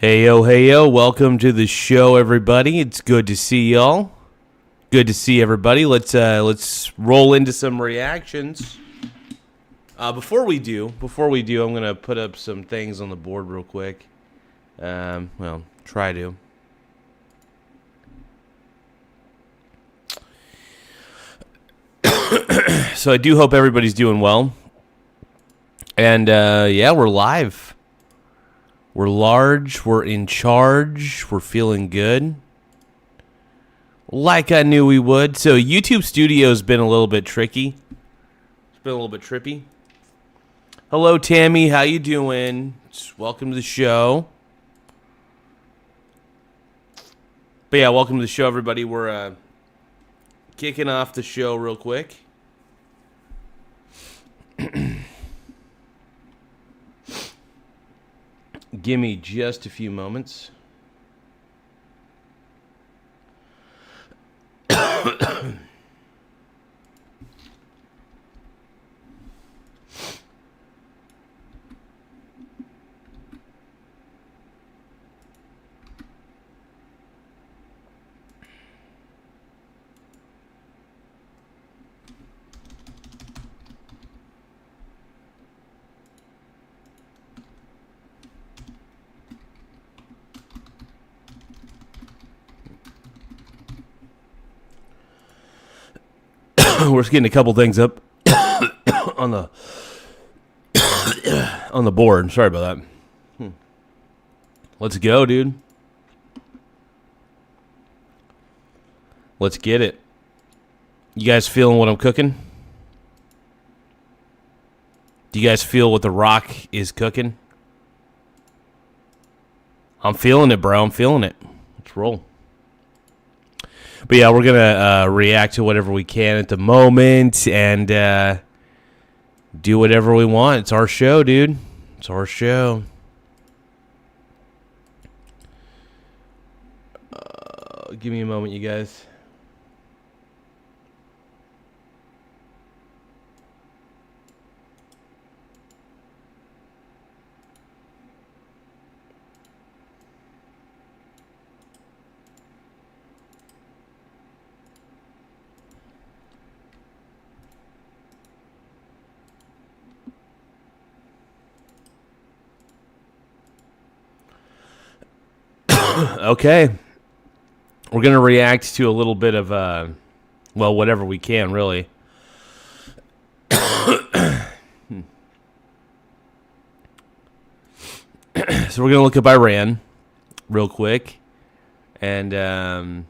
Hey yo, welcome to the show, everybody. It's good to see y'all. Good to see everybody. Let's roll into some reactions. Before we do, I'm gonna put up some things on the board real quick. Try to. So I do hope everybody's doing well. And we're live. We're large, we're in charge, we're feeling good. Like I knew we would. So YouTube Studio's been a little bit tricky. It's been a little bit trippy. Hello, Tammy, how you doing? Welcome to the show. But yeah, welcome to the show, everybody. We're kicking off the show real quick. Give me just a few moments. We're just getting a couple things up on the board. Sorry about that. Let's go, dude. Let's get it. You guys feeling what I'm cooking? Do you guys feel what The Rock is cooking? I'm feeling it, bro. I'm feeling it. Let's roll. But yeah, we're going to react to whatever we can at the moment and do whatever we want. It's our show, dude. It's our show. Give me a moment, you guys. Okay. We're going to react to a little bit of, whatever we can, really. So we're going to look up Iran real quick. And,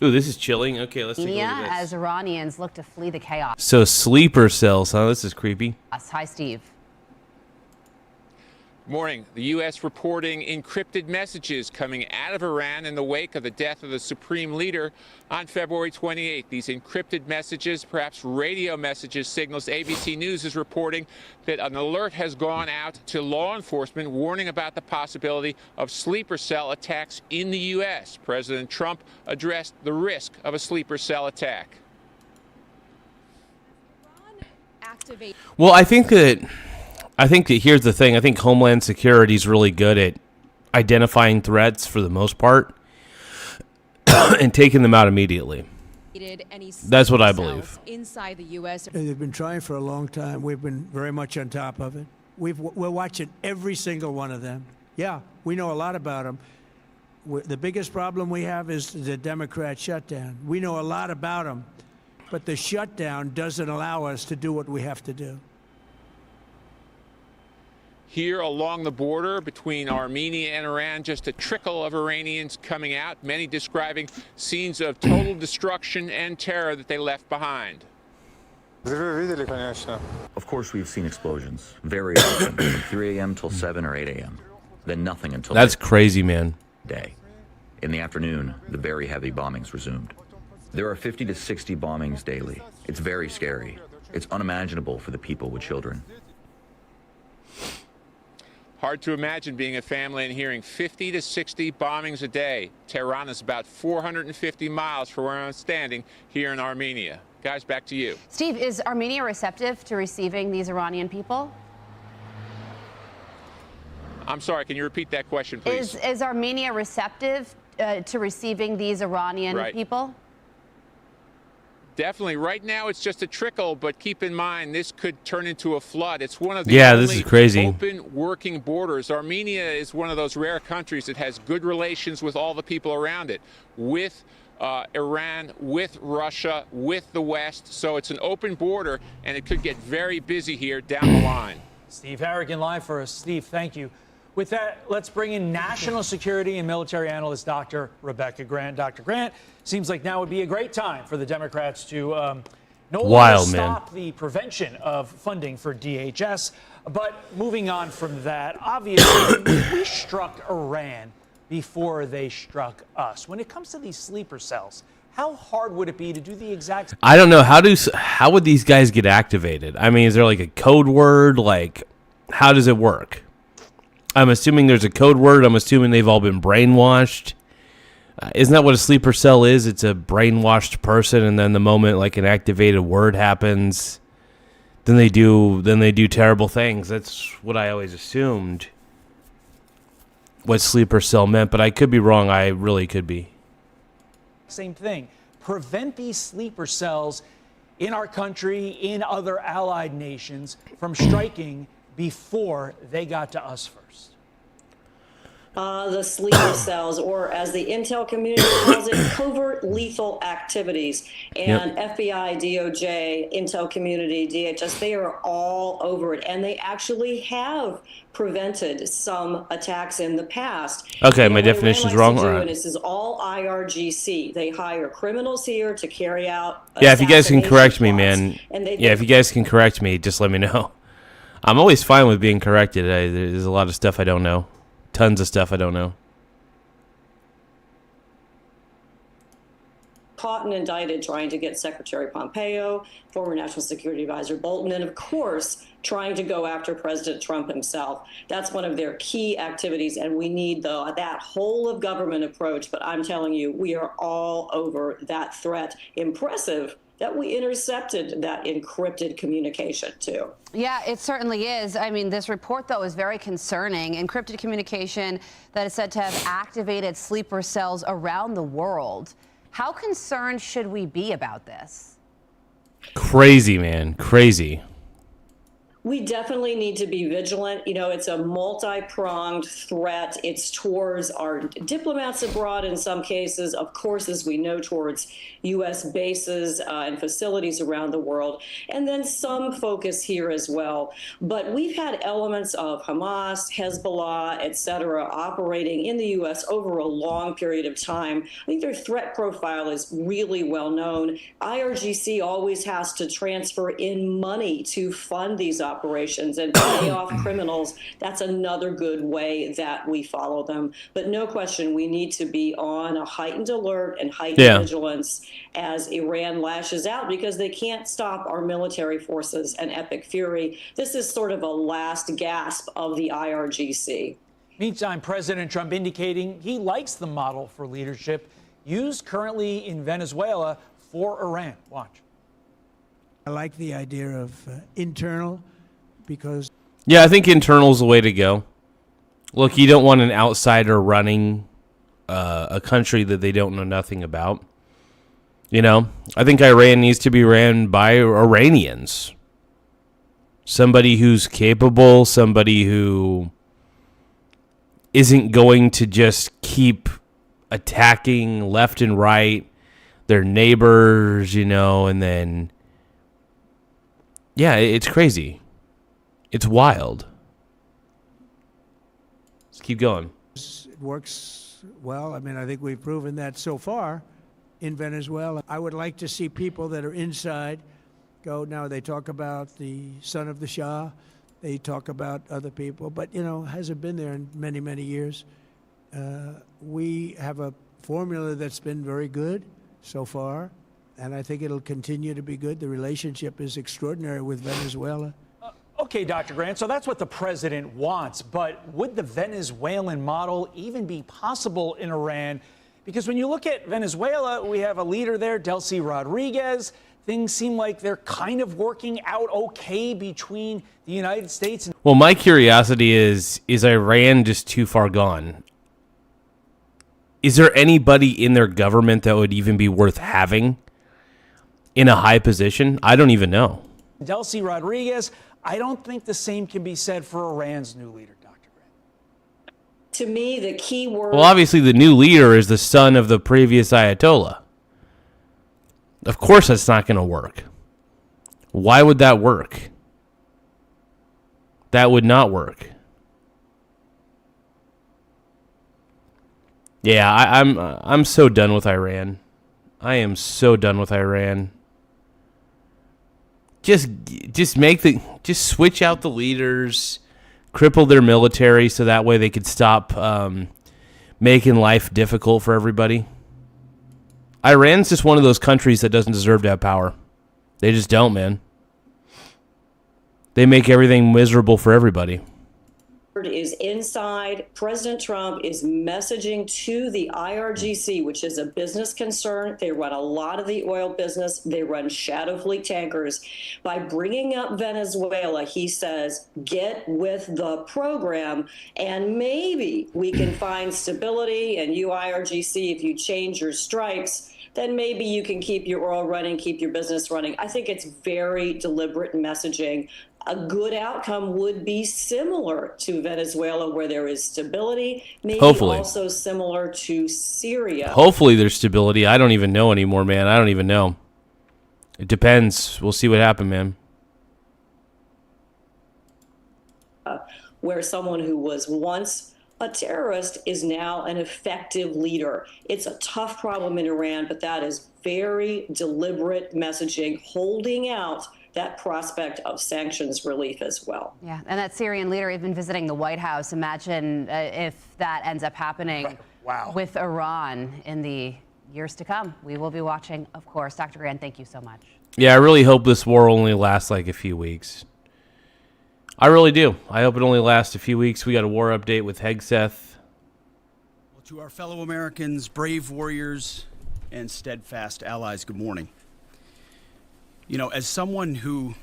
ooh, this is chilling. Okay, let's take a look at this. As Iranians look to flee the chaos. So sleeper cells, huh? This is creepy. Hi, Steve. Morning. The U.S. reporting encrypted messages coming out of Iran in the wake of the death of the supreme leader on February 28th. These encrypted messages, perhaps radio messages, signals ABC News is reporting that an alert has gone out to law enforcement warning about the possibility of sleeper cell attacks in the U.S. President Trump addressed the risk of a sleeper cell attack. Well, I think that here's the thing. I think Homeland Security is really good at identifying threats for the most part and taking them out immediately. That's what I believe. Inside the U.S. They've been trying for a long time. We've been very much on top of it. We're watching every single one of them. Yeah, we know a lot about them. The biggest problem we have is the Democrat shutdown. We know a lot about them, but the shutdown doesn't allow us to do what we have to do. Here along the border between Armenia and Iran, just a trickle of Iranians coming out, many describing scenes of total destruction and terror that they left behind. Of course, we've seen explosions very often, from 3 a.m. till 7 or 8 a.m. Then nothing until That's crazy, man. Day. In the afternoon, the very heavy bombings resumed. There are 50 to 60 bombings daily. It's very scary. It's unimaginable for the people with children. Hard to imagine being a family and hearing 50 to 60 bombings a day. Tehran is about 450 miles from where I'm standing here in Armenia. Guys, back to you. Steve, is Armenia receptive to receiving these Iranian people? I'm sorry, can you repeat that question, please? Is Armenia receptive to receiving these Iranian people? Definitely. Right now, it's just a trickle, but keep in mind, this could turn into a flood. It's one of the this is crazy. open working borders. Armenia is one of those rare countries that has good relations with all the people around it, with Iran, with Russia, with the West. So it's an open border, and it could get very busy here down the line. Steve Harrigan live for us. Steve, thank you. With that, let's bring in national security and military analyst Dr. Rebecca Grant. Dr. Grant, seems like now would be a great time for the Democrats to no longer stop the prevention of funding for DHS. But moving on from that, obviously, we struck Iran before they struck us. When it comes to these sleeper cells, how hard would it be to do the exact... I don't know. How would these guys get activated? I mean, is there like a code word? Like, how does it work? I'm assuming there's a code word. I'm assuming they've all been brainwashed. Isn't that what a sleeper cell is? It's a brainwashed person, and then the moment like an activated word happens, then they do terrible things. That's what I always assumed what sleeper cell meant, but I could be wrong. I really could be. Same thing. Prevent these sleeper cells in our country, in other allied nations, from striking before they got to us first. The sleeper cells, or as the intel community calls it, covert lethal activities. And FBI, DOJ, intel community, DHS, they are all over it. And they actually have prevented some attacks in the past. Okay, my definition's wrong. All right. This is all IRGC. They hire criminals here to carry out. Yeah, if you guys can correct me, man. If you guys can correct me, just let me know. I'm always fine with being corrected. There's a lot of stuff I don't know. Tons of stuff I don't know. Caught and indicted trying to get Secretary Pompeo, former National Security Advisor Bolton, and of course, trying to go after President Trump himself. That's one of their key activities, and we need that whole of government approach. But I'm telling you, we are all over that threat. Impressive that we intercepted that encrypted communication, too. Yeah, it certainly is. I mean, this report, though, is very concerning. Encrypted communication that is said to have activated sleeper cells around the world. How concerned should we be about this? Crazy, man. Crazy. We definitely need to be vigilant. You know, it's a multi-pronged threat. It's towards our diplomats abroad in some cases, of course, as we know, towards U.S. bases and facilities around the world, and then some focus here as well. But we've had elements of Hamas, Hezbollah, et cetera, operating in the U.S. over a long period of time. I think their threat profile is really well known. IRGC always has to transfer in money to fund these operations and pay off criminals. That's another good way that we follow them. But no question, we need to be on a heightened alert and heightened vigilance as Iran lashes out, because they can't stop our military forces and epic fury. This is sort of a last gasp of the IRGC. Meantime, President Trump indicating he likes the model for leadership used currently in Venezuela for Iran. Watch. I like the idea of internal, because... Yeah, I think internal's the way to go. Look, you don't want an outsider running a country that they don't know nothing about. You know, I think Iran needs to be ran by Iranians. Somebody who's capable, somebody who isn't going to just keep attacking left and right their neighbors, you know, and then... Yeah, it's crazy. It's wild. Let's keep going. It works well. I mean, I think we've proven that so far in Venezuela. I would like to see people that are inside go. Now, they talk about the son of the Shah. They talk about other people. But, you know, hasn't been there in many, many years. We have a formula that's been very good so far, and I think it'll continue to be good. The relationship is extraordinary with Venezuela. Okay. Okay, Dr. Grant, so that's what the president wants. But would the Venezuelan model even be possible in Iran? Because when you look at Venezuela, we have a leader there, Delcy Rodriguez. Things seem like they're kind of working out okay between the United States and... Well, my curiosity is Iran just too far gone? Is there anybody in their government that would even be worth having in a high position? I don't even know. Delcy Rodriguez, I don't think the same can be said for Iran's new leader, Dr. Grant. To me, the key word... Well, obviously the new leader is the son of the previous Ayatollah. Of course that's not going to work. Why would that work? That would not work. Yeah, I'm so done with Iran. I am so done with Iran. Just switch out the leaders, cripple their military so that way they could stop making life difficult for everybody. Iran's just one of those countries that doesn't deserve to have power. They just don't, man. They make everything miserable for everybody. Is inside. President Trump is messaging to the IRGC, which is a business concern. They run a lot of the oil business. They run shadow fleet tankers. By bringing up Venezuela, he says, get with the program, and maybe we can find stability. And you, IRGC, if you change your stripes, then maybe you can keep your oil running, keep your business running. I think it's very deliberate messaging. A good outcome would be similar to Venezuela, where there is stability, maybe Hopefully. Also similar to Syria. Hopefully there's stability. I don't even know anymore, man. I don't even know. It depends. We'll see what happens, man. Where someone who was once a terrorist is now an effective leader. It's a tough problem in Iran, but that is very deliberate messaging, holding out that prospect of sanctions relief as well. Yeah, and that Syrian leader even visiting the White House. Imagine if that ends up happening with Iran in the years to come. We will be watching, of course. Dr. Grant, thank you so much. Yeah, I really hope this war only lasts like a few weeks. I really do. I hope it only lasts a few weeks. We got a war update with Hegseth. Well, to our fellow Americans, brave warriors, and steadfast allies, good morning. You know, as someone who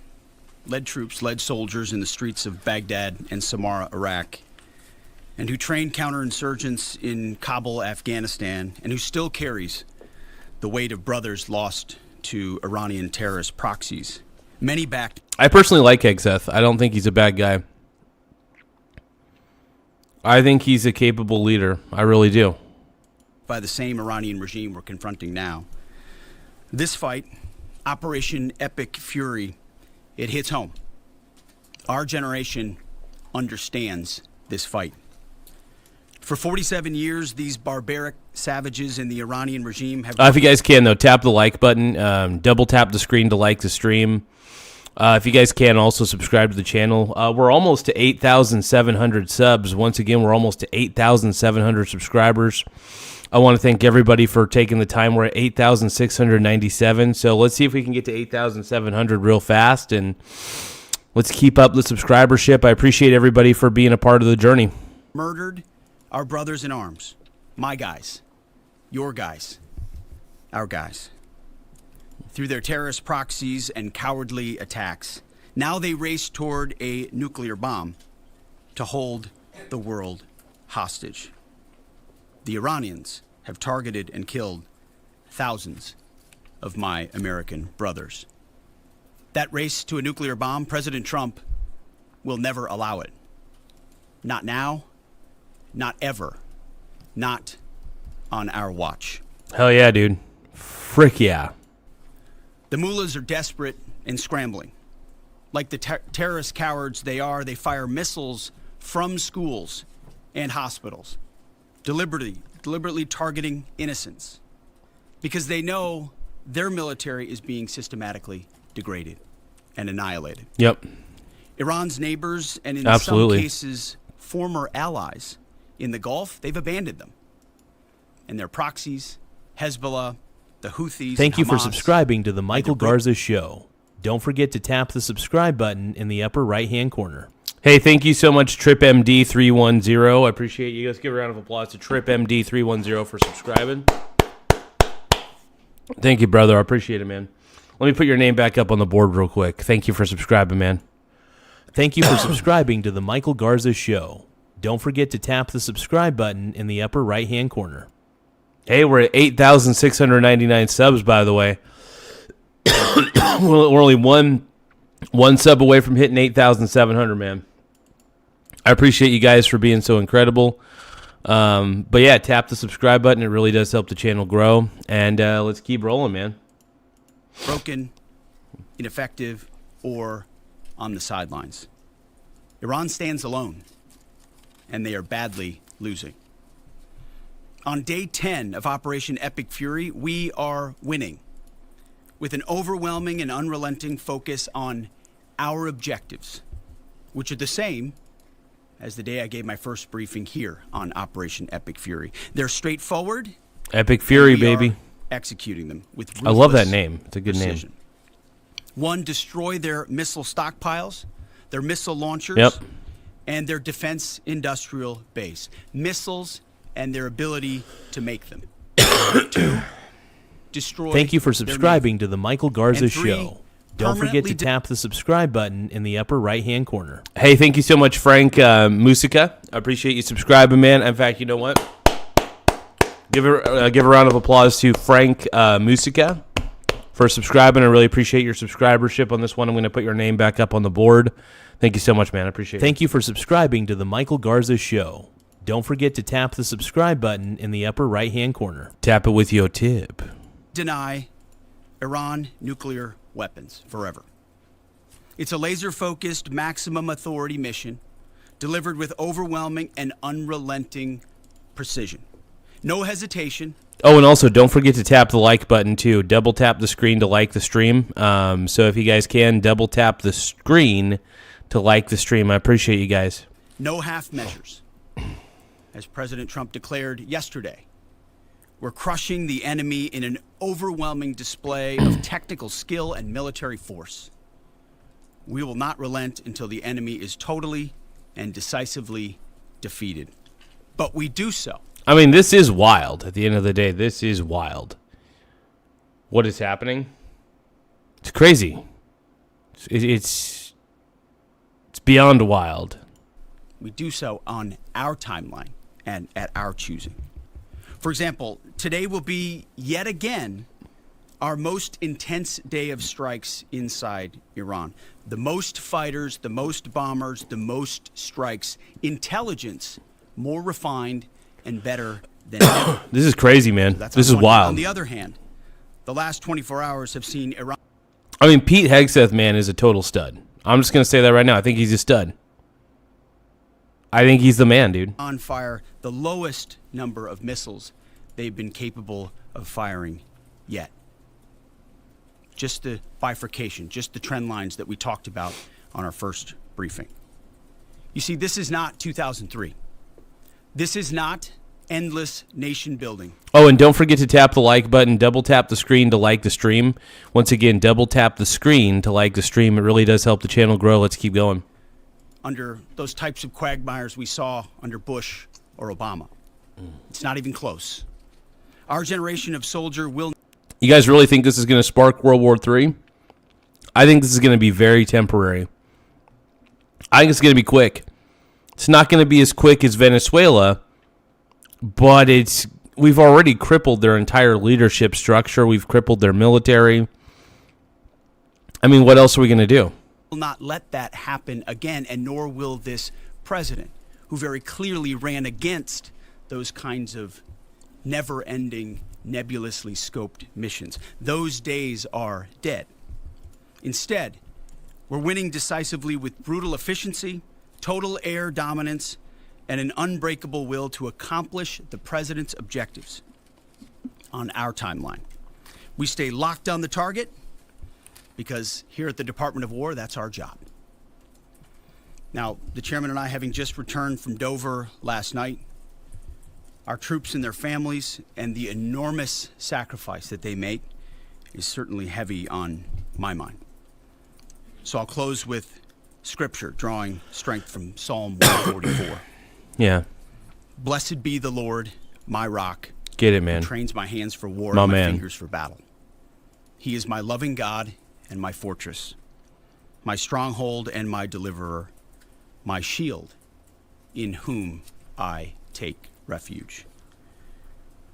led soldiers in the streets of Baghdad and Samarra, Iraq, and who trained counterinsurgents in Kabul, Afghanistan, and who still carries the weight of brothers lost to Iranian terrorist proxies, many backed... I personally like Hegseth. I don't think he's a bad guy. I think he's a capable leader. I really do. ...by the same Iranian regime we're confronting now. This fight... Operation Epic Fury, it hits home. Our generation understands this fight. For 47 years, these barbaric savages in the Iranian regime have... If you guys can, though, tap the like button. Double tap the screen to like the stream. If you guys can, also subscribe to the channel. We're almost to 8,700 subs. Once again, we're almost to 8,700 subscribers. I want to thank everybody for taking the time. We're at 8,697. So let's see if we can get to 8,700 real fast, and let's keep up the subscribership. I appreciate everybody for being a part of the journey. Murdered our brothers in arms, my guys, your guys, our guys, through their terrorist proxies and cowardly attacks. Now they race toward a nuclear bomb to hold the world hostage. The Iranians have targeted and killed thousands of my American brothers. That race to a nuclear bomb, President Trump will never allow it. Not now, not ever, not on our watch. Hell yeah, dude. Frick yeah. The mullahs are desperate and scrambling. Like the terrorist cowards they are, they fire missiles from schools and hospitals. Deliberately targeting innocents because they know their military is being systematically degraded and annihilated. Yep. Iran's neighbors and in Absolutely. some cases former allies in the Gulf, they've abandoned them. And their proxies, Hezbollah, the Houthis, Thank you for Hamas, subscribing to the Michael Garza Show. don't forget to tap the subscribe button in the upper right-hand corner. Hey, thank you so much, TripMD310. I appreciate you. Let's give a round of applause to TripMD310 for subscribing. Thank you, brother. I appreciate it, man. Let me put your name back up on the board real quick. Thank you for subscribing, man. Thank you for subscribing to the Michael Garza Show. Don't forget to tap the subscribe button in the upper right-hand corner. Hey, we're at 8,699 subs, by the way. We're only one sub away from hitting 8,700, man. I appreciate you guys for being so incredible. But yeah, tap the subscribe button. It really does help the channel grow. And let's keep rolling, man. Broken, ineffective, or on the sidelines. Iran stands alone, and they are badly losing. On day 10 of Operation Epic Fury, we are winning with an overwhelming and unrelenting focus on our objectives, which are the same as the day I gave my first briefing here on Operation Epic Fury. They're straightforward. Epic Fury, baby. Executing them with I love that name. It's a good precision. name. One, destroy their missile stockpiles, their missile launchers, Yep. and their defense industrial base. Missiles and their ability to make them. Two, destroy. Thank you for their subscribing to the Michael Garza And three, Show. Don't forget permanently to tap the subscribe button in the upper right-hand corner. Hey, thank you so much, Frank Musica. I appreciate you subscribing, man. In fact, you know what? Give a round of applause to Frank Musica for subscribing. I really appreciate your subscribership on this one. I'm going to put your name back up on the board. Thank you so much, man. I appreciate it. Thank you for subscribing to the Michael Garza Show. Don't forget to tap the subscribe button in the upper right-hand corner. Tap it with your tip. deny Iran nuclear weapons forever. It's a laser-focused, maximum authority mission delivered with overwhelming and unrelenting precision. No hesitation. Oh, and also don't forget to tap the like button too. Double tap the screen to like the stream. So if you guys can, double tap the screen to like the stream. I appreciate you guys. No half measures. As President Trump declared yesterday, we're crushing the enemy in an overwhelming display of technical skill and military force. We will not relent until the enemy is totally and decisively defeated. But we do so. I mean, this is wild. At the end of the day, this is wild. What is happening? It's crazy. It's beyond wild. We do so on our timeline and at our choosing. For example, today will be yet again our most intense day of strikes inside Iran. The most fighters, the most bombers, the most strikes. Intelligence more refined and better than ever. This is crazy, man. That's This is on one hand. wild. On the other hand, the last 24 hours have seen Iran I mean, Pete Hegseth, man, is a total stud. I'm just going to say that right now. I think he's a stud. I think he's the man, dude. on fire the lowest number of missiles they've been capable of firing yet. Just the bifurcation, just the trend lines that we talked about on our first briefing. You see, this is not 2003. This is not endless nation building. Oh, and don't forget to tap the like button. Double tap the screen to like the stream. Once again, double tap the screen to like the stream. It really does help the channel grow. Let's keep going. Under those types of quagmires we saw under Bush or Obama. It's not even close. Our generation of soldier will... You guys really think this is going to spark World War III? I think this is going to be very temporary. I think it's going to be quick. It's not going to be as quick as Venezuela, but we've already crippled their entire leadership structure. We've crippled their military. I mean, what else are we going to do? Will not let that happen again, and nor will this president, who very clearly ran against those kinds of never-ending, nebulously scoped missions. Those days are dead. Instead, we're winning decisively with brutal efficiency, total air dominance, and an unbreakable will to accomplish the president's objectives on our timeline. We stay locked on the target, because here at the Department of War, that's our job. Now, the chairman and I, having just returned from Dover last night, our troops and their families and the enormous sacrifice that they make is certainly heavy on my mind. So I'll close with scripture, drawing strength from Psalm 144. Yeah. Blessed be the Lord, my rock, Get it, man. who trains my hands for war My and my man. fingers for battle. He is my loving God and my fortress, my stronghold and my deliverer, my shield, in whom I take refuge.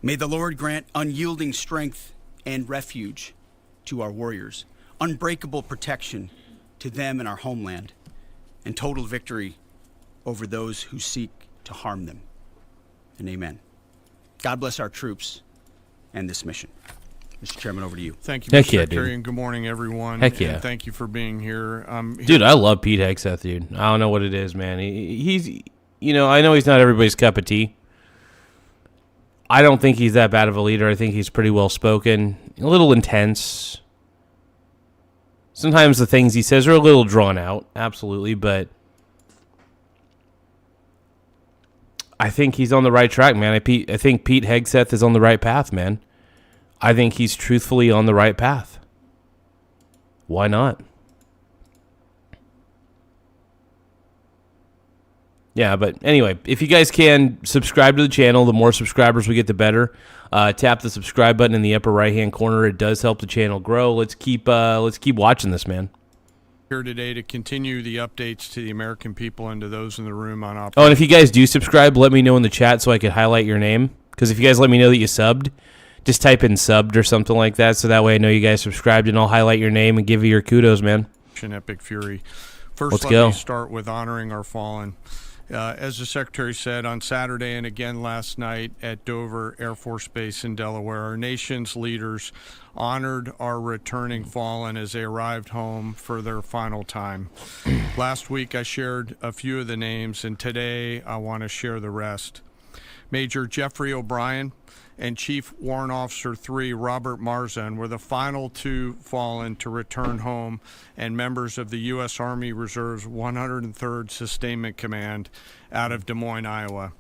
May the Lord grant unyielding strength and refuge to our warriors, unbreakable protection to them and our homeland, and total victory over those who seek to harm them. And amen. God bless our troops and this mission. Mr. Chairman, over to you. Thank you, Heck Mr. yeah, Secretary, dude. and good morning, everyone. Heck yeah. And thank you for being here. Dude, I love Pete Hegseth, dude. I don't know what it is, man. He's, you know, I know he's not everybody's cup of tea. I don't think he's that bad of a leader. I think he's pretty well spoken, a little intense. Sometimes the things he says are a little drawn out, absolutely, but I think he's on the right track, man. I think Pete Hegseth is on the right path, man. I think he's truthfully on the right path. Why not? Yeah, but anyway, if you guys can subscribe to the channel, the more subscribers we get, the better. Tap the subscribe button in the upper right-hand corner. It does help the channel grow. Let's keep watching this, man. here today to continue the updates to the American people and to those in the room on Operation. Oh, and if you guys do subscribe, let me know in the chat so I could highlight your name. Because if you guys let me know that you subbed, just type in subbed or something like that, so that way I know you guys subscribed, and I'll highlight your name and give you your kudos, man. Epic Fury. First, Let's let go. me start with honoring our fallen. As the Secretary said, on Saturday and again last night at Dover Air Force Base in Delaware, our nation's leaders honored our returning fallen as they arrived home for their final time. Last week I shared a few of the names, and today I want to share the rest. Major Jeffrey O'Brien and Chief Warrant Officer 3 Robert Marzan were the final two fallen to return home, and members of the U.S. Army Reserve's 103rd Sustainment Command out of Des Moines, Iowa.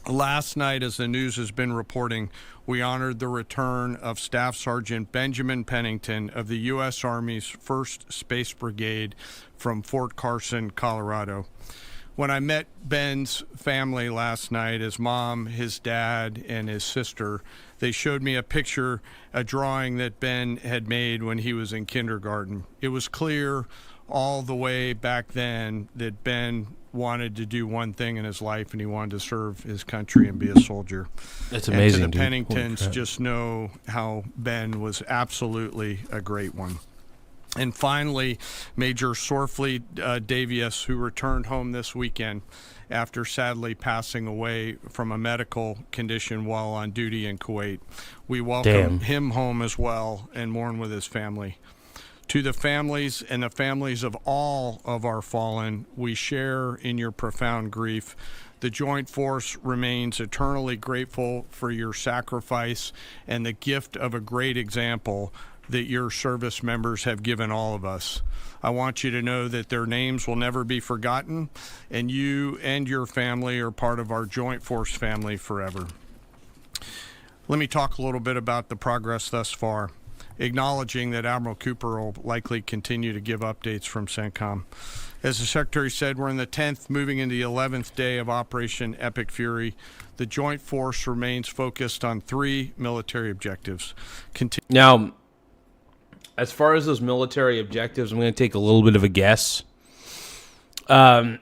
Last night, as the news has been reporting, we honored the return of Staff Sergeant Benjamin Pennington of the U.S. Army's 1st Space Brigade from Fort Carson, Colorado. When I met Ben's family last night, his mom, his dad, and his sister, they showed me a picture, a drawing that Ben had made when he was in kindergarten. It was clear all the way back then that Ben wanted to do one thing in his life, and he wanted to serve his country and be a soldier. That's amazing, and to the dude. Penningtons, just know how Ben was absolutely a great one. And finally, Major Sorfleet Davies, who returned home this weekend after sadly passing away from a medical condition while on duty in Kuwait. We welcome him home as well and mourn with his family. To the families and the families of all of our fallen, we share in your profound grief. The Joint Force remains eternally grateful for your sacrifice and the gift of a great example that your service members have given all of us. I want you to know that their names will never be forgotten, and you and your family are part of our Joint Force family forever. Let me talk a little bit about the progress thus far, acknowledging that Admiral Cooper will likely continue to give updates from CENTCOM. As the Secretary said, we're in the 10th, moving into the 11th day of Operation Epic Fury. The Joint Force remains focused on 3 military objectives. Now, as far as those military objectives, I'm going to take a little bit of a guess. One,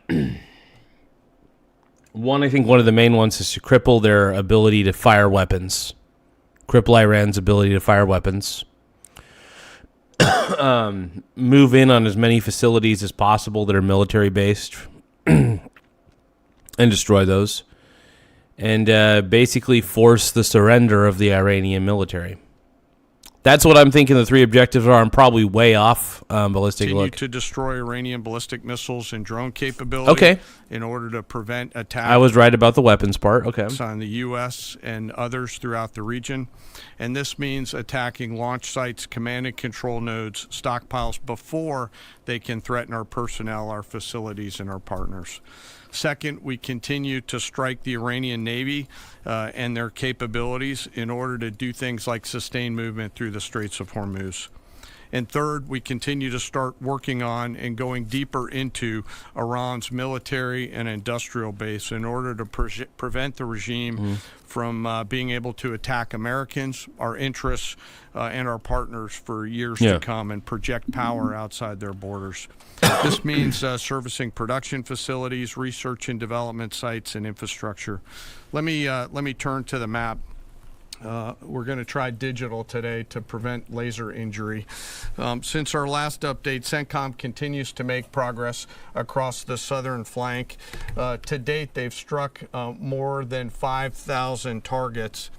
I think one of the main ones is to cripple their ability to fire weapons. Cripple Iran's ability to fire weapons. Move in on as many facilities as possible that are military-based and destroy those. And basically force the surrender of the Iranian military. That's what I'm thinking the 3 objectives are. I'm probably way off, but let's take a look. Continue to destroy Iranian ballistic missiles and drone capability in order to prevent attacks. I was right about the weapons part. Okay. On the U.S. and others throughout the region. And this means attacking launch sites, command and control nodes, stockpiles before they can threaten our personnel, our facilities, and our partners. Second, we continue to strike the Iranian Navy and their capabilities in order to do things like sustain movement through the Straits of Hormuz. And third, we continue to start working on and going deeper into Iran's military and industrial base in order to prevent the regime from being able to attack Americans, our interests, and our partners for years to come and project power outside their borders. This means servicing production facilities, research and development sites, and infrastructure. Let me turn to the map. We're going to try digital today to prevent laser injury. Since our last update, CENTCOM continues to make progress across the southern flank. To date, they've struck more than 5,000 targets.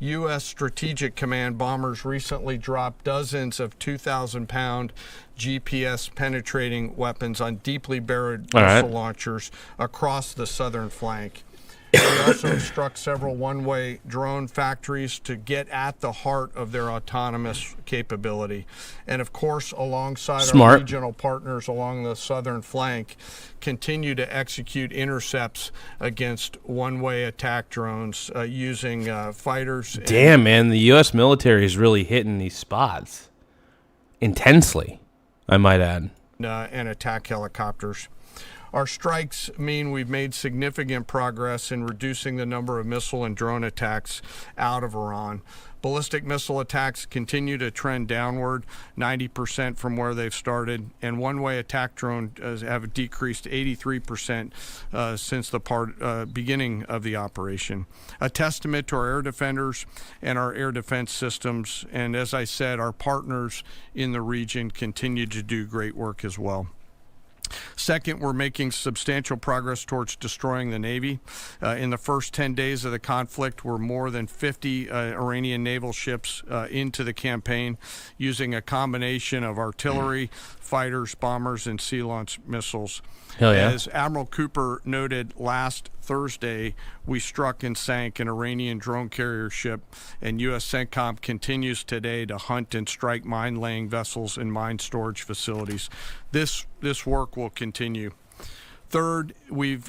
U.S. Strategic Command bombers recently dropped dozens of 2,000-pound GPS penetrating weapons on deeply buried missile launchers across the southern flank. They also struck several one-way drone factories to get at the heart of their autonomous capability. And of course, alongside our regional partners along the southern flank, continue to execute intercepts against one-way attack drones using fighters. Damn, man, the U.S. military is really hitting these spots intensely, I might add. And attack helicopters. Our strikes mean we've made significant progress in reducing the number of missile and drone attacks out of Iran. Ballistic missile attacks continue to trend downward, 90% from where they've started, and one-way attack drones have decreased 83% since the beginning of the operation. A testament to our air defenders and our air defense systems, and as I said, our partners in the region continue to do great work as well. Second, we're making substantial progress towards destroying the Navy. In the first 10 days of the conflict, we're more than 50 Iranian naval ships into the campaign using a combination of artillery, fighters, bombers, and sea-launched missiles. Hell yeah. As Admiral Cooper noted last Thursday, we struck and sank an Iranian drone carrier ship, and U.S. CENTCOM continues today to hunt and strike mine-laying vessels and mine storage facilities. This work will continue. Third,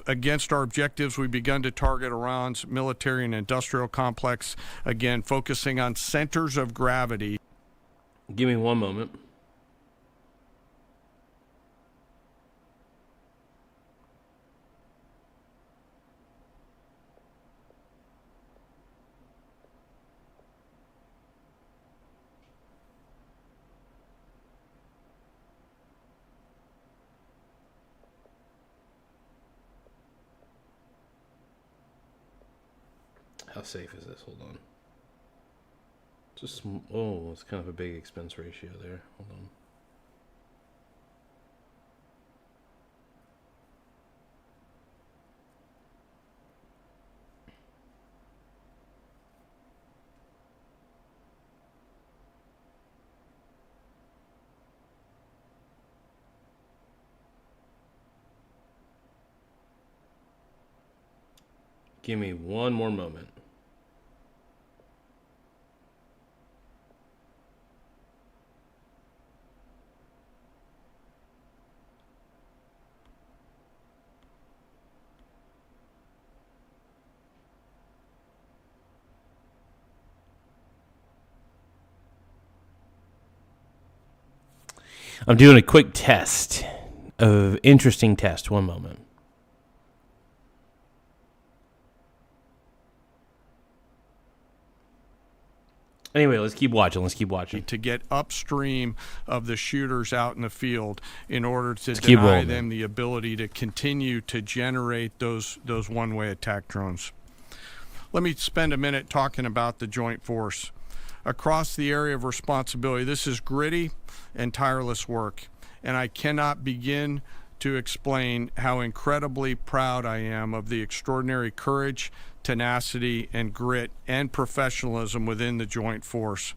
against our objectives, we've begun to target Iran's military and industrial complex, again, focusing on centers of gravity. Give me one moment. How safe is this? Hold on. Just, oh, it's kind of a big expense ratio there. Hold on. Give me one more moment. I'm doing a quick test, interesting test. One moment. Anyway, let's keep watching. To get upstream of the shooters out in the field in order to deny them the ability to continue to generate those one-way attack drones. Let me spend a minute talking about the joint force. Across the area of responsibility, this is gritty and tireless work, and I cannot begin to explain how incredibly proud I am of the extraordinary courage, tenacity, and grit and professionalism within the joint force.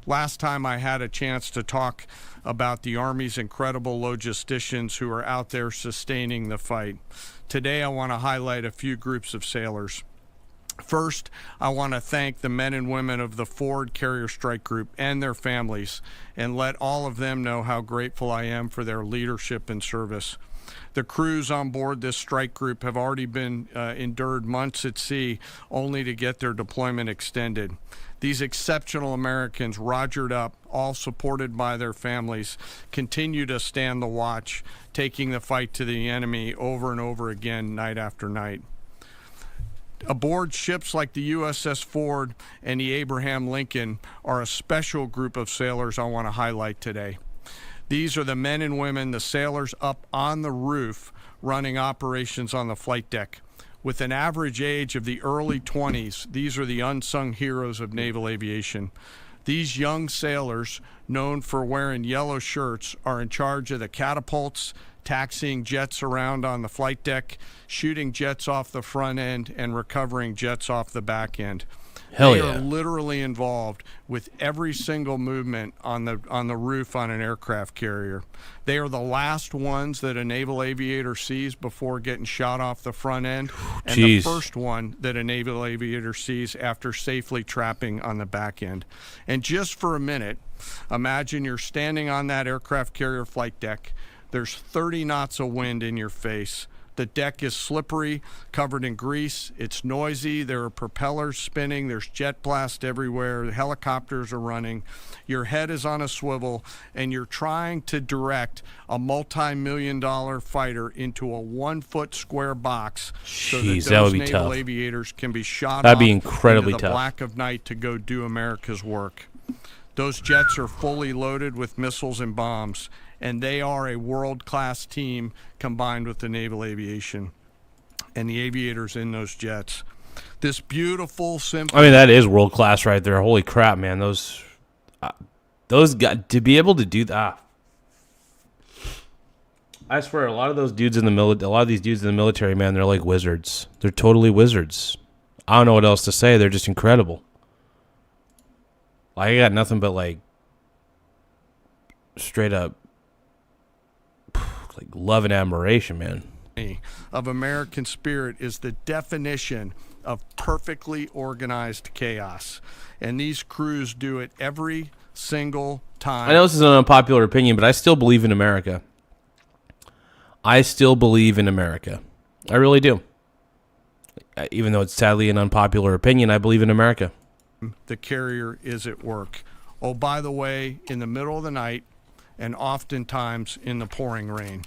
Last time I had a chance to talk about the Army's incredible logisticians who are out there sustaining the fight. Today I want to highlight a few groups of sailors. First, I want to thank the men and women of the Ford Carrier Strike Group and their families, and let all of them know how grateful I am for their leadership and service. The crews on board this strike group have already been endured months at sea only to get their deployment extended. These exceptional Americans, rogered up, all supported by their families, continue to stand the watch, taking the fight to the enemy over and over again, night after night. Aboard ships like the USS Ford and the Abraham Lincoln are a special group of sailors I want to highlight today. These are the men and women, the sailors up on the roof running operations on the flight deck. With an average age of the early 20s, these are the unsung heroes of naval aviation. These young sailors, known for wearing yellow shirts, are in charge of the catapults, taxiing jets around on the flight deck, shooting jets off the front end, and recovering jets off the back end. Hell They yeah. are literally involved with every single movement on the roof on an aircraft carrier. They are the last ones that a naval aviator sees before getting shot off the front end, and Jeez. the first one that a naval aviator sees after safely trapping on the back end. And just for a minute, imagine you're standing on that aircraft carrier flight deck. There's 30 knots of wind in your face. The deck is slippery, covered in grease. It's noisy. There are propellers spinning. There's jet blast everywhere. The helicopters are running. Your head is on a swivel, and you're trying to direct a multi-million-dollar fighter into a 1-foot square box so Jeez, that that would those be naval tough. aviators can be shot That'd off be incredibly into the tough. black of night to go do America's work. Those jets are fully loaded with missiles and bombs, and they are a world-class team combined with the naval aviation and the aviators in those jets. This beautiful symphony. I mean, that is world class right there. Holy crap, man! Those guys, to be able to do that. I swear, a lot of those dudes in the a lot of these dudes in the military, man, they're like wizards. They're totally wizards. I don't know what else to say. They're just incredible. I got nothing but like straight up like love and admiration, man. Of American spirit is the definition of perfectly organized chaos. And these crews do it every single time. I know this is an unpopular opinion, but I still believe in America. I still believe in America. I really do. Even though it's sadly an unpopular opinion, I believe in America. The carrier is at work. Oh, by the way, in the middle of the night and oftentimes in the pouring rain.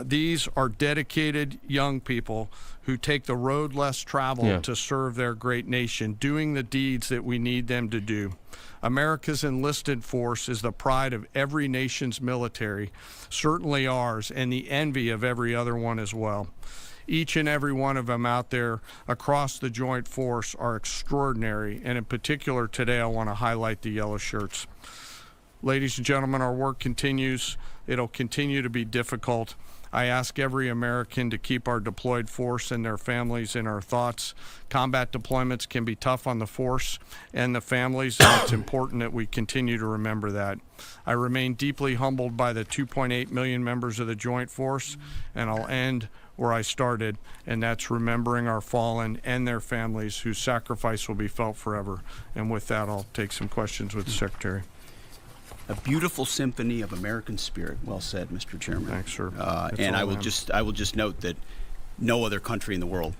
These are dedicated young people who take the road less traveled to serve their great nation, doing the deeds that we need them to do. America's enlisted force is the pride of every nation's military, certainly ours, and the envy of every other one as well. Each and every one of them out there across the joint force are extraordinary, and in particular today I want to highlight the yellow shirts. Ladies and gentlemen, our work continues. It'll continue to be difficult. I ask every American to keep our deployed force and their families in our thoughts. Combat deployments can be tough on the force and the families, and it's important that we continue to remember that. I remain deeply humbled by the 2.8 million members of the Joint Force, and I'll end where I started, and that's remembering our fallen and their families whose sacrifice will be felt forever. And with that, I'll take some questions with the Secretary. A beautiful symphony of American spirit. Well said, Mr. Chairman. Thanks, sir. And I will just note that no other country in the world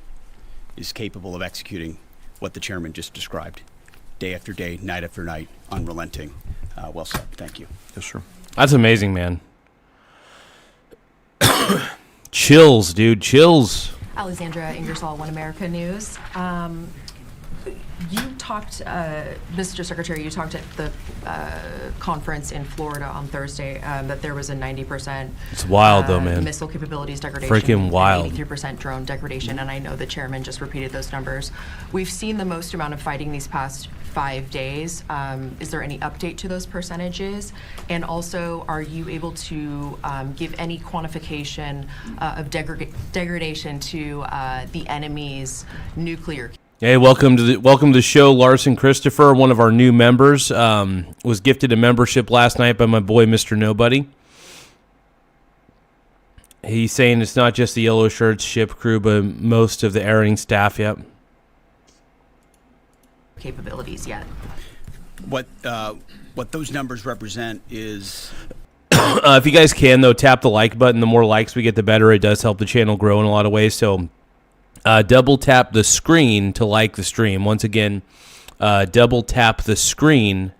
is capable of executing what the chairman just described, day after day, night after night, unrelenting. Well said. Thank you. Yes, sir. That's amazing, man. Chills, dude. Chills. Alexandra Ingersoll, One America News. You talked, Mr. Secretary, you talked at the conference in Florida on Thursday that there was a 90% It's wild, though, man. missile capabilities degradation. Freaking wild. And 83% drone degradation, and I know the chairman just repeated those numbers. We've seen the most amount of fighting these past 5 days. Is there any update to those percentages? And also, are you able to give any quantification of degradation to the enemy's nuclear? Hey, welcome to the show, Larson Christopher, one of our new members. Was gifted a membership last night by my boy, Mr. Nobody. He's saying it's not just the yellow shirts ship crew, but most of the airing staff. Yep. Capabilities yet? What those numbers represent is If you guys can, though, tap the like button. The more likes we get, the better. It does help the channel grow in a lot of ways. So double tap the screen to like the stream. Once again, double tap the screen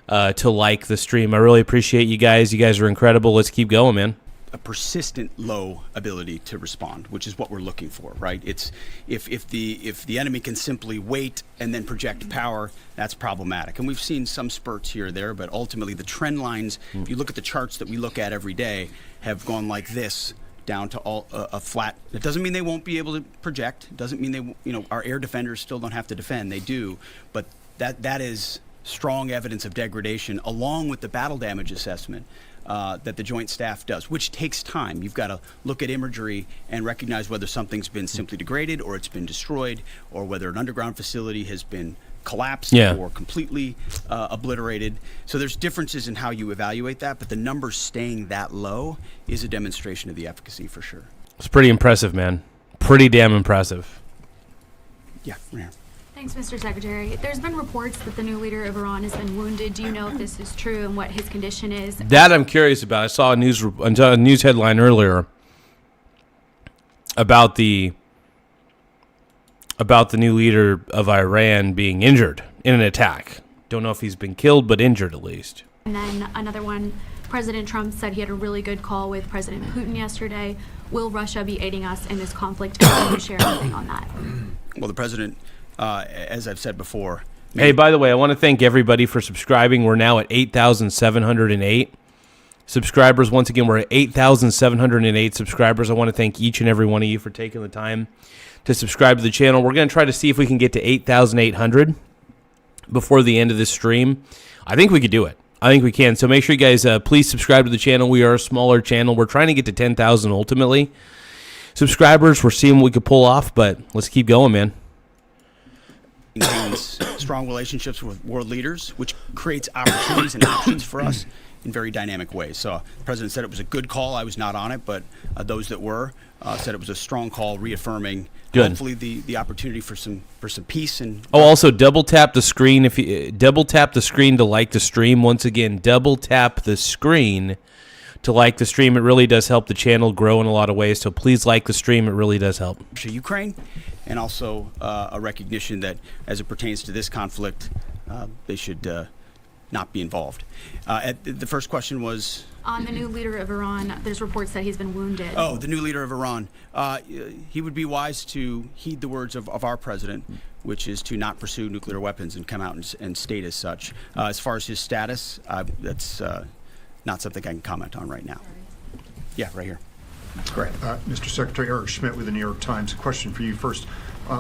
to like the stream. I really appreciate you guys. You guys are incredible. Let's keep going, man. A persistent low ability to respond, which is what we're looking for, right? It's if the enemy can simply wait and then project power, that's problematic. And we've seen some spurts here or there, but ultimately the trend lines, if you look at the charts that we look at every day, have gone like this down to all a flat. It doesn't mean they won't be able to project. It doesn't mean our air defenders still don't have to defend. They do, but that is strong evidence of degradation, along with the battle damage assessment that the Joint Staff does, which takes time. You've got to look at imagery and recognize whether something's been simply degraded or it's been destroyed, or whether an underground facility has been collapsed or completely obliterated. So there's differences in how you evaluate that, but the numbers staying that low is a demonstration of the efficacy for sure. It's pretty impressive, man. Pretty damn impressive. Yeah, right here. Thanks, Mr. Secretary. There's been reports that the new leader of Iran has been wounded. Do you know if this is true and what his condition is? That I'm curious about. I saw a news headline earlier about the new leader of Iran being injured in an attack. Don't know if he's been killed, but injured at least. And then another one, President Trump said he had a really good call with President Putin yesterday. Will Russia be aiding us in this conflict? Can you share anything on that? Well, the president, as I've said before. Hey, by the way, I want to thank everybody for subscribing. We're now at 8,708 subscribers. Once again, we're at 8,708 subscribers. I want to thank each and every one of you for taking the time to subscribe to the channel. We're going to try to see if we can get to 8,800 before the end of this stream. I think we could do it. I think we can. So make sure you guys please subscribe to the channel. We are a smaller channel. We're trying to get to 10,000 ultimately. Subscribers, we're seeing what we could pull off, but let's keep going, man. Maintains strong relationships with world leaders, which creates opportunities and options for us in very dynamic ways. So the president said it was a good call. I was not on it, but those that were said it was a strong call, reaffirming hopefully the opportunity for some peace. And also double tap the screen if you double tap the screen to like the stream. Once again, double tap the screen to like the stream. It really does help the channel grow in a lot of ways. So please like the stream. It really does help. Ukraine, and also a recognition that as it pertains to this conflict, they should not be involved. The first question was on the new leader of Iran. There's reports that he's been wounded. Oh, the new leader of Iran. He would be wise to heed the words of our president, which is to not pursue nuclear weapons and come out and state as such. As far as his status, that's not something I can comment on right now. Yeah, right here. Great. Mr. Secretary, Eric Schmidt with the New York Times. A question for you first.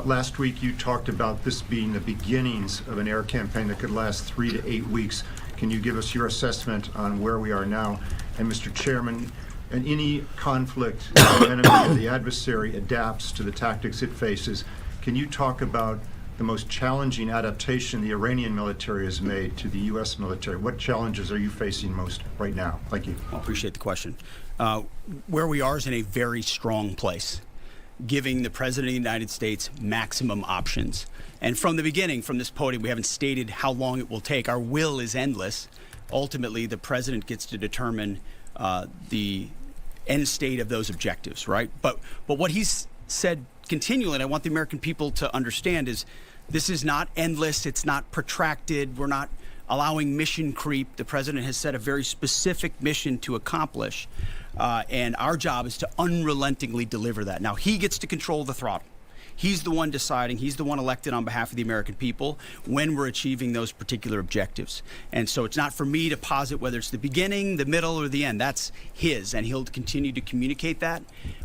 Last week you talked about this being the beginnings of an air campaign that could last 3 to 8 weeks. Can you give us your assessment on where we are now? And Mr. Chairman, in any conflict, the enemy or the adversary adapts to the tactics it faces. Can you talk about the most challenging adaptation the Iranian military has made to the U.S. military? What challenges are you facing most right now? Thank you. I appreciate the question. Where we are is in a very strong place, giving the President of the United States maximum options. And from the beginning, from this podium, we haven't stated how long it will take. Our will is endless. Ultimately, the President gets to determine the end state of those objectives, right? But what he's said continually, and I want the American people to understand, is this is not endless. It's not protracted. We're not allowing mission creep. The President has set a very specific mission to accomplish. And our job is to unrelentingly deliver that. Now, he gets to control the throttle. He's the one deciding, he's the one elected on behalf of the American people when we're achieving those particular objectives. And so it's not for me to posit whether it's the beginning, the middle, or the end. That's his, and he'll continue to communicate that.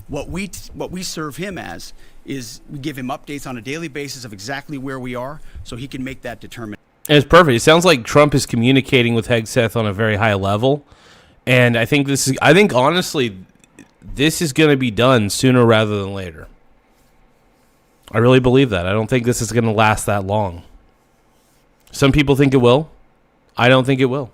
What we serve him as is we give him updates on a daily basis of exactly where we are so he can make that determination. And it's perfect. It sounds like Trump is communicating with Hegseth on a very high level. And I think honestly, this is going to be done sooner rather than later. I really believe that. I don't think this is going to last that long. Some people think it will. I don't think it will.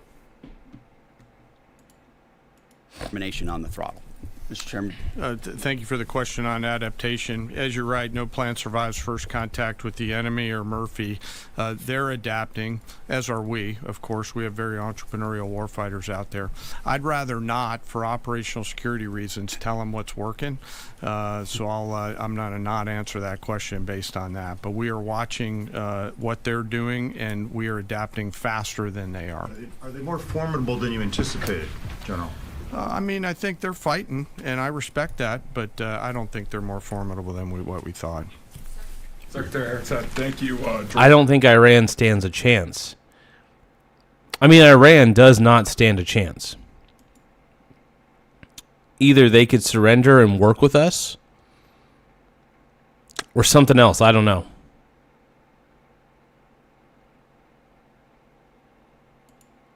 Determination on the throttle. Mr. Chairman. Thank you for the question on adaptation. As you're right, no plan survives first contact with the enemy or Murphy. They're adapting, as are we. Of course, we have very entrepreneurial warfighters out there. I'd rather not, for operational security reasons, tell them what's working. So I'm not a not answer that question based on that. But we are watching what they're doing, and we are adapting faster than they are. Are they more formidable than you anticipated, General? I mean, I think they're fighting, and I respect that, but I don't think they're more formidable than what we thought. Secretary Erickson, thank you. I don't think Iran stands a chance. I mean, Iran does not stand a chance. Either they could surrender and work with us, or something else. I don't know.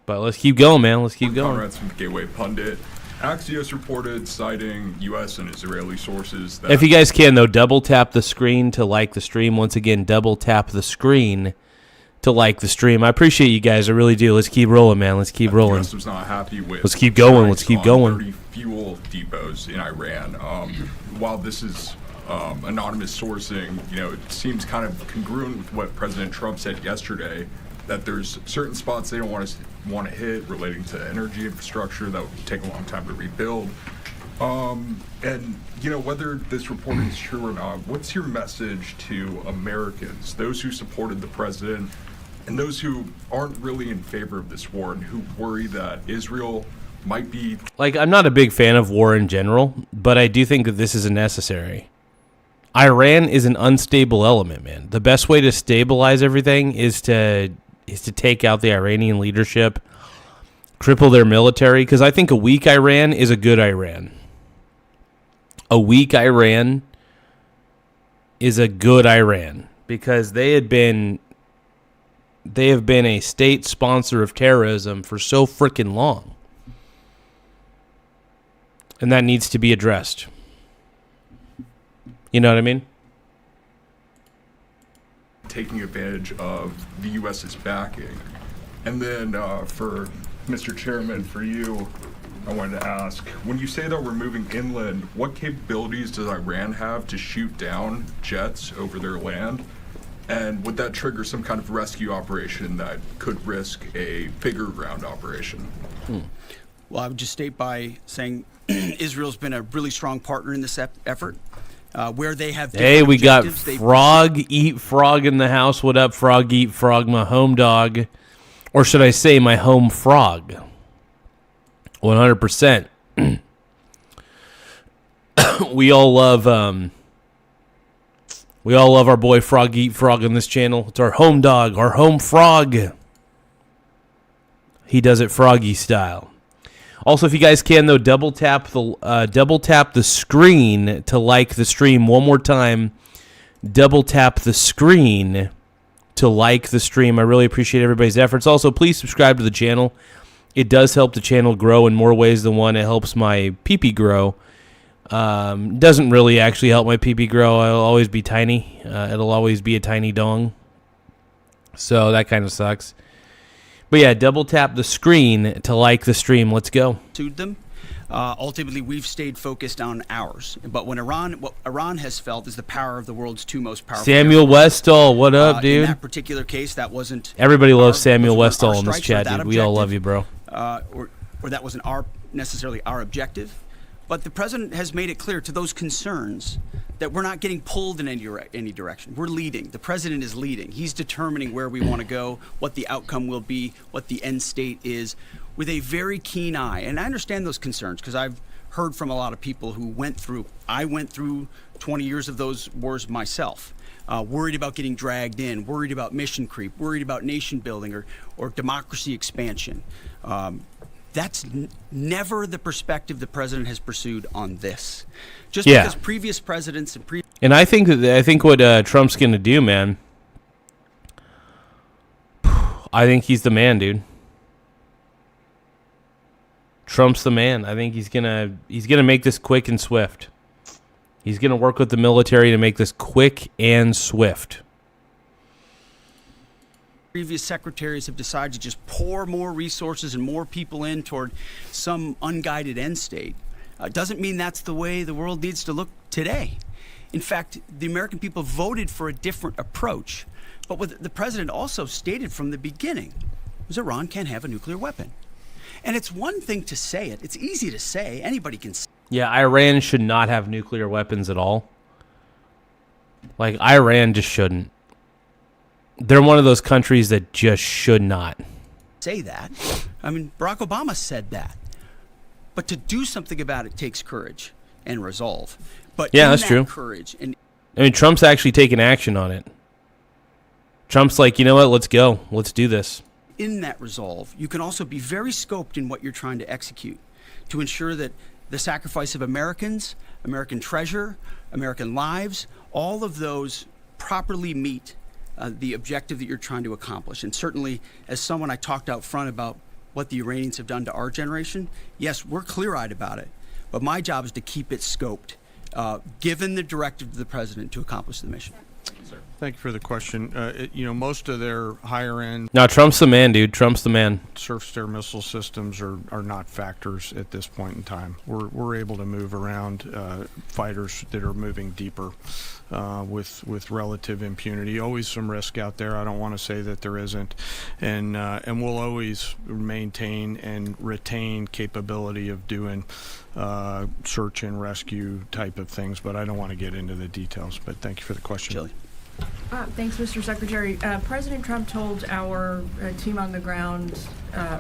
But let's keep going, man. Let's keep going. Comrades from the Gateway Pundit. Axios reported, citing U.S. and Israeli sources, that... If you guys can, though, double tap the screen to like the stream. Once again, double tap the screen to like the stream. I appreciate you guys. I really do. Let's keep rolling, man. Let's keep rolling. The U.S. was not happy with... Let's keep going. Let's keep going. 30 fuel depots in Iran. While this is anonymous sourcing, it seems kind of congruent with what President Trump said yesterday, that there's certain spots they don't want to hit relating to energy infrastructure that would take a long time to rebuild. And whether this report is true or not, what's your message to Americans, those who supported the president and those who aren't really in favor of this war and who worry that Israel might be... Like, I'm not a big fan of war in general, but I do think that this is necessary. Iran is an unstable element, man. The best way to stabilize everything is to take out the Iranian leadership, cripple their military, because I think a weak Iran is a good Iran. A weak Iran is a good Iran, because they have been a state sponsor of terrorism for so freaking long. And that needs to be addressed. You know what I mean? Taking advantage of the U.S.'s backing. And then for Mr. Chairman, for you, I wanted to ask, when you say that we're moving inland, what capabilities does Iran have to shoot down jets over their land? And would that trigger some kind of rescue operation that could risk a bigger ground operation? Well, I would just state by saying Israel's been a really strong partner in this effort. Where they have hey, we got Frog Eat Frog in the house. What up, Frog Eat Frog, my home dog? Or should I say my home frog? 100%. We all love our boy Frog Eat Frog on this channel. It's our home dog, our home frog. He does it froggy style. Also, if you guys can, though, double tap the screen to like the stream. One more time, double tap the screen to like the stream. I really appreciate everybody's efforts. Also, please subscribe to the channel. It does help the channel grow in more ways than one. It helps my pee-pee grow. Doesn't really actually help my pee-pee grow. I'll always be tiny. It'll always be a tiny dong. So that kind of sucks. But yeah, double tap the screen to like the stream. Let's go. Sued them. Ultimately, we've stayed focused on ours. But what Iran has felt is the power of the world's two most powerful. Samuel Westall, what up, dude? In that particular case, that wasn't. Everybody loves Samuel Westall in this chat, dude. We all love you, bro. Or that wasn't necessarily our objective. But the president has made it clear to those concerns that we're not getting pulled in any direction. We're leading. The president is leading. He's determining where we want to go, what the outcome will be, what the end state is, with a very keen eye. And I understand those concerns because I've heard from a lot of people who I went through 20 years of those wars myself. Worried about getting dragged in, worried about mission creep, worried about nation building or democracy expansion. That's never the perspective the president has pursued on this. Just because previous presidents and I think what Trump's going to do, man. I think he's the man, dude. Trump's the man. I think he's gonna make this quick and swift. He's gonna work with the military to make this quick and swift. Previous secretaries have decided to just pour more resources and more people in toward some unguided end state. Doesn't mean that's the way the world needs to look today. In fact, the American people voted for a different approach. But what the president also stated from the beginning was Iran can't have a nuclear weapon. And it's one thing to say it. It's easy to say. Anybody can say it. Yeah, Iran should not have nuclear weapons at all. Like, Iran just shouldn't. They're one of those countries that just should not. Say that. I mean, Barack Obama said that. But to do something about it takes courage and resolve. But yeah, in that's that true. Courage and I mean, Trump's actually taking action on it. Trump's like, you know what? Let's go. Let's do this. in that resolve, you can also be very scoped in what you're trying to execute to ensure that the sacrifice of Americans, American treasure, American lives, all of those properly meet the objective that you're trying to accomplish. And certainly, as someone I talked out front about what the Iranians have done to our generation, yes, we're clear-eyed about it. But my job is to keep it scoped, given the directive of the president to accomplish the mission. Thank you for the question. Most of their higher end. No, Trump's the man, dude. Trump's the man. Surface-to-air missile systems are not factors at this point in time. We're able to move around fighters that are moving deeper with relative impunity. Always some risk out there. I don't want to say that there isn't, and we'll always maintain and retain capability of doing search and rescue type of things. But I don't want to get into the details. But thank you for the question. Chili. Thanks, Mr. Secretary. President Trump told our team on the ground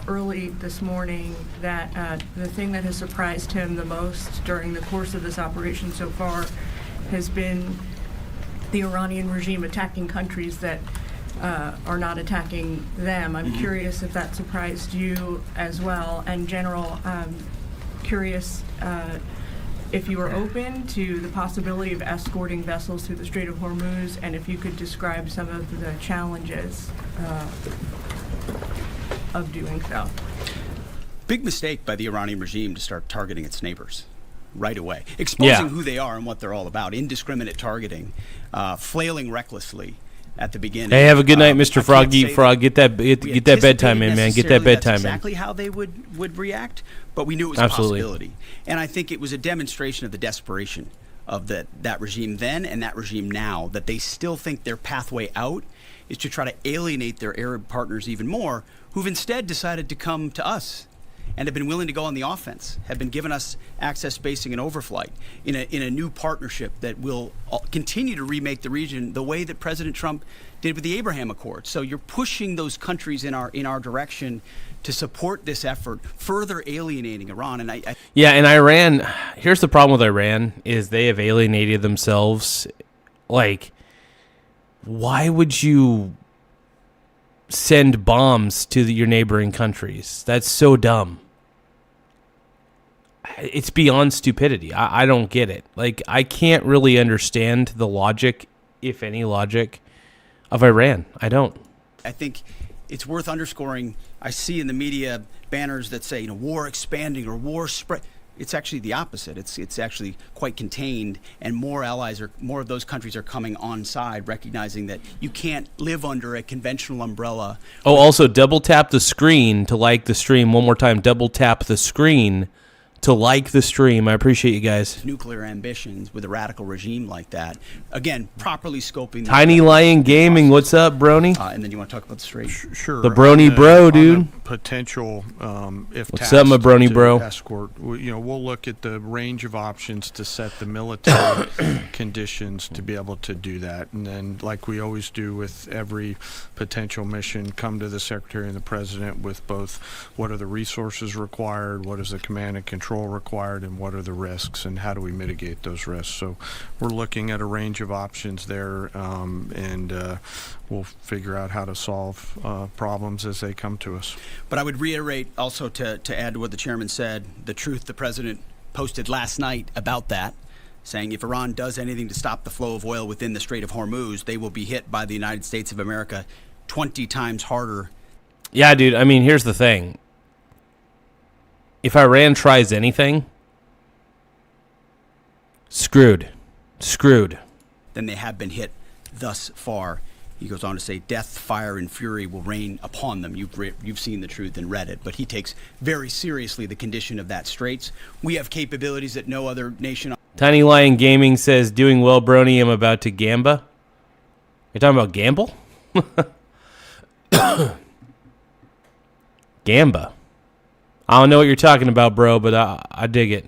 early this morning that the thing that has surprised him the most during the course of this operation so far has been the Iranian regime attacking countries that are not attacking them. I'm curious if that surprised you as well. And General, curious if you are open to the possibility of escorting vessels through the Strait of Hormuz, and if you could describe some of the challenges of doing so. Big mistake by the Iranian regime to start targeting its neighbors right away, exposing who they are and what they're all about, indiscriminate targeting, flailing recklessly at the beginning. Hey, have a good night, Mr. Froggy Frog. Get that bedtime in, man. Get that bedtime in. Exactly how they would react, but we knew it was a possibility. And I think it was a demonstration of the desperation of that regime then and that regime now, that they still think their pathway out is to try to alienate their Arab partners even more, who've instead decided to come to us and have been willing to go on the offense, have been giving us access, basing, and overflight in a new partnership that will continue to remake the region the way that President Trump did with the Abraham Accords. So you're pushing those countries in our direction to support this effort, further alienating Iran. And and Iran, here's the problem with Iran, is they have alienated themselves. Like, why would you send bombs to your neighboring countries? That's so dumb. It's beyond stupidity. I don't get it. Like, I can't really understand the logic, if any logic, of Iran. I don't. I think it's worth underscoring. I see in the media banners that say, war expanding or war spread. It's actually the opposite. It's actually quite contained, and more of those countries are coming on side, recognizing that you can't live under a conventional umbrella. Oh, also double tap the screen to like the stream. One more time, double tap the screen to like the stream. I appreciate you guys. Nuclear ambitions with a radical regime like that. Again, properly scoping. Tiny Lion Gaming, what's up, Brony? And then you want to talk about the Strait? Sure. The Brony bro, dude. Potential, if what's up, my Brony bro? Escort. We'll look at the range of options to set the military conditions to be able to do that, and then, like we always do with every potential mission, come to the Secretary and the President with both what are the resources required, what is the command and control required, and what are the risks, and how do we mitigate those risks. So we're looking at a range of options there, and we'll figure out how to solve problems as they come to us. But I would reiterate also to add to what the chairman said, the truth the president posted last night about that, saying if Iran does anything to stop the flow of oil within the Strait of Hormuz, they will be hit by the United States of America 20 times harder. Yeah, dude. I mean, here's the thing. If Iran tries anything, screwed. Than they have been hit thus far He goes on to say, death, fire, and fury will rain upon them. You've seen the truth and read it. But he takes very seriously the condition of that straits. We have capabilities that no other nation... Tiny Lion Gaming says, doing well, Brony. I'm about to gamba. You're talking about gamble? Gamba. I don't know what you're talking about, bro, but I dig it.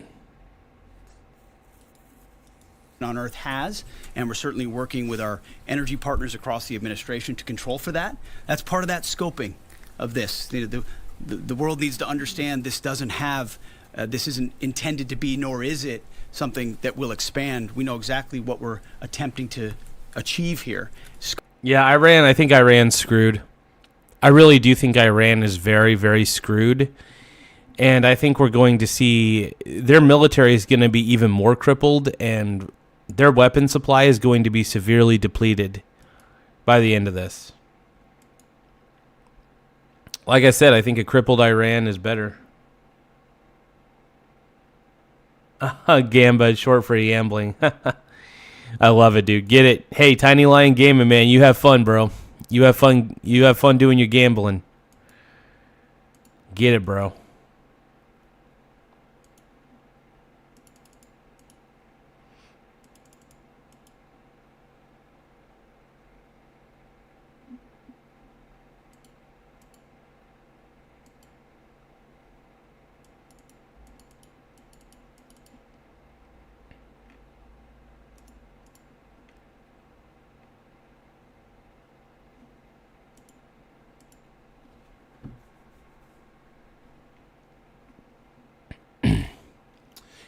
On Earth has, and we're certainly working with our energy partners across the administration to control for that. That's part of that scoping of this. The world needs to understand this doesn't have, this isn't intended to be, nor is it something that will expand. We know exactly what we're attempting to achieve here. Yeah, I think Iran's screwed. I really do think Iran is very, very screwed. And I think we're going to see their military is going to be even more crippled, and their weapon supply is going to be severely depleted by the end of this. Like I said, I think a crippled Iran is better. Gamba, short for gambling. I love it, dude. Get it. Hey, Tiny Lion Gaming, man, you have fun, bro. You have fun. You have fun doing your gambling. Get it, bro.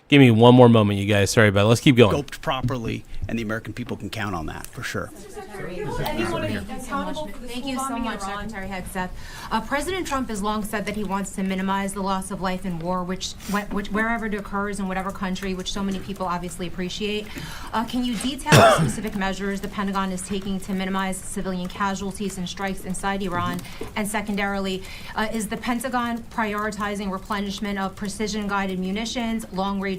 Give me one more moment, you guys. Sorry about it. Let's keep going. Scoped properly, and the American people can count on that for sure. Thank you so much, Secretary Hegseth. President Trump has long said that he wants to minimize the loss of life in war, which wherever it occurs in whatever country, which so many people obviously appreciate. Can you detail the specific measures the Pentagon is taking to minimize civilian casualties and strikes inside Iran? And secondarily, is the Pentagon prioritizing replenishment of precision-guided munitions, long-ranged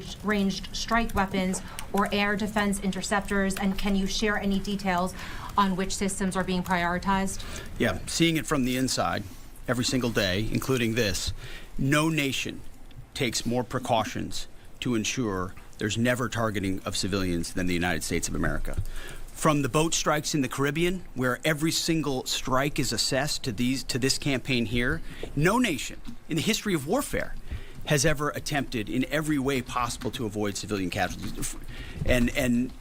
strike weapons, or air defense interceptors? And can you share any details on which systems are being prioritized? Yeah, seeing it from the inside every single day, including this, no nation takes more precautions to ensure there's never targeting of civilians than the United States of America. From the boat strikes in the Caribbean, where every single strike is assessed to this campaign here, no nation in the history of warfare has ever attempted in every way possible to avoid civilian casualties. And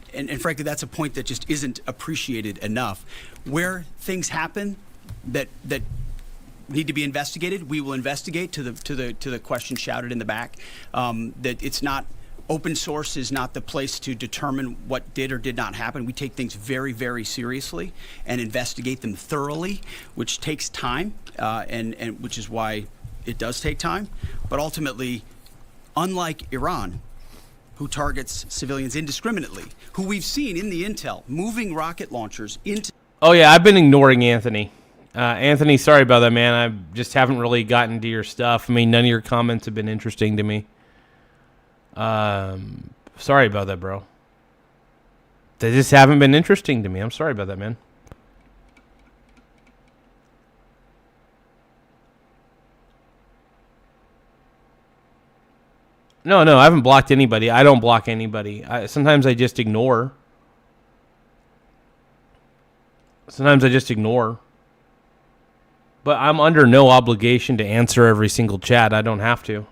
frankly, that's a point that just isn't appreciated enough. Where things happen that need to be investigated, we will investigate to the question shouted in the back. That it's not, open source is not the place to determine what did or did not happen. We take things very, very seriously and investigate them thoroughly, which takes time, and which is why it does take time. But ultimately, unlike Iran, who targets civilians indiscriminately, who we've seen in the intel moving rocket launchers into... Oh, yeah, I've been ignoring Anthony. Anthony, sorry about that, man. I just haven't really gotten to your stuff. I mean, none of your comments have been interesting to me. Sorry about that, bro. They just haven't been interesting to me. I'm sorry about that, man. No, I haven't blocked anybody. I don't block anybody. Sometimes I just ignore. But I'm under no obligation to answer every single chat. I don't have to.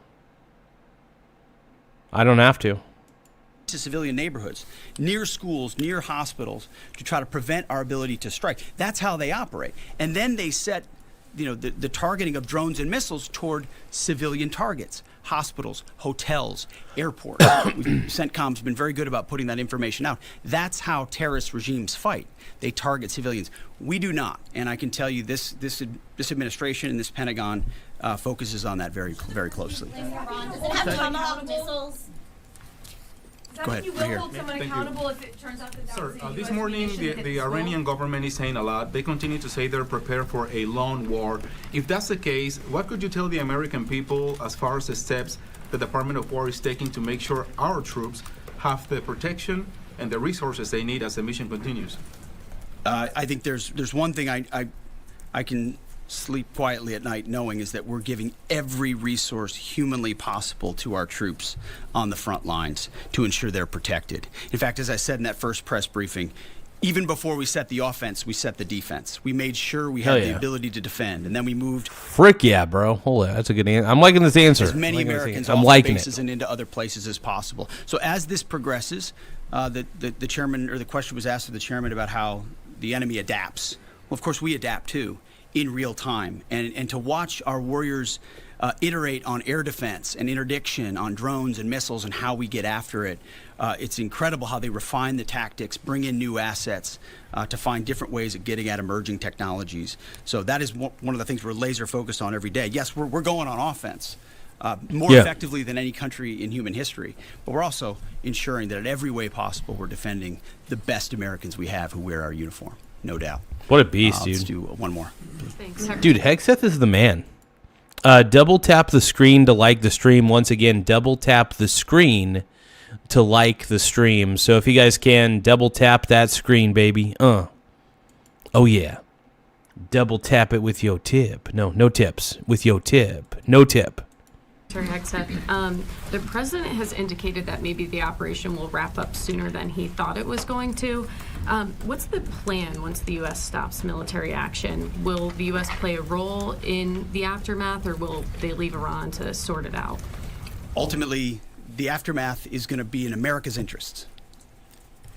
to civilian neighborhoods, near schools, near hospitals, to try to prevent our ability to strike. That's how they operate. And then they set, the targeting of drones and missiles toward civilian targets, hospitals, hotels, airports. CENTCOM's been very good about putting that information out. That's how terrorist regimes fight. They target civilians. We do not. And I can tell you this administration and this Pentagon focuses on that very, very closely. Does it have Tomahawk missiles? Go ahead, You will right here. hold someone accountable if it turns out that that Sir, was a this US morning munition that hit the the school? Iranian government is saying a lot. They continue to say they're prepared for a long war. If that's the case, what could you tell the American people as far as the steps the Department of War is taking to make sure our troops have the protection and the resources they need as the mission continues? I think there's one thing I can sleep quietly at night knowing is that we're giving every resource humanly possible to our troops on the front lines to ensure they're protected. In fact, as I said in that first press briefing, even before we set the offense, we set the defense. We made sure we had the ability to defend, and then we moved. Frick yeah, bro. Hold on. That's a good answer. I'm liking this answer. As many Americans off the bases and into other places as possible. So as this progresses, the chairman, or the question was asked of the chairman about how the enemy adapts. Well, of course, we adapt too in real time. And to watch our warriors iterate on air defense and interdiction, on drones and missiles and how we get after it, it's incredible how they refine the tactics, bring in new assets to find different ways of getting at emerging technologies. So that is one of the things we're laser focused on every day. Yes, we're going on offense. More effectively than any country in human history. But we're also ensuring that in every way possible, we're defending the best Americans we have who wear our uniform, no doubt. What a beast, dude. Let's do one more. Thanks. Dude, Hegseth is the man. Double tap the screen to like the stream. Once again, double tap the screen to like the stream. So if you guys can, double tap that screen, baby. Oh, yeah. Double tap it with your tip. No tips. With your tip. No tip. The president has indicated that maybe the operation will wrap up sooner than he thought it was going to. What's the plan once the U.S. stops military action? Will the U.S. play a role in the aftermath, or will they leave Iran to sort it out? Ultimately, the aftermath is going to be in America's interests,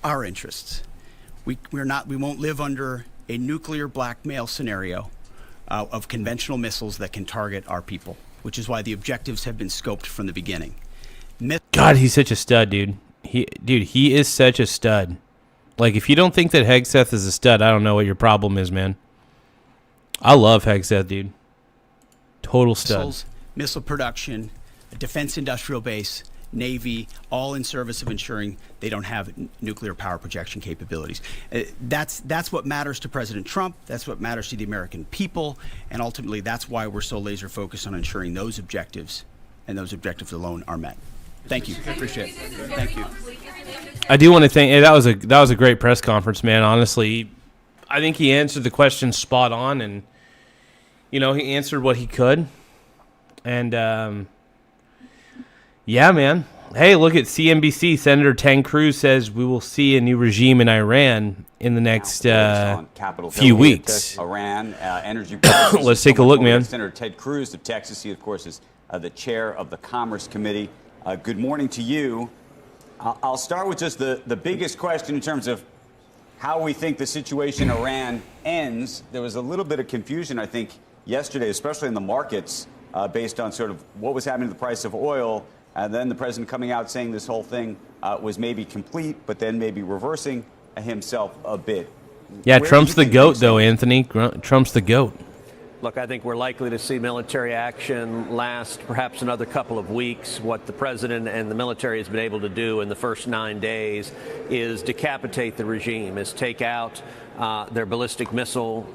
our interests. We won't live under a nuclear blackmail scenario of conventional missiles that can target our people, which is why the objectives have been scoped from the beginning. God, he's such a stud, dude. He is such a stud. Like, if you don't think that Hegseth is a stud, I don't know what your problem is, man. I love Hegseth, dude. Total stud. Missiles, missile production, a defense industrial base, Navy, all in service of ensuring they don't have nuclear power projection capabilities. That's what matters to President Trump. That's what matters to the American people. And ultimately, that's why we're so laser focused on ensuring those objectives and those objectives alone are met. Thank you. I appreciate it. Thank you. I do want to thank. That was a great press conference, man. Honestly, I think he answered the question spot on, and he answered what he could. And yeah, man. Hey, look at CNBC. Senator Ted Cruz says we will see a new regime in Iran in the next few weeks. Iran energy. Let's take a look, man. Senator Ted Cruz of Texas. He, of course, is the chair of the Commerce Committee. Good morning to you. I'll start with just the biggest question in terms of how we think the situation in Iran ends. There was a little bit of confusion, I think, yesterday, especially in the markets, based on sort of what was happening to the price of oil. And then the president coming out saying this whole thing was maybe complete, but then maybe reversing himself a bit. Yeah, Trump's the GOAT, though, Anthony. Trump's the GOAT. Look, I think we're likely to see military action last perhaps another couple of weeks. What the president and the military has been able to do in the first 9 days is decapitate the regime, is take out their ballistic missile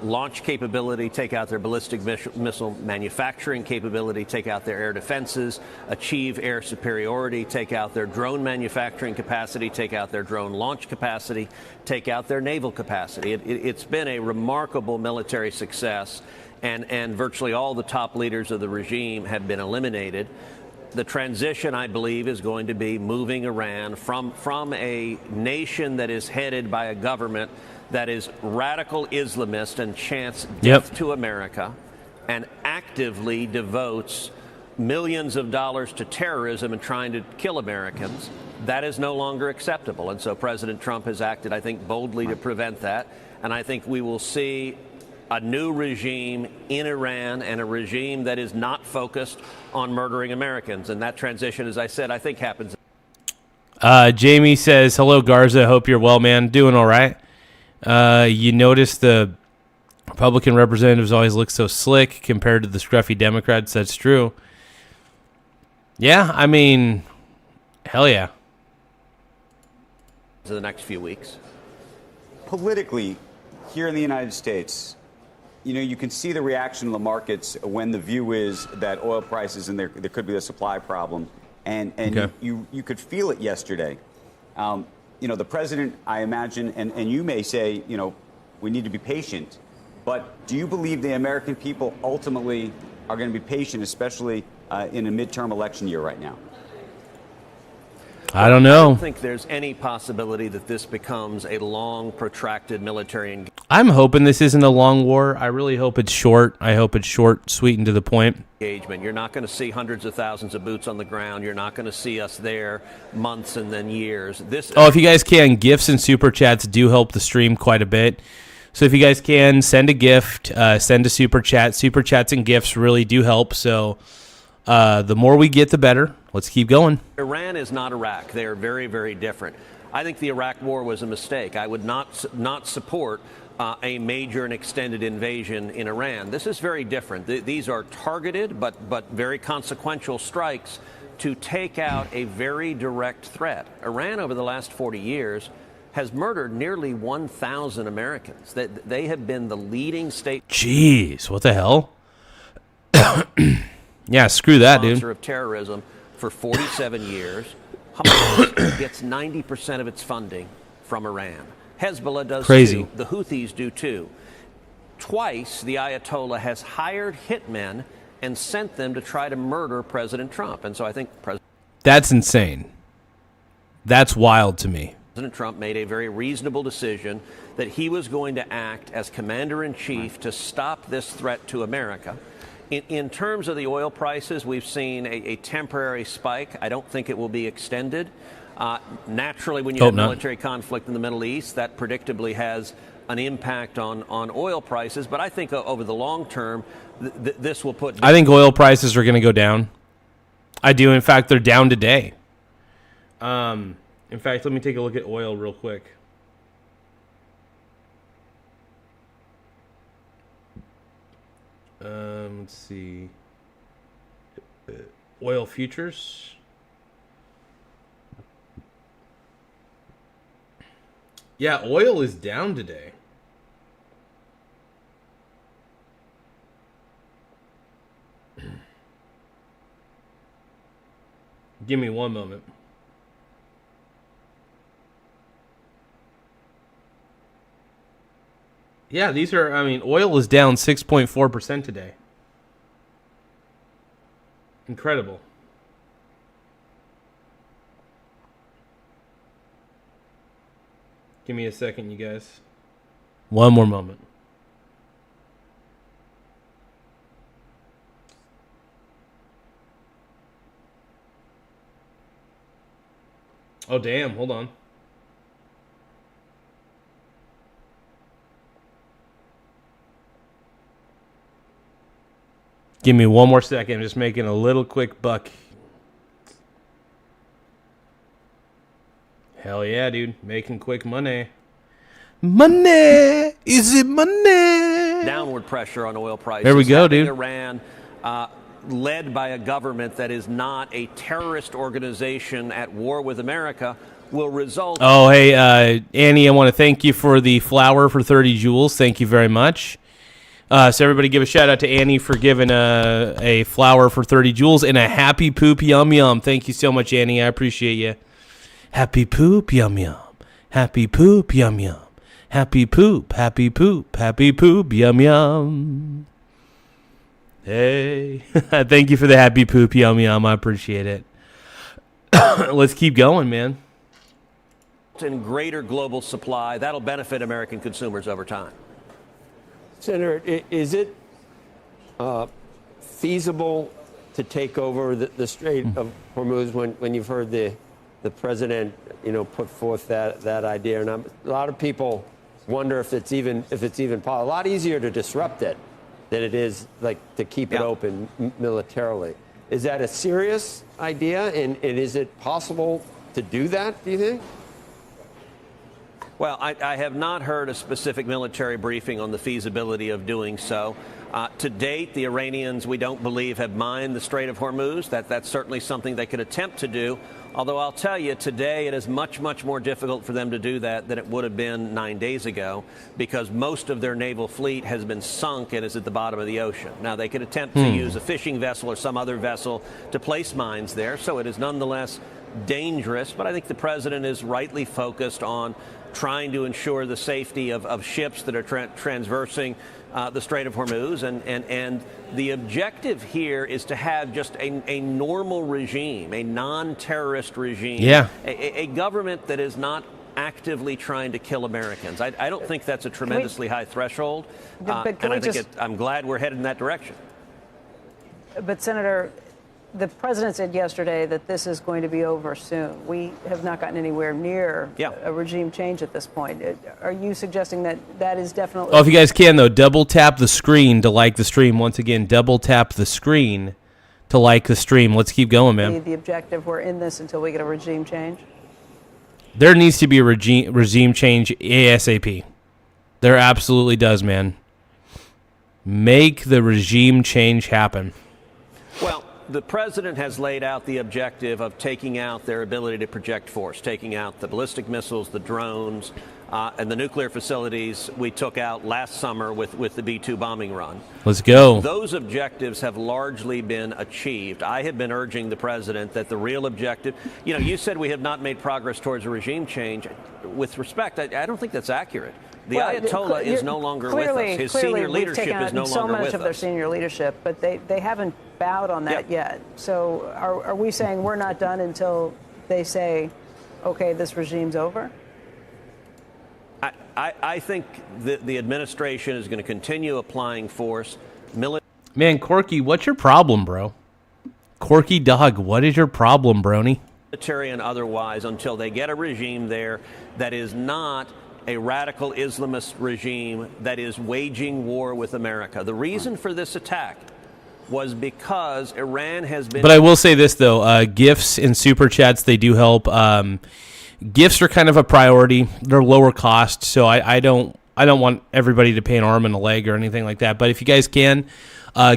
launch capability, take out their ballistic missile manufacturing capability, take out their air defenses, achieve air superiority, take out their drone manufacturing capacity, take out their drone launch capacity, take out their naval capacity. It's been a remarkable military success, and virtually all the top leaders of the regime have been eliminated. The transition, I believe, is going to be moving Iran from a nation that is headed by a government that is radical Islamist and chants death to America and actively devotes millions of dollars to terrorism and trying to kill Americans. That is no longer acceptable. And so President Trump has acted, I think, boldly to prevent that. And I think we will see a new regime in Iran, and a regime that is not focused on murdering Americans. And that transition, as I said, I think happens. Jamie says, hello, Garza. Hope you're well, man. Doing all right. You notice the Republican representatives always look so slick compared to the scruffy Democrats. That's true. Yeah, I mean, hell yeah. In the next few weeks. Politically, here in the United States, you can see the reaction of the markets when the view is that oil prices and there could be a supply problem. And okay. you could feel it yesterday. the president, I imagine, and you may say, we need to be patient. But do you believe the American people ultimately are going to be patient, especially in a midterm election year right now? I don't know. I don't think there's any possibility that this becomes a long, protracted military engagement. I'm hoping this isn't a long war. I really hope it's short. I hope it's short, sweet, and to the point. You're not going to see hundreds of thousands of boots on the ground. You're not going to see us there months and then years. If you guys can, gifts and super chats do help the stream quite a bit. So if you guys can, send a gift, send a super chat. Super chats and gifts really do help. So the more we get, the better. Let's keep going. Iran is not Iraq. They are very, very different. I think the Iraq war was a mistake. I would not support a major and extended invasion in Iran. This is very different. These are targeted but very consequential strikes to take out a very direct threat. Iran, over the last 40 years, has murdered nearly 1,000 Americans. They have been the leading state. Jeez, what the hell? Yeah, screw that, dude. Of terrorism for 47 years. Hamas gets 90% of its funding from Iran. Hezbollah does Crazy. too. The Houthis do too. Twice, the Ayatollah has hired hitmen and sent them to try to murder President Trump. And so I think That's insane. That's wild to me. President Trump made a very reasonable decision that he was going to act as commander-in-chief to stop this threat to America. In terms of the oil prices, we've seen a temporary spike. I don't think it will be extended. Naturally, when you have military conflict in the Middle East, that predictably has an impact on oil prices. But I think over the long term, this will put... I think oil prices are going to go down. I do. In fact, they're down today. In fact, let me take a look at oil real quick. Let's see. Oil futures. Yeah, oil is down today. Give me one moment. Yeah, these are, oil is down 6.4% today. Incredible. Give me a second, you guys. One more moment. Oh, damn. Hold on. Give me one more second. I'm just making a little quick buck. Hell yeah, dude. Making quick money. Money! Is it money? Downward pressure on oil prices. There we go, Having dude. Iran, led by a government that is not a terrorist organization at war with America, will result... Oh, hey, Annie, I want to thank you for the flower for 30 joules. Thank you very much. So everybody give a shout out to Annie for giving a flower for 30 joules and a happy poop yum yum. Thank you so much, Annie. I appreciate you. Happy poop yum yum. Happy poop yum yum. Happy poop, happy poop, happy poop yum yum. Hey. Thank you for the happy poop yum yum. I appreciate it. Let's keep going, man. In greater global supply, that'll benefit American consumers over time. Senator, is it feasible to take over the Strait of Hormuz when you've heard the president, put forth that idea? And a lot of people wonder if it's even possible. A lot easier to disrupt it than it is to keep it open militarily. Is that a serious idea? And is it possible to do that, do you think? Well, I have not heard a specific military briefing on the feasibility of doing so. To date, the Iranians, we don't believe, have mined the Strait of Hormuz. That's certainly something they could attempt to do. Although I'll tell you, today it is much, much more difficult for them to do that than it would have been 9 days ago, because most of their naval fleet has been sunk and is at the bottom of the ocean. Now, they could attempt to use a fishing vessel or some other vessel to place mines there, so it is nonetheless dangerous, but I think the president is rightly focused on trying to ensure the safety of ships that are transversing the Strait of Hormuz. And the objective here is to have just a normal regime, a non-terrorist regime, a government that is not actively trying to kill Americans. I don't think that's a tremendously high threshold, and I think I'm glad we're headed in that direction. But, Senator, the president said yesterday that this is going to be over soon. We have not gotten anywhere near a regime change at this point. Are you suggesting that that is definitely... Oh, if you guys can, though, double tap the screen to like the stream. Once again, double tap the screen to like the stream. Let's keep going, man. The objective, we're in this until we get a regime change? There needs to be a regime change ASAP. There absolutely does, man. Make the regime change happen. Well, the president has laid out the objective of taking out their ability to project force, taking out the ballistic missiles, the drones, and the nuclear facilities we took out last summer with the B-2 bombing run. Let's go. Those objectives have largely been achieved. I have been urging the president that the real objective, you said we have not made progress towards a regime change. With respect, I don't think that's accurate. The Ayatollah is no longer with us. His senior leadership is no longer with us. So much of their senior leadership, but they haven't bowed on that yet. So are we saying we're not done until they say, okay, this regime's over? I think the administration is going to continue applying force. Man, Corky, what's your problem, bro? Corky Dog, what is your problem, brony? Military and otherwise, until they get a regime there that is not a radical Islamist regime that is waging war with America. The reason for this attack was because Iran has been... But I will say this, though. Gifts and super chats, they do help. Gifts are kind of a priority. They're lower cost, so I don't want everybody to pay an arm and a leg or anything like that. But if you guys can,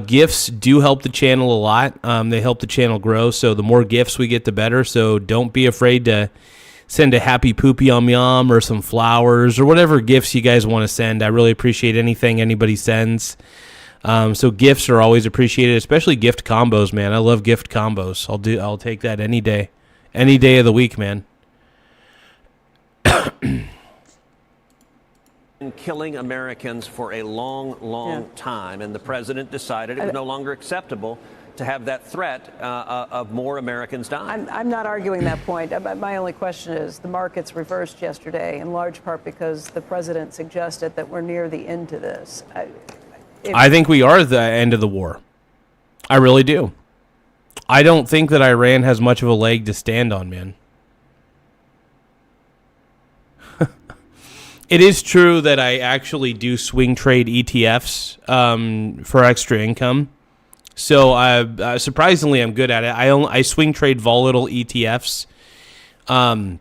gifts do help the channel a lot. They help the channel grow, so the more gifts we get, the better. So don't be afraid to send a happy poopy yum yum or some flowers or whatever gifts you guys want to send. I really appreciate anything anybody sends. So gifts are always appreciated, especially gift combos, man. I love gift combos. I'll take that any day of the week, man. Killing Americans for a long time, and the president decided it was no longer acceptable to have that threat of more Americans dying. I'm not arguing that point. My only question is the markets reversed yesterday, in large part because the president suggested that we're near the end to this. I think we are at the end of the war. I really do. I don't think that Iran has much of a leg to stand on, man. It is true that I actually do swing trade ETFs for extra income. So surprisingly, I'm good at it. I swing trade volatile ETFs. And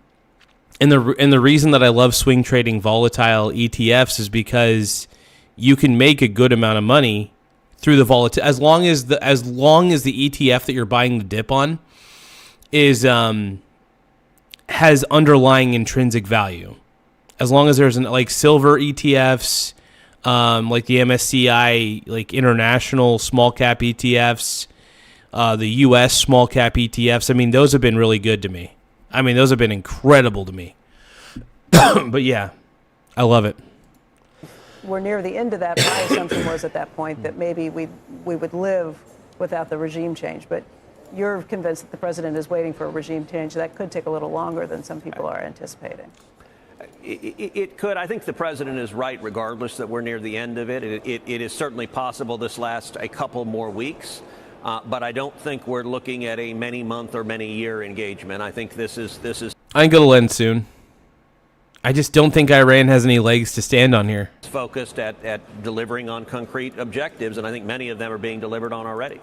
the reason that I love swing trading volatile ETFs is because you can make a good amount of money through the volatility as long as the ETF that you're buying the dip on is has underlying intrinsic value. As long as there's like silver ETFs, like the MSCI, like international small cap ETFs, the U.S. small cap ETFs. I mean, those have been really good to me. I mean, those have been incredible to me. But yeah, I love it. We're near the end of that. My assumption was at that point that maybe we would live without the regime change. But you're convinced that the president is waiting for a regime change. That could take a little longer than some people are anticipating. It could. I think the president is right, regardless that we're near the end of it. It is certainly possible this lasts a couple more weeks, but I don't think we're looking at a many-month or many-year engagement. I think this is. I think it'll end soon. I just don't think Iran has any legs to stand on here. Focused at delivering on concrete objectives, and I think many of them are being delivered on already.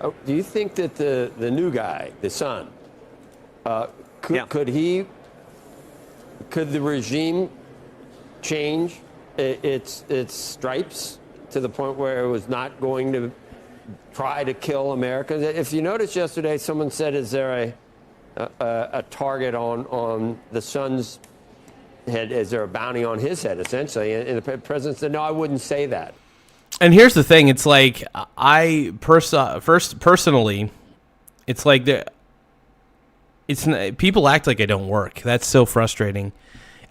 Oh, do you think that the new guy, the son, could the regime change its stripes to the point where it was not going to try to kill Americans? If you noticed yesterday, someone said, is there a target on the son's head? Is there a bounty on his head, essentially? And the president said, no, I wouldn't say that. And here's the thing. It's like, personally, it's like people act like I don't work. That's so frustrating.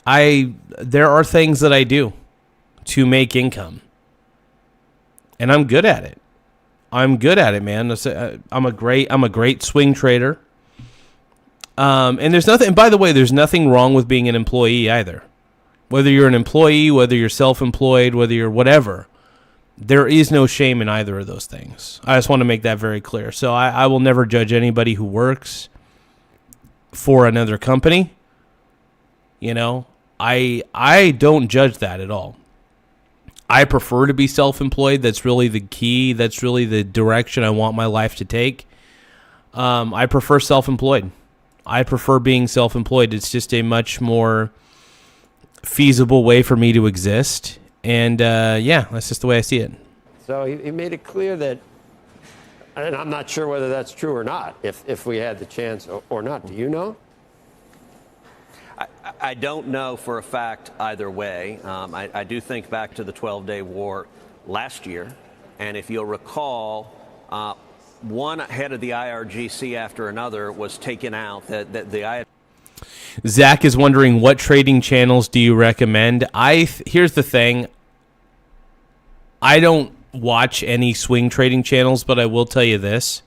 There are things that I do to make income, and I'm good at it. I'm good at it, man. I'm a great swing trader. And there's nothing. And by the way, there's nothing wrong with being an employee either. Whether you're an employee, whether you're self-employed, whether you're whatever, there is no shame in either of those things. I just want to make that very clear. So I will never judge anybody who works for another company. You know, I don't judge that at all. I prefer to be self-employed. That's really the key. That's really the direction I want my life to take. I prefer self-employed. I prefer being self-employed. It's just a much more feasible way for me to exist. And yeah, that's just the way I see it. So he made it clear that, and I'm not sure whether that's true or not, if we had the chance or not. Do you know? I don't know for a fact either way. I do think back to the 12-day war last year, and if you'll recall, one head of the IRGC after another was taken out. Zach is wondering, what trading channels do you recommend? Here's the thing. I don't watch any swing trading channels, but I will tell you this.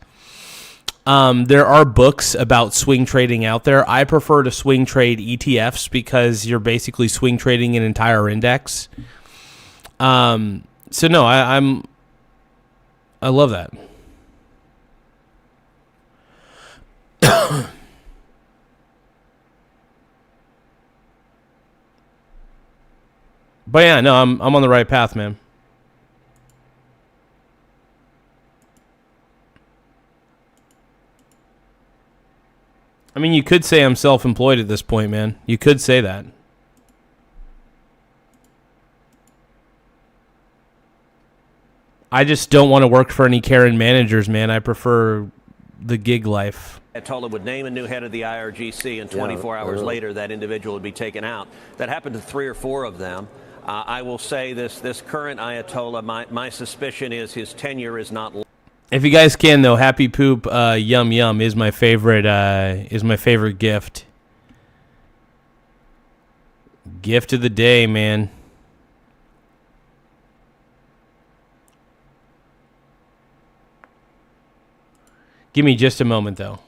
There are books about swing trading out there. I prefer to swing trade ETFs because you're basically swing trading an entire index. So no, I love that. But yeah, no, I'm on the right path, man. I mean, you could say I'm self-employed at this point, man. You could say that. I just don't want to work for any Karen managers, man. I prefer the gig life. Ayatollah would name a new head of the IRGC, and 24 hours later, that individual would be taken out. That happened to 3 or 4 of them. I will say this current Ayatollah, my suspicion is his tenure is not. If you guys can, though, Happy Poop Yum Yum is my favorite gift. Gift of the day, man. Give me just a moment, though.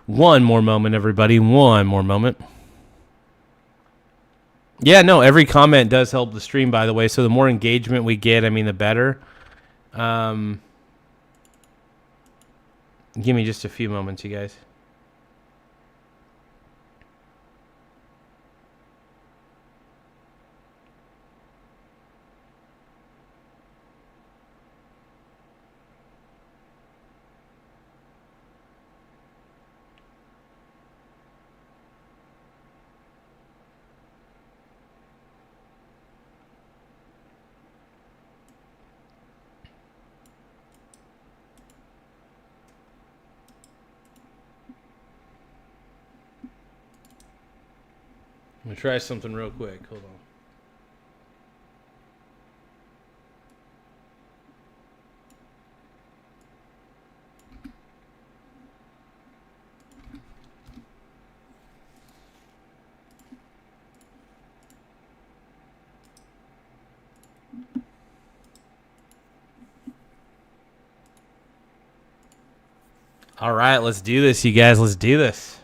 One more moment, everybody. One more moment. Yeah, no, every comment does help the stream, by the way. So the more engagement we get, I mean, the better. Give me just a few moments, you guys. I'm going to try something real quick. Hold on. All right, let's do this, you guys. Let's do this.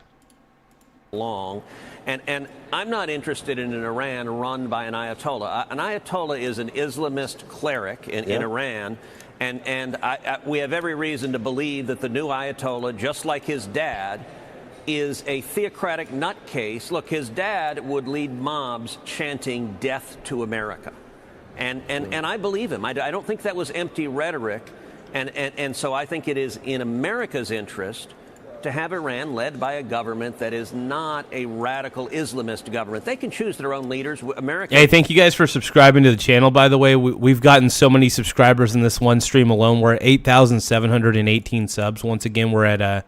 Long. And I'm not interested in an Iran run by an Ayatollah. An Ayatollah is an Islamist cleric in Iran, and we have every reason to believe that the new Ayatollah, just like his dad, is a theocratic nutcase. Look, his dad would lead mobs chanting "Death to America." And I believe him. I don't think that was empty rhetoric. And so I think it is in America's interest to have Iran led by a government that is not a radical Islamist government. They can choose their own leaders. America. Hey, thank you guys for subscribing to the channel, by the way. We've gotten so many subscribers in this one stream alone. We're at 8,718 subs. Once again, we're at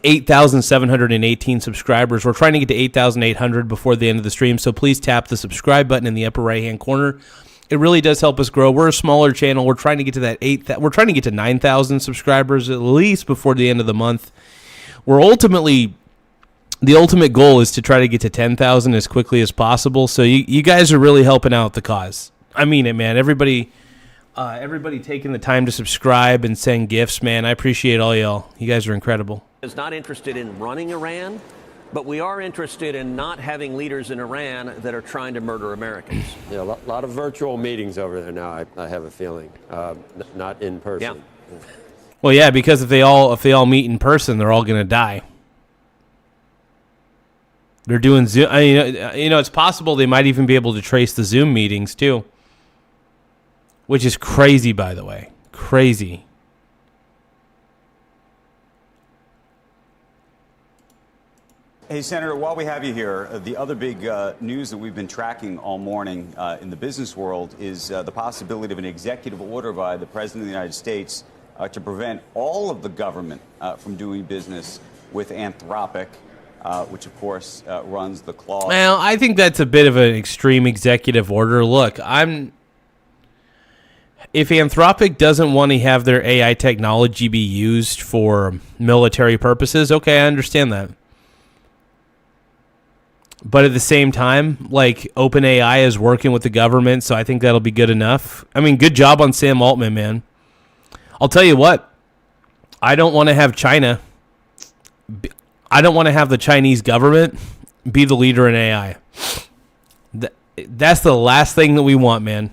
8,718 subscribers. We're trying to get to 8,800 before the end of the stream, so please tap the subscribe button in the upper right-hand corner. It really does help us grow. We're a smaller channel. We're trying to get to we're trying to get to 9,000 subscribers at least before the end of the month. The ultimate goal is to try to get to 10,000 as quickly as possible. So you guys are really helping out the cause. I mean it, man. Everybody taking the time to subscribe and send gifts, man. I appreciate all y'all. You guys are incredible. Is not interested in running Iran, but we are interested in not having leaders in Iran that are trying to murder Americans. Yeah, a lot of virtual meetings over there now, I have a feeling, not in person. Yeah. Well, yeah, because if they all meet in person, they're all going to die. They're doing Zoom. It's possible they might even be able to trace the Zoom meetings too, which is crazy, by the way. Crazy. Hey, Senator, while we have you here, the other big news that we've been tracking all morning in the business world is the possibility of an executive order by the President of the United States to prevent all of the government from doing business with Anthropic, which, of course, runs the claw. Well, I think that's a bit of an extreme executive order. Look, if Anthropic doesn't want to have their AI technology be used for military purposes, okay, I understand that. But at the same time, like, OpenAI is working with the government, so I think that'll be good enough. I mean, good job on Sam Altman, man. I'll tell you what. I don't want to have China. I don't want to have the Chinese government be the leader in AI. That's the last thing that we want, man.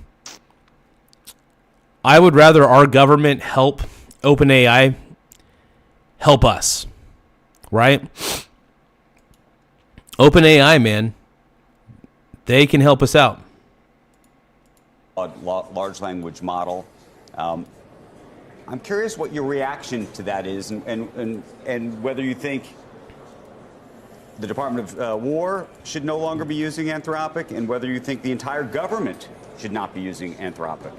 I would rather our government help OpenAI help us, right? OpenAI, man, they can help us out. Large language model. I'm curious what your reaction to that is, and whether you think the Department of War should no longer be using Anthropic, and whether you think the entire government should not be using Anthropic.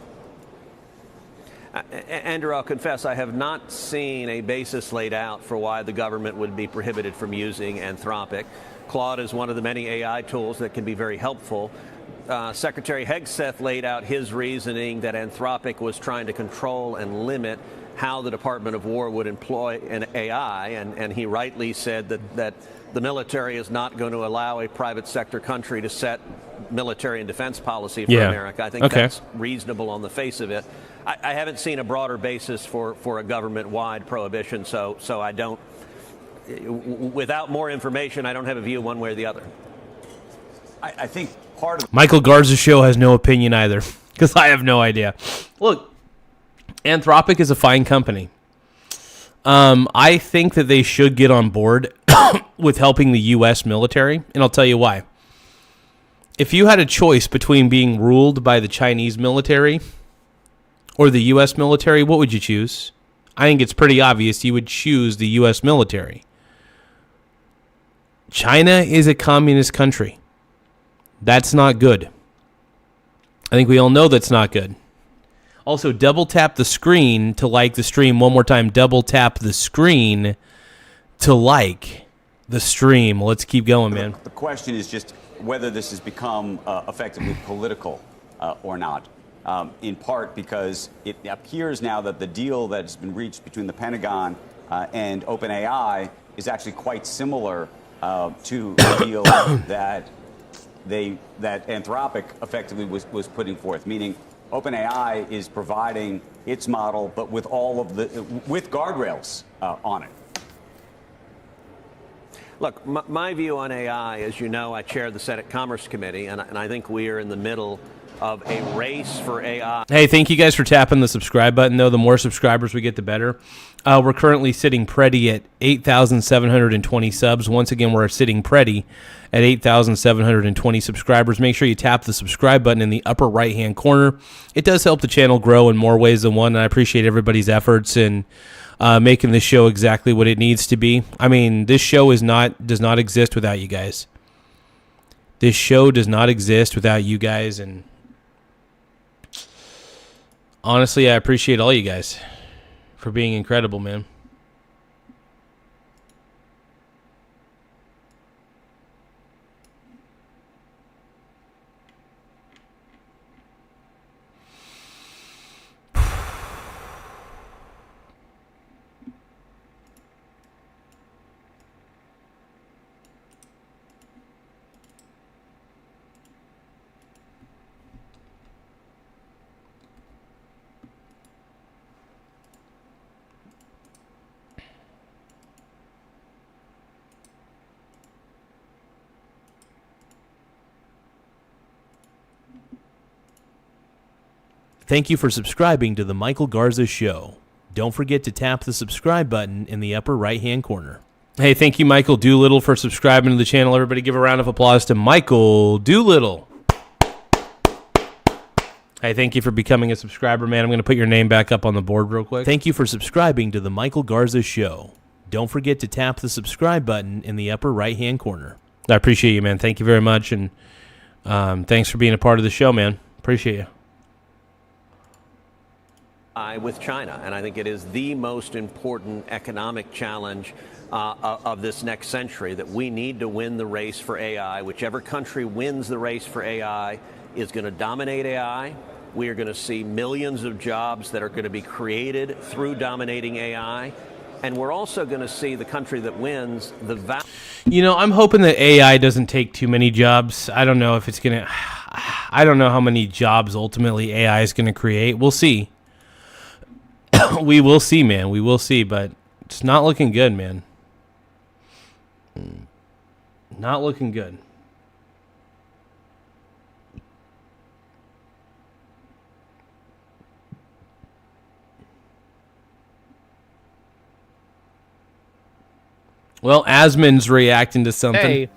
Andrew, I'll confess, I have not seen a basis laid out for why the government would be prohibited from using Anthropic. Claude is one of the many AI tools that can be very helpful. Secretary Hegseth laid out his reasoning that Anthropic was trying to control and limit how the Department of War would employ an AI, and he rightly said that the military is not going to allow a private sector country to set military and defense policy for America. I think that's reasonable on the face of it. I haven't seen a broader basis for a government-wide prohibition, so I don't. Without more information, I don't have a view one way or the other. I think part of Michael Garza's show has no opinion either, because I have no idea. Look, Anthropic is a fine company. I think that they should get on board with helping the U.S. military, and I'll tell you why. If you had a choice between being ruled by the Chinese military or the U.S. military, what would you choose? I think it's pretty obvious you would choose the U.S. military. China is a communist country. That's not good. I think we all know that's not good. Also, double tap the screen to like the stream. One more time, double tap the screen to like the stream. Let's keep going, man. The question is just whether this has become effectively political or not. In part because it appears now that the deal that's been reached between the Pentagon and OpenAI is actually quite similar to the deal that Anthropic effectively was putting forth, meaning OpenAI is providing its model, but with with guardrails on it. Look, my view on AI, as you know, I chair the Senate Commerce Committee, and I think we are in the middle of a race for AI. Hey, thank you guys for tapping the subscribe button, though. The more subscribers we get, the better. We're currently sitting pretty at 8,720 subs. Once again, we're sitting pretty at 8,720 subscribers. Make sure you tap the subscribe button in the upper right-hand corner. It does help the channel grow in more ways than one, and I appreciate everybody's efforts in making this show exactly what it needs to be. I mean, this show does not exist without you guys. This show does not exist without you guys, and honestly, I appreciate all you guys for being incredible, man. Thank you for subscribing to the Michael Garza Show. Don't forget to tap the subscribe button in the upper right-hand corner. Hey, thank you, Michael Doolittle, for subscribing to the channel. Everybody give a round of applause to Michael Doolittle. Hey, thank you for becoming a subscriber, man. I'm going to put your name back up on the board real quick. Thank you for subscribing to the Michael Garza Show. Don't forget to tap the subscribe button in the upper right-hand corner. I appreciate you, man. Thank you very much, and thanks for being a part of the show, man. Appreciate you. With China, and I think it is the most important economic challenge of this next century, that we need to win the race for AI. Whichever country wins the race for AI is going to dominate AI. We are going to see millions of jobs that are going to be created through dominating AI. And we're also going to see the country that wins the You know, I'm hoping that AI doesn't take too many jobs. I don't know if it's going to... I don't know how many jobs ultimately AI is going to create. We'll see. We will see, man. We will see, but it's not looking good, man. Not looking good. Well, Asmon's reacting to something. Hey.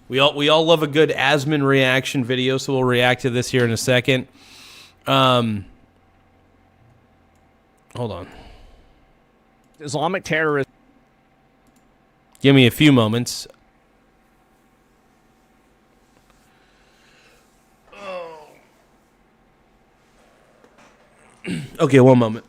We all love a good Asmon reaction video, so we'll react to this here in a second. Hold on. Islamic terrorism. Give me a few moments. Okay, one moment.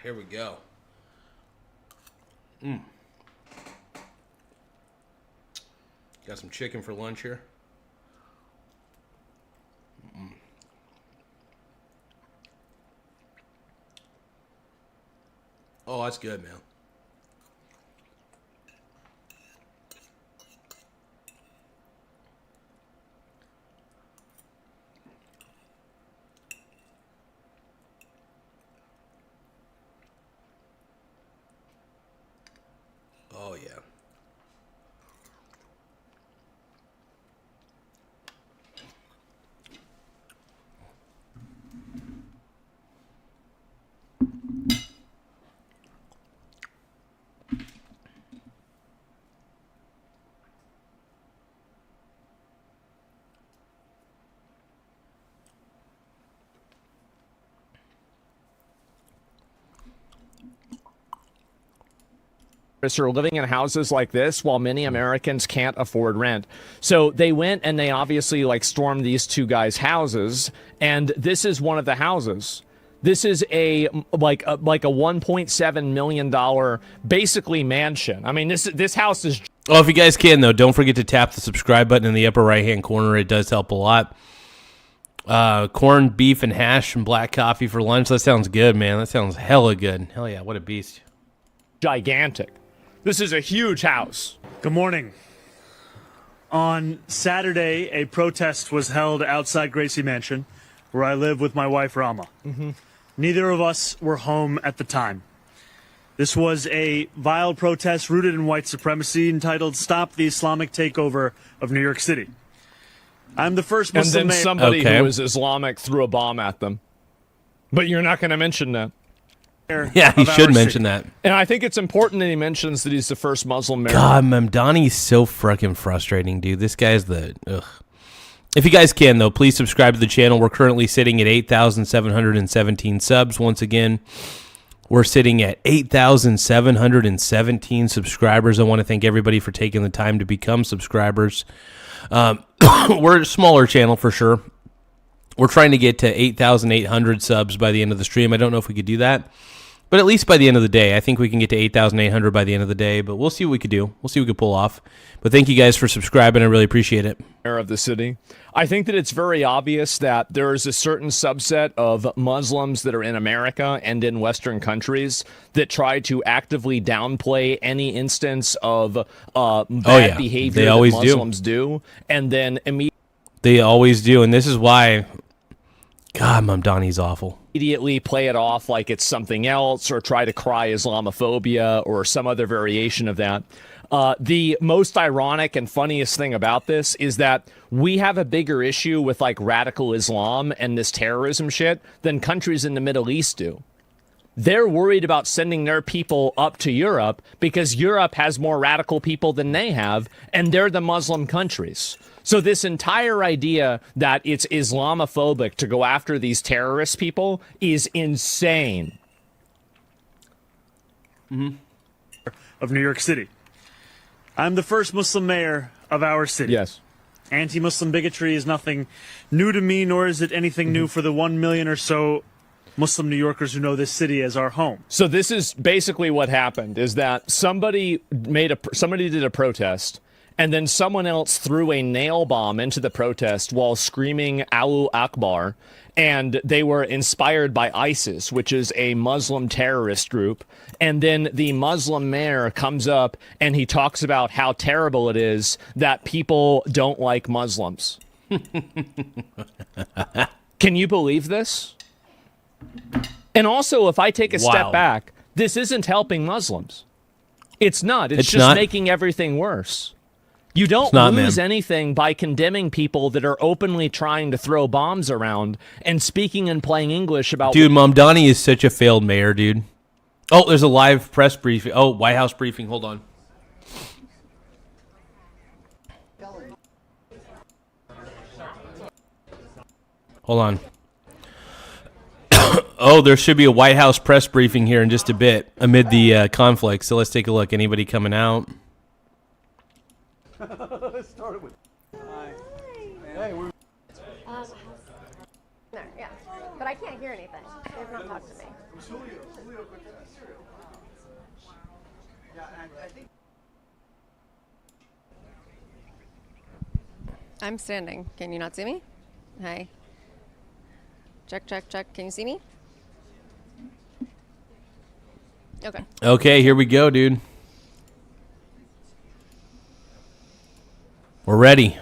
here we go. Got some chicken for lunch here. Oh, that's good, man. Oh, yeah. Are living in houses like this while many Americans can't afford rent. So they went and they obviously like stormed these two guys' houses, and this is one of the houses. This is a $1.7 million basically mansion. I mean, this house is. Oh, if you guys can though, don't forget to tap the subscribe button in the upper right hand corner. It does help a lot. Corned beef and hash and black coffee for lunch. That sounds good, man. That sounds hella good. Hell yeah, what a beast. Gigantic. This is a huge house. Good morning. On Saturday, a protest was held outside Gracie Mansion, where I live with my wife, Rama. Neither of us were home at the time. This was a vile protest rooted in white supremacy entitled Stop the Islamic Takeover of New York City. I'm the first Muslim And then mayor. somebody who was Islamic threw a bomb at them. But you're not going to mention that. Yeah, he should mention that. And I think it's important that he mentions that he's the first Muslim mayor. God, Mamdani's so fucking frustrating, dude. This guy's the... Ugh. If you guys can, though, please subscribe to the channel. We're currently sitting at 8,717 subs. Once again, we're sitting at 8,717 subscribers. I want to thank everybody for taking the time to become subscribers. We're a smaller channel for sure. We're trying to get to 8,800 subs by the end of the stream. I don't know if we could do that, but at least by the end of the day, I think we can get to 8,800 by the end of the day, but we'll see what we could do. We'll see what we could pull off. But thank you guys for subscribing. I really appreciate it. Of the city. I think that it's very obvious that there is a certain subset of Muslims that are in America and in Western countries that try to actively downplay any instance of bad behavior They always that Muslims do, and then They always do, and this is why... God, Mamdani's awful. Immediately play it off like it's something else or try to cry Islamophobia or some other variation of that. The most ironic and funniest thing about this is that we have a bigger issue with like radical Islam and this terrorism shit than countries in the Middle East do. They're worried about sending their people up to Europe because Europe has more radical people than they have, and they're the Muslim countries. So this entire idea that it's Islamophobic to go after these terrorist people is insane. Of New York City. I'm the first Muslim mayor of our city. Yes. Anti-Muslim bigotry is nothing new to me, nor is it anything new for the 1 million or so Muslim New Yorkers who know this city as our home. So this is basically what happened, is that somebody did a protest, and then someone else threw a nail bomb into the protest while screaming Allahu Akbar, and they were inspired by ISIS, which is a Muslim terrorist group. And then the Muslim mayor comes up and he talks about how terrible it is that people don't like Muslims. Can you believe this? And also, if I take a step back, this isn't helping Muslims. It's not. It's just making everything worse. You don't lose anything by condemning people that are openly trying to throw bombs around and speaking and playing English about... Dude, Mamdani is such a failed mayor, dude. Oh, there's a live press briefing. Oh, White House briefing. Hold on. Hold on. Oh, there should be a White House press briefing here in just a bit amid the conflict. So let's take a look. Anybody coming out? But I can't hear anything. They have not talked to me. I'm standing. Can you not see me? Hi. Check, check, check. Can you see me? Okay. Okay, here we go, dude. We're ready.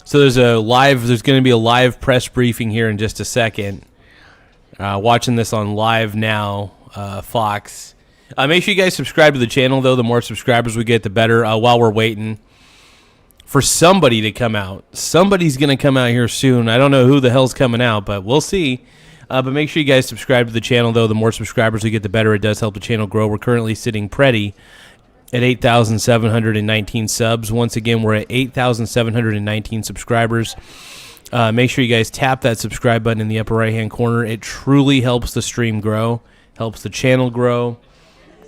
So there's going to be a live press briefing here in just a second. Watching this on Live Now, Fox. Make sure you guys subscribe to the channel, though. The more subscribers we get, the better. While we're waiting for somebody to come out. Somebody's going to come out here soon. I don't know who the hell's coming out, but we'll see. But make sure you guys subscribe to the channel, though. The more subscribers we get, the better. It does help the channel grow. We're currently sitting pretty at 8,719 subs. Once again, we're at 8,719 subscribers. Make sure you guys tap that subscribe button in the upper right-hand corner. It truly helps the stream grow, helps the channel grow.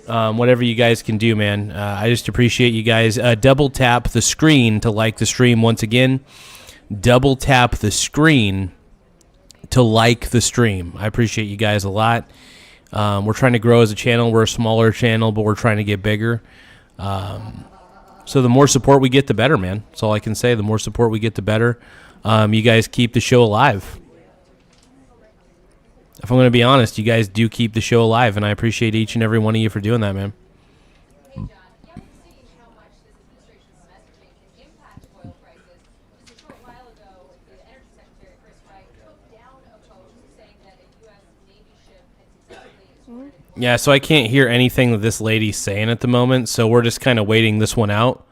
Whatever you guys can do, man. I just appreciate you guys. Double tap the screen to like the stream. Once again, double tap the screen to like the stream. I appreciate you guys a lot. We're trying to grow as a channel. We're a smaller channel, but we're trying to get bigger. So the more support we get, the better, man. That's all I can say. The more support we get, the better. You guys keep the show alive. If I'm going to be honest, you guys do keep the show alive, and I appreciate each and every one of you for doing that, man. Yeah, so I can't hear anything that this lady's saying at the moment, so we're just kind of waiting this one out.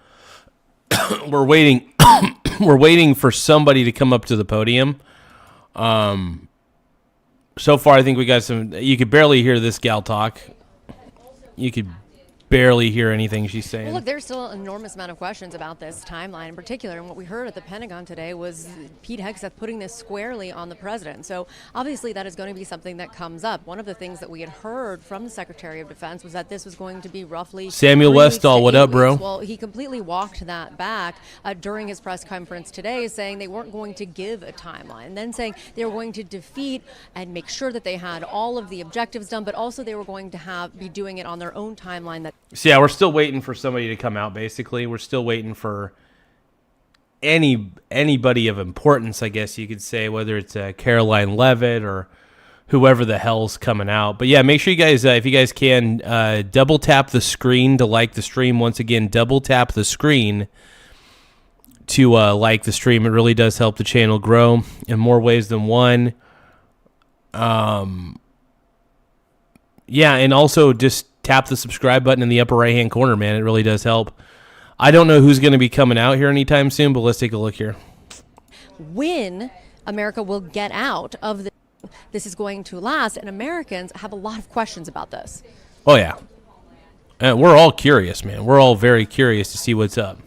We're waiting we're waiting for somebody to come up to the podium. So far I think we got some. You could barely hear this gal talk. You could barely hear anything she's saying. Well, look, there's still an enormous amount of questions about this timeline in particular, and what we heard at the Pentagon today was Pete Hegseth putting this squarely on the president. So obviously that is going to be something that comes up. One of the things that we had heard from the Secretary of Defense was that this was going to be roughly Samuel 3 weeks Westall, to what 8 up, bro? weeks. Well, he completely walked that back during his press conference today, saying they weren't going to give a timeline, and then saying they were going to defeat and make sure that they had all of the objectives done, but also they were going to be doing it on their own timeline. So yeah, we're still waiting for somebody to come out, basically. We're still waiting for anybody of importance, I guess you could say, whether it's Caroline Leavitt or whoever the hell's coming out. But yeah, make sure you guys, if you guys can, double tap the screen to like the stream. Once again, double tap the screen to like the stream. It really does help the channel grow in more ways than one. Yeah, and also just tap the subscribe button in the upper right-hand corner, man. It really does help. I don't know who's going to be coming out here anytime soon, but let's take a look here. When America will get out of this is going to last, and Americans have a lot of questions about this. Oh, yeah. We're all curious, man. We're all very curious to see what's up.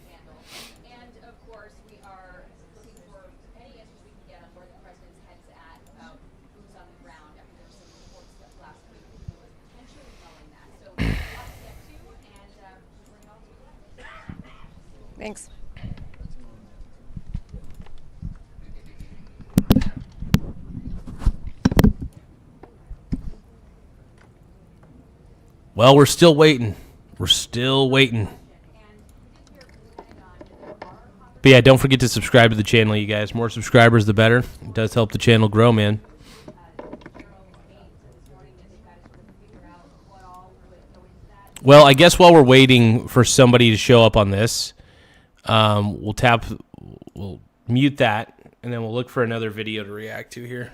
Thanks. Well, we're still waiting. We're still waiting. But yeah, don't forget to subscribe to the channel, you guys. More subscribers, the better. It does help the channel grow, man. Well, I guess while we're waiting for somebody to show up on this, we'll mute that, and then we'll look for another video to react to here.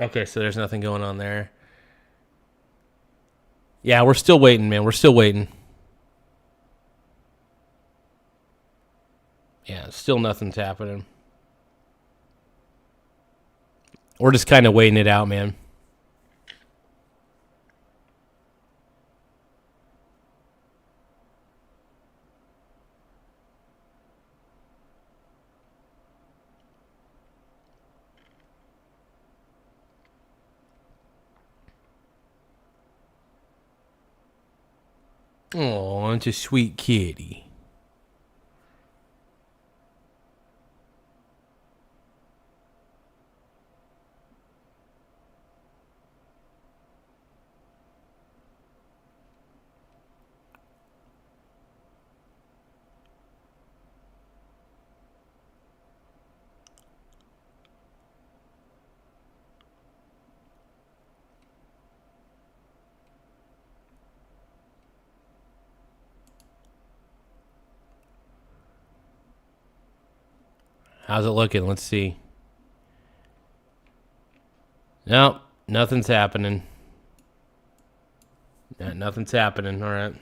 Okay, so there's nothing going on there. Yeah, we're still waiting, man. We're still waiting. Yeah, still nothing's happening. We're just kind of waiting it out, man. Oh, it's a sweet kitty. How's it looking? Let's see. Nope, nothing's happening. Yeah, nothing's happening. All right.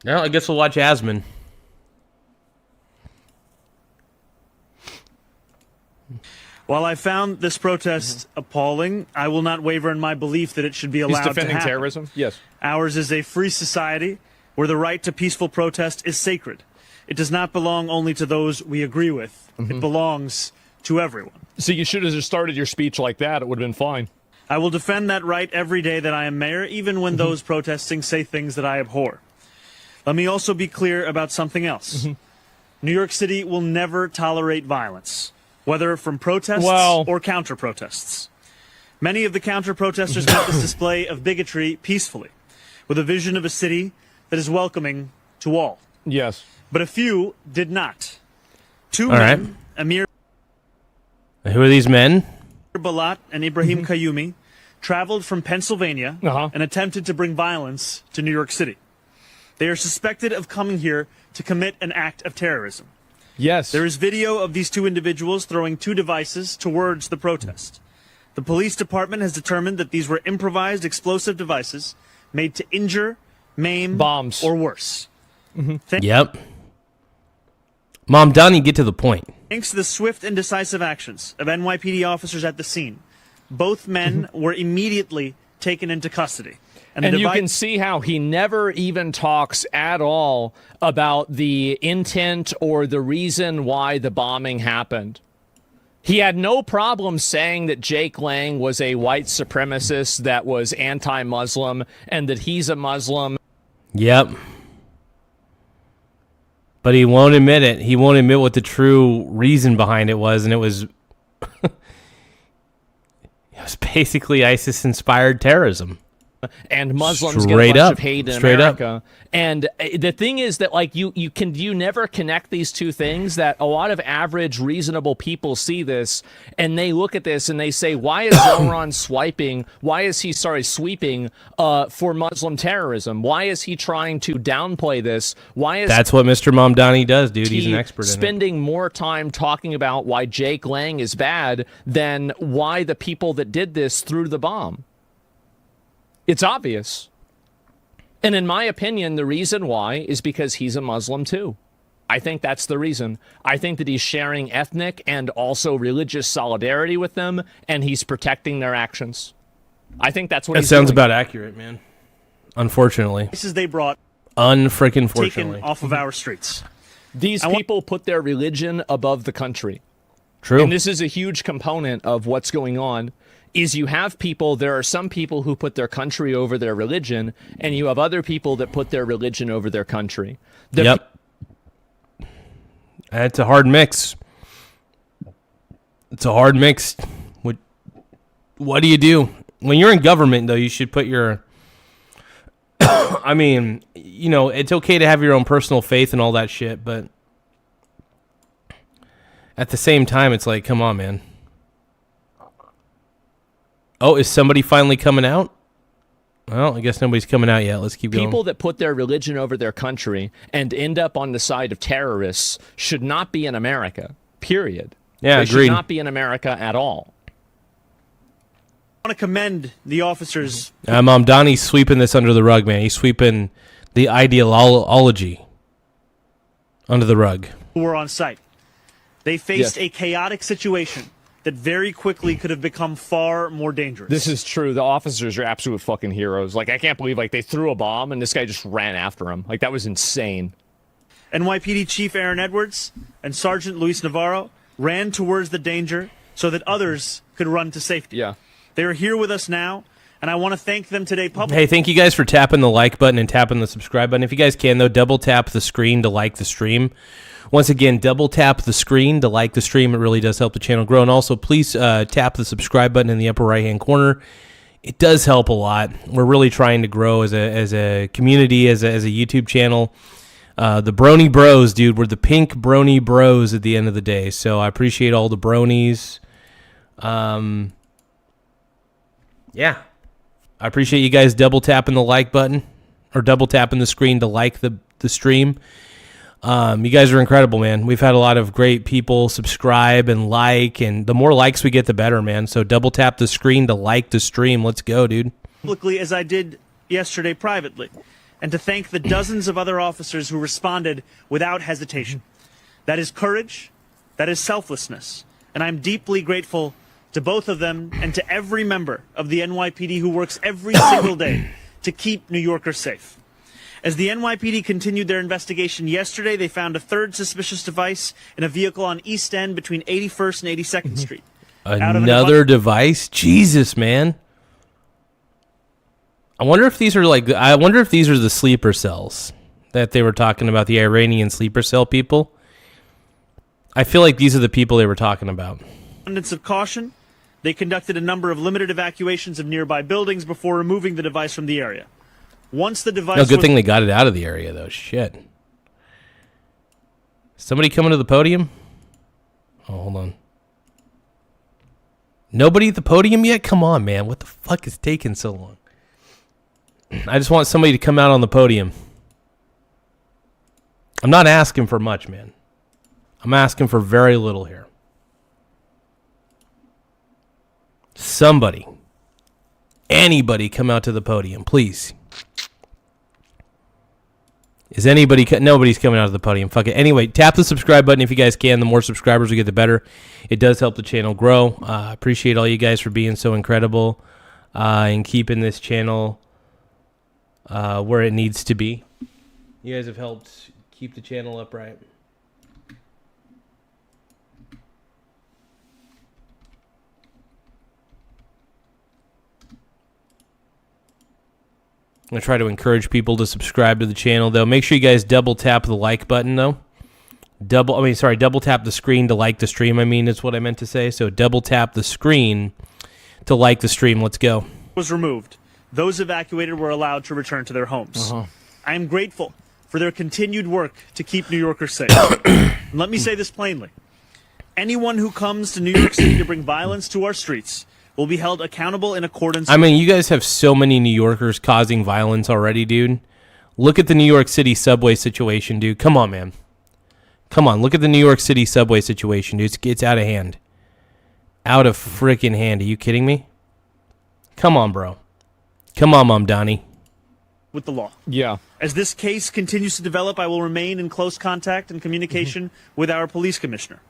Well, I guess we'll watch Asman. While I found this protest appalling, I will not waver in my belief that it should be allowed to happen. He's defending terrorism? Yes. Ours is a free society where the right to peaceful protest is sacred. It does not belong only to those we agree with. It belongs to everyone. So you should have just started your speech like that. It would have been fine. I will defend that right every day that I am mayor, even when those protesting say things that I abhor. Let me also be clear about something else. New York City will never tolerate violence, whether from protests or counter-protests. Many of the counter-protesters met this display of bigotry peacefully, with a vision of a city that is welcoming to all. Yes. But a few did not. Two All men, right. Amir Who are these men? Balat and Ibrahim Qayyumi, traveled from Pennsylvania and attempted to bring violence to New York City. They are suspected of coming here to commit an act of terrorism. Yes. There is video of these two individuals throwing two devices towards the protest. The police department has determined that these were improvised explosive devices made to injure, maim, bombs, or worse. Yep. Mom, Donnie, get to the point. Thanks to the swift and decisive actions of NYPD officers at the scene, both men were immediately taken into custody. And you can see how he never even talks at all about the intent or the reason why the bombing happened. He had no problem saying that Jake Lang was a white supremacist that was anti-Muslim and that he's a Muslim. Yep. But he won't admit it. He won't admit what the true reason behind it was, and it was it was basically ISIS-inspired terrorism. And Muslims Straight get a bunch up. of hate in Straight up. America. And the thing is that, like, you never connect these two things. That a lot of average, reasonable people see this and they look at this and they say, "Why is Zoran swiping? Why is he sweeping for Muslim terrorism? Why is he trying to downplay this? Why is That's what Mr. Mamdani does, dude. He's an he expert in it. spending more time talking about why Jake Lang is bad than why the people that did this threw the bomb?" It's obvious. And in my opinion, the reason why is because he's a Muslim too. I think that's the reason. I think that he's sharing ethnic and also religious solidarity with them, and he's protecting their actions. I think that's what That he's sounds doing. about accurate, man. Unfortunately. They brought Unfreaking taken fortunately. off of our streets. These people put their religion above the country. True. And this is a huge component of what's going on. Is you have people, there are some people who put their country over their religion, and you have other people that put their religion over their country. Yep. It's a hard mix. It's a hard mix. What do you do? When you're in government, though, you should put your... I mean, you know, it's okay to have your own personal faith and all that shit, but at the same time, it's like, come on, man. Oh, is somebody finally coming out? Well, I guess nobody's coming out yet. Let's keep going. People that put their religion over their country and end up on the side of terrorists should not be in America, period. Yeah, they agreed. should not be in America at all. I want to commend the officers Donnie's sweeping this under the rug, man. He's sweeping the ideology under the rug. who were on site. They faced a chaotic situation that very quickly could have become far more dangerous. This is true. The officers are absolute fucking heroes. Like, I can't believe, like, they threw a bomb and this guy just ran after him. Like, that was insane. NYPD Chief Aaron Edwards and Sergeant Luis Navarro ran towards the danger so that others could run to safety. Yeah. They're here with us now, and I want to thank them today publicly. Hey, thank you guys for tapping the like button and tapping the subscribe button. If you guys can, though, double tap the screen to like the stream. Once again, double tap the screen to like the stream. It really does help the channel grow. And also, please tap the subscribe button in the upper right-hand corner. It does help a lot. We're really trying to grow as a community, as a YouTube channel. The Brony Bros, dude. We're the pink Brony Bros at the end of the day. So I appreciate all the bronies. Yeah. I appreciate you guys double tapping the like button or double tapping the screen to like the stream. You guys are incredible, man. We've had a lot of great people subscribe and like, and the more likes we get, the better, man. So double tap the screen to like the stream. Let's go, dude. Publicly, as I did yesterday privately, and to thank the dozens of other officers who responded without hesitation. That is courage. That is selflessness. And I'm deeply grateful to both of them and to every member of the NYPD who works every single day to keep New Yorkers safe. As the NYPD continued their investigation yesterday, they found a third suspicious device in a vehicle on East End between 81st and 82nd Street. Another device? Jesus, man. I wonder if these are the sleeper cells that they were talking about, the Iranian sleeper cell people. I feel like these are the people they were talking about. Abundance of caution, they conducted a number of limited evacuations of nearby buildings before removing the device from the area. Once the device good thing they got it out of the area, though. Shit. Somebody coming to the podium? Oh, hold on. Nobody at the podium yet? Come on, man. What the fuck is taking so long? I just want somebody to come out on the podium. I'm not asking for much, man. I'm asking for very little here. Somebody. Anybody come out to the podium, please. Is anybody... Nobody's coming out of the podium. Fuck it. Anyway, tap the subscribe button if you guys can. The more subscribers we get, the better. It does help the channel grow. Appreciate all you guys for being so incredible and keeping this channel where it needs to be. You guys have helped keep the channel upright. I'm going to try to encourage people to subscribe to the channel, though. Make sure you guys double tap the like button, though. Double tap the screen to like the stream, is what I meant to say. So double tap the screen to like the stream. Let's go. Was removed. Those evacuated were allowed to return to their homes. I am grateful for their continued work to keep New Yorkers safe. Let me say this plainly. Anyone who comes to New York City to bring violence to our streets will be held accountable in accordance with... you guys have so many New Yorkers causing violence already, dude. Look at the New York City subway situation, dude. Come on, man. Come on, look at the New York City subway situation, dude. It's out of hand. Out of freaking hand. Are you kidding me? Come on, bro. Come on, Mom Donnie. with the law. Yeah. As this case continues to develop, I will remain in close contact and communication with our police commissioner.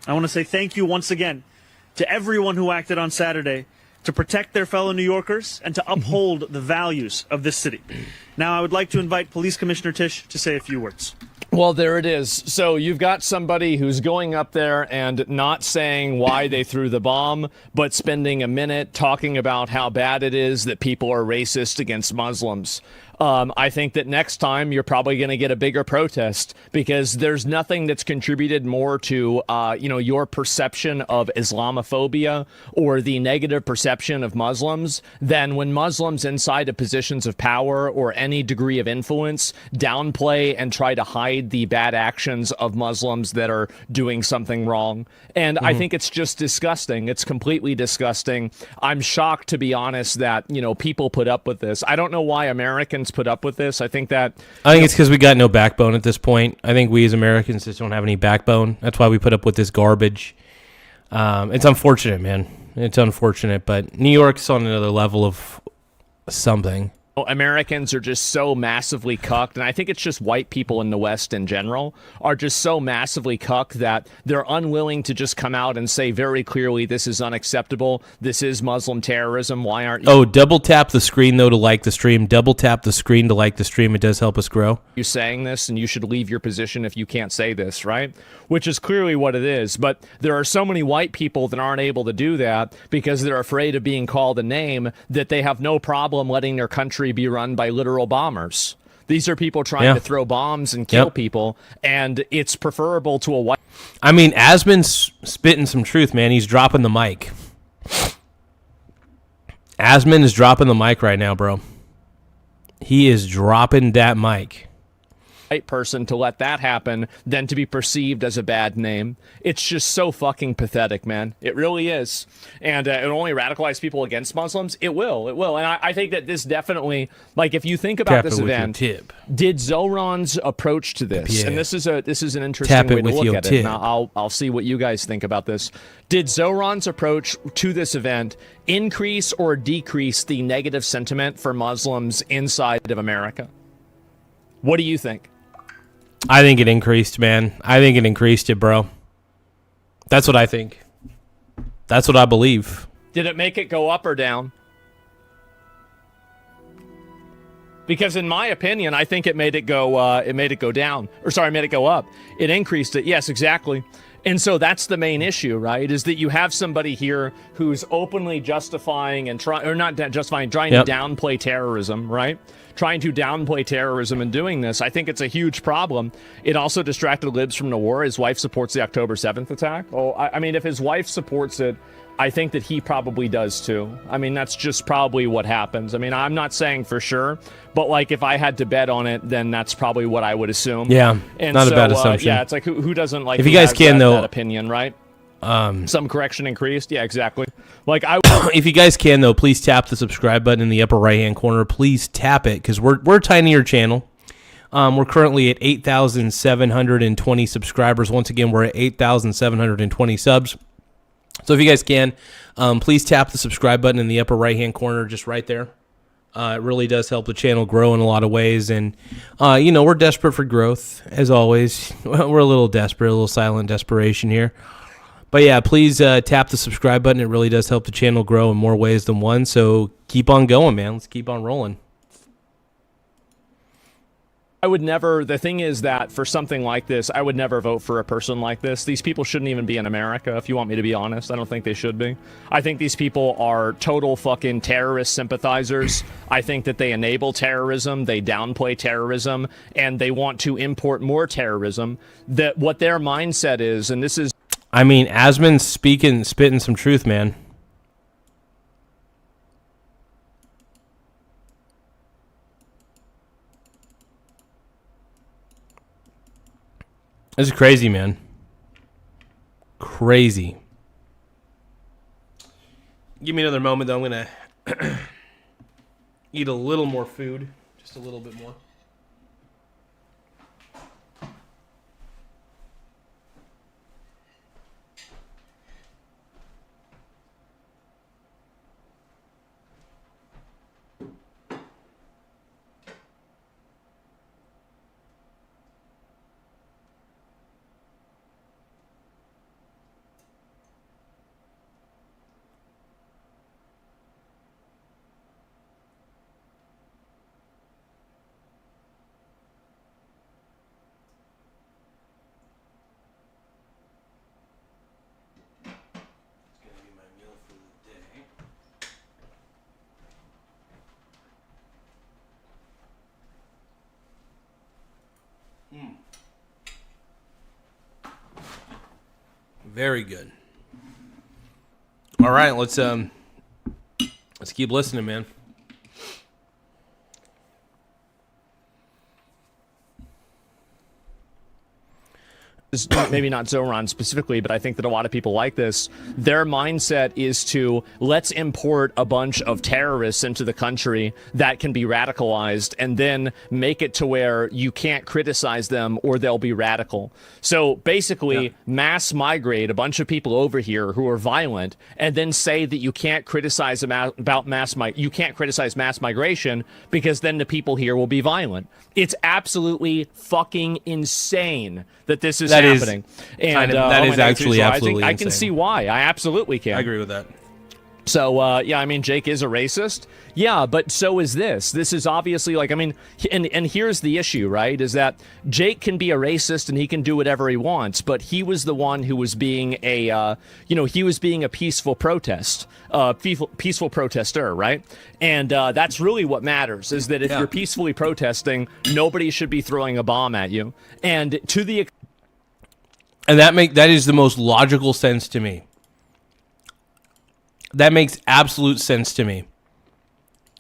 I want to say thank you once again to everyone who acted on Saturday to protect their fellow New Yorkers and to uphold the values of this city. Now, I would like to invite Police Commissioner Tisch to say a few words. Well, there it is. So you've got somebody who's going up there and not saying why they threw the bomb, but spending a minute talking about how bad it is that people are racist against Muslims. I think that next time you're probably going to get a bigger protest because there's nothing that's contributed more to, your perception of Islamophobia or the negative perception of Muslims than when Muslims inside of positions of power or any degree of influence downplay and try to hide the bad actions of Muslims that are doing something wrong. And I think it's just disgusting. It's completely disgusting. I'm shocked, to be honest, that, people put up with this. I don't know why Americans put up with this. I think it's because we got no backbone at this point. I think we as Americans just don't have any backbone. That's why we put up with this garbage. It's unfortunate, man. It's unfortunate, but New York's on another level of something. Americans are just so massively cucked, and I think it's just white people in the West in general are just so massively cucked that they're unwilling to just come out and say very clearly, this is unacceptable, this is Muslim terrorism, why aren't you... Oh, double tap the screen, though, to like the stream. Double tap the screen to like the stream. It does help us grow. You saying this, and you should leave your position if you can't say this, right? Which is clearly what it is, but there are so many white people that aren't able to do that because they're afraid of being called a name that they have no problem letting their country be run by literal bombers. These are people trying to throw bombs and kill people, and it's preferable to a white... I mean, Asman's spitting some truth, man. He's dropping the mic. Asman is dropping the mic right now, bro. He is dropping that mic. White person to let that happen than to be perceived as a bad name. It's just so fucking pathetic, man. It really is. And it only radicalizes people against Muslims. It will. And I think that this definitely, like, if you think about this event, did Zohran's approach to this, and this is an interesting way to look at it, and I'll see what you guys think about this. Did Zohran's approach to this event increase or decrease the negative sentiment for Muslims inside of America? What do you think? I think it increased, man. I think it increased it, bro. That's what I think. That's what I believe. Did it make it go up or down? Because in my opinion, I think it made it go. It made it go down. Or sorry, made it go up. It increased it. Yes, exactly. And so that's the main issue, right? Is that you have somebody here who's openly justifying and trying to downplay terrorism, right? Trying to downplay terrorism and doing this. I think it's a huge problem. It also distracted libs from the war. His wife supports the October 7th attack. Oh, I mean, if his wife supports it, I think that he probably does too. I mean, that's just probably what happens. I mean, I'm not saying for sure, but like if I had to bet on it, then that's probably what I would assume. Yeah, and not so, a bad assumption. Yeah, it's like who doesn't like? If you guys can, though, that opinion, right? Some correction increased. Yeah, exactly. Like if you guys can, though, please tap the subscribe button in the upper right-hand corner. Please tap it because we're a tinier channel. We're currently at 8,720 subscribers. Once again, we're at 8,720 subs. So if you guys can, please tap the subscribe button in the upper right-hand corner, just right there. It really does help the channel grow in a lot of ways. And, we're desperate for growth, as always. We're a little desperate, a little silent desperation here. But, yeah, please tap the subscribe button. It really does help the channel grow in more ways than one. So keep on going, man. Let's keep on rolling. I would never, the thing is that for something like this, I would never vote for a person like this. These people shouldn't even be in America, if you want me to be honest. I don't think they should be. I think these people are total fucking terrorist sympathizers. I think that they enable terrorism, they downplay terrorism, and they want to import more terrorism. That what their mindset is, and this is... I mean, Asman's spitting some truth, man. This is crazy, man. Crazy. Give me another moment, though. I'm going to eat a little more food. Just a little bit more. Very good. All right, let's keep listening, man. maybe not Zoran specifically, but I think that a lot of people like this. Their mindset is to let's import a bunch of terrorists into the country that can be radicalized and then make it to where you can't criticize them or they'll be radical. So basically mass migrate a bunch of people over here who are violent and then say that you can't criticize about you can't criticize mass migration because then the people here will be violent. It's absolutely fucking insane that this is happening. That is actually absolutely I can see why. I absolutely can. I agree with that. So, yeah, I mean, Jake is a racist. Yeah, but so is this. This is obviously like, I mean, and here's the issue, right, is that Jake can be a racist and he can do whatever he wants, but he was the one who was being he was being a peaceful peaceful protester, right? And that's really what matters, is that if you're peacefully protesting, nobody should be throwing a bomb at you. And to the... And that is the most logical sense to me. That makes absolute sense to me.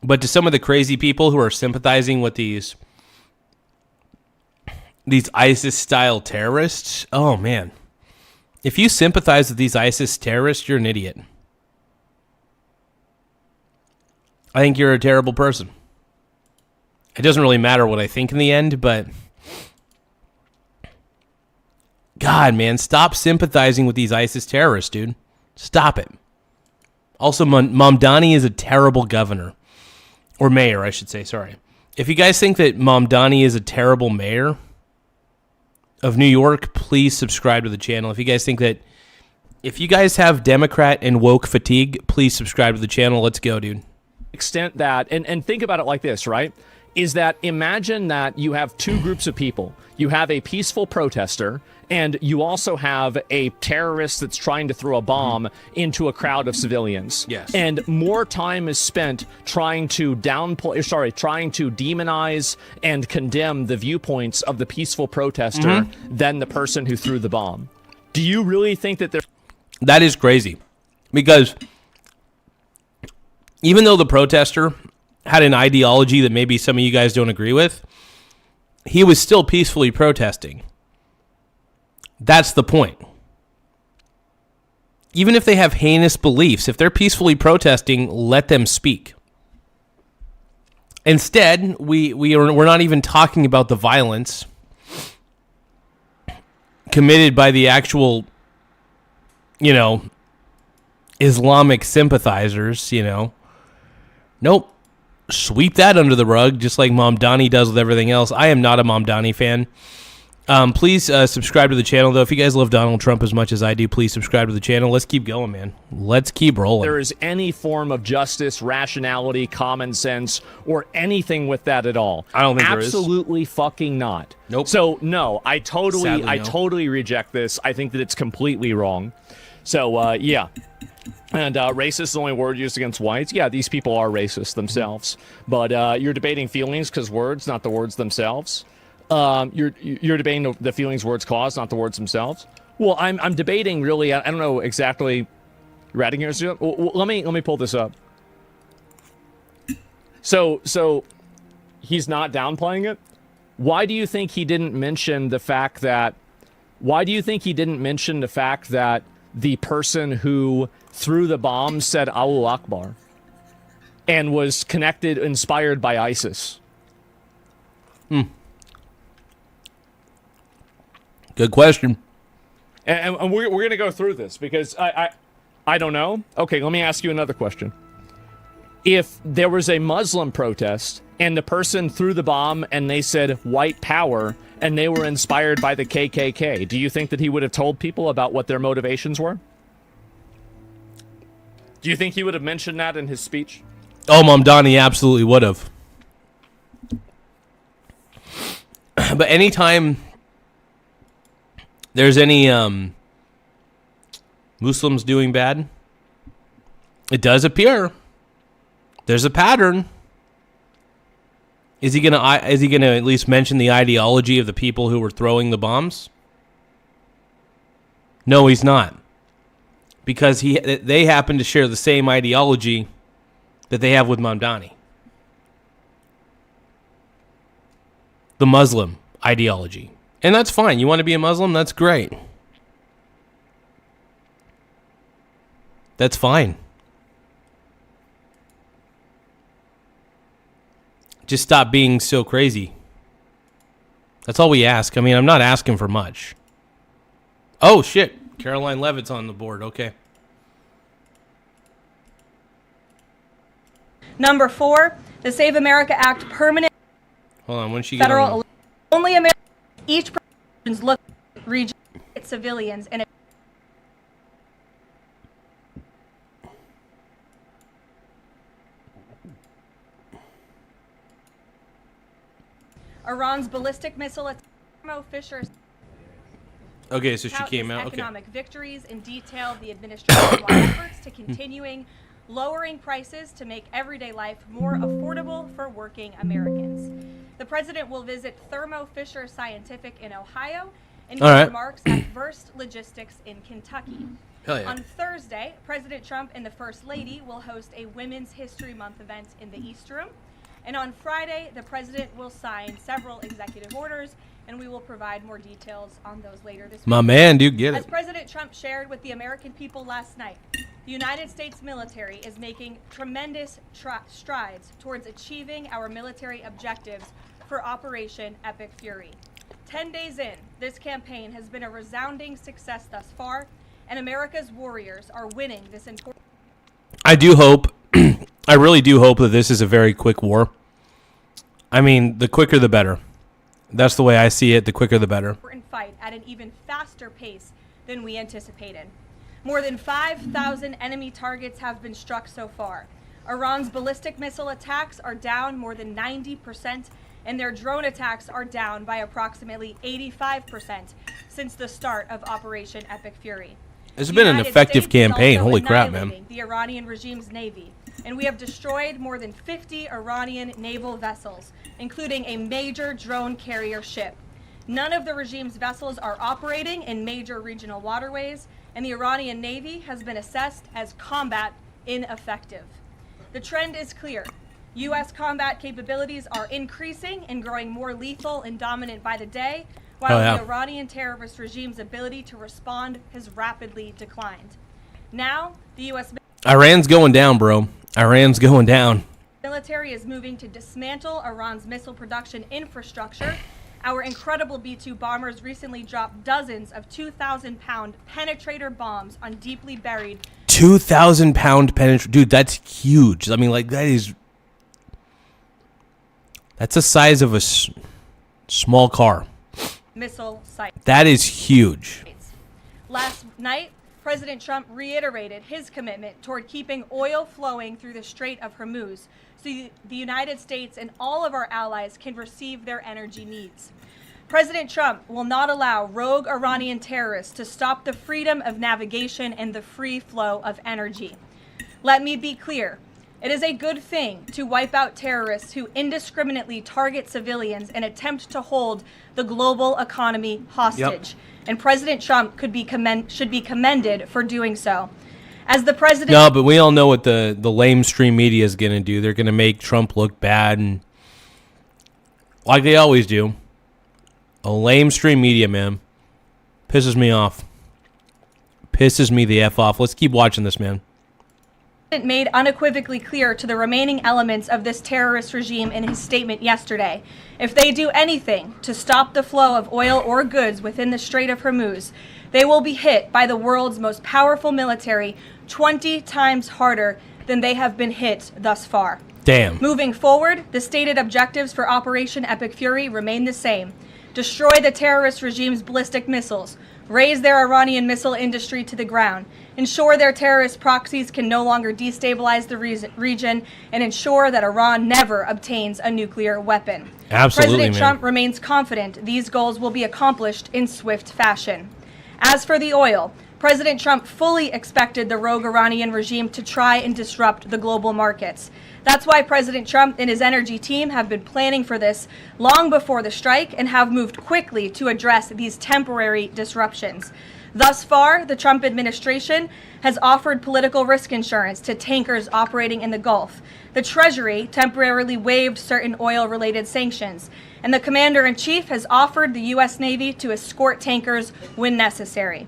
But to some of the crazy people who are sympathizing with these ISIS-style terrorists, oh, man. If you sympathize with these ISIS terrorists, you're an idiot. I think you're a terrible person. It doesn't really matter what I think in the end, but... God, man, stop sympathizing with these ISIS terrorists, dude. Stop it. Also, Mamdani is a terrible governor. Or mayor, I should say, sorry. If you guys think that Mamdani is a terrible mayor of New York, please subscribe to the channel. If you guys have Democrat and woke fatigue, please subscribe to the channel. Let's go, dude. Extent that, and think about it like this, right? Is that imagine that you have two groups of people. You have a peaceful protester, and you also have a terrorist that's trying to throw a bomb into a crowd of civilians. Yes. And more time is spent trying to demonize and condemn the viewpoints of the peaceful protester than the person who threw the bomb. Do you really think that there's... That is crazy. Because even though the protester had an ideology that maybe some of you guys don't agree with, he was still peacefully protesting. That's the point. Even if they have heinous beliefs, if they're peacefully protesting, let them speak. Instead, we're not even talking about the violence committed by the actual, Islamic sympathizers, Nope. Sweep that under the rug, just like Mamdani does with everything else. I am not a Mamdani fan. Please subscribe to the channel, though. If you guys love Donald Trump as much as I do, please subscribe to the channel. Let's keep going, man. Let's keep rolling. There is any form of justice, rationality, common sense, or anything with that at all. I don't think there is. Absolutely fucking not. Nope. So, no, I Sadly, no. totally reject this. I think that it's completely wrong. So, yeah. And racist is the only word used against whites. Yeah, these people are racist themselves. But you're debating feelings because words, not the words themselves. You're debating the feelings words cause, not the words themselves. Well, I'm debating really. I don't know exactly. You're adding here. Well, let me pull this up. So he's not downplaying it. Why do you think he didn't mention the fact that? Why do you think he didn't mention the fact that the person who threw the bomb said Allahu Akbar and was inspired by ISIS? Good question. And we're going to go through this because I don't know. Okay, let me ask you another question. If there was a Muslim protest and the person threw the bomb and they said white power and they were inspired by the KKK, do you think that he would have told people about what their motivations were? Do you think he would have mentioned that in his speech? Oh, Mamdani absolutely would have. But anytime there's any Muslims doing bad, it does appear there's a pattern. Is he gonna at least mention the ideology of the people who were throwing the bombs? No, he's not. Because they happen to share the same ideology that they have with Mamdani. The Muslim ideology. And that's fine. You want to be a Muslim? That's great. That's fine. Just stop being so crazy. That's all we ask. I mean, I'm not asking for much. Oh, shit. Caroline Levitt's on the board. Okay. Number 4, the Save America Act permanent Hold on. When she get federal on? only America. Each provisions look at region civilians and Iran's ballistic missile attack. Fisher Okay, so she tout came its out. Okay. economic victories and detailed the administration's efforts to continuing lowering prices to make everyday life more affordable for working Americans. The president will visit Thermo Fisher Scientific in Ohio and give All right. remarks at Verst Logistics in Kentucky. Hell yeah. On Thursday, President Trump and the First Lady will host a Women's History Month event in the East Room. And on Friday, the president will sign several executive orders, and we will provide more details on those later this week. My man, dude, get As it. President Trump shared with the American people last night, the United States military is making tremendous strides towards achieving our military objectives for Operation Epic Fury. 10 days in, this campaign has been a resounding success thus far, and America's warriors are winning this important. I do hope, I really do hope that this is a very quick war. I mean, the quicker the better. That's the way I see it. The quicker the better. Fight at an even faster pace than we anticipated. More than 5,000 enemy targets have been struck so far. Iran's ballistic missile attacks are down more than 90%, and their drone attacks are down by approximately 85% since the start of Operation Epic Fury. It's been an United effective States is campaign. also Holy crap, man. annihilating the Iranian regime's navy, and we have destroyed more than 50 Iranian naval vessels, including a major drone carrier ship. None of the regime's vessels are operating in major regional waterways, and the Iranian Navy has been assessed as combat ineffective. The trend is clear. U.S. combat capabilities are increasing and growing more lethal and dominant by the day, while the Iranian terrorist regime's ability to respond has rapidly declined. Now, the U.S. Iran's going down, bro. Iran's going down. military is moving to dismantle Iran's missile production infrastructure. Our incredible B-2 bombers recently dropped dozens of 2,000-pound penetrator bombs on deeply buried 2,000-pound penetrator. Dude, that's huge. I mean, like, that's the size of a small car. missile sites. That is huge. Last night, President Trump reiterated his commitment toward keeping oil flowing through the Strait of Hormuz so the United States and all of our allies can receive their energy needs. President Trump will not allow rogue Iranian terrorists to stop the freedom of navigation and the free flow of energy. Let me be clear. It is a good thing to wipe out terrorists who indiscriminately target civilians and attempt to hold the global economy hostage. And President Trump should be commended for doing so. As the president... No, but we all know what the lamestream media is going to do. They're going to make Trump look bad, and like they always do. A lamestream media, man. Pisses me off. Pisses me the F off. Let's keep watching this, man. Made unequivocally clear to the remaining elements of this terrorist regime in his statement yesterday. If they do anything to stop the flow of oil or goods within the Strait of Hormuz, they will be hit by the world's most powerful military 20 times harder than they have been hit thus far. Damn. Moving forward, the stated objectives for Operation Epic Fury remain the same. Destroy the terrorist regime's ballistic missiles, raise their Iranian missile industry to the ground, ensure their terrorist proxies can no longer destabilize the region, and ensure that Iran never obtains a nuclear weapon. Absolutely, President man. Trump remains confident these goals will be accomplished in swift fashion. As for the oil, President Trump fully expected the rogue Iranian regime to try and disrupt the global markets. That's why President Trump and his energy team have been planning for this long before the strike and have moved quickly to address these temporary disruptions. Thus far, the Trump administration has offered political risk insurance to tankers operating in the Gulf. The Treasury temporarily waived certain oil-related sanctions, and the Commander-in-Chief has offered the U.S. Navy to escort tankers when necessary.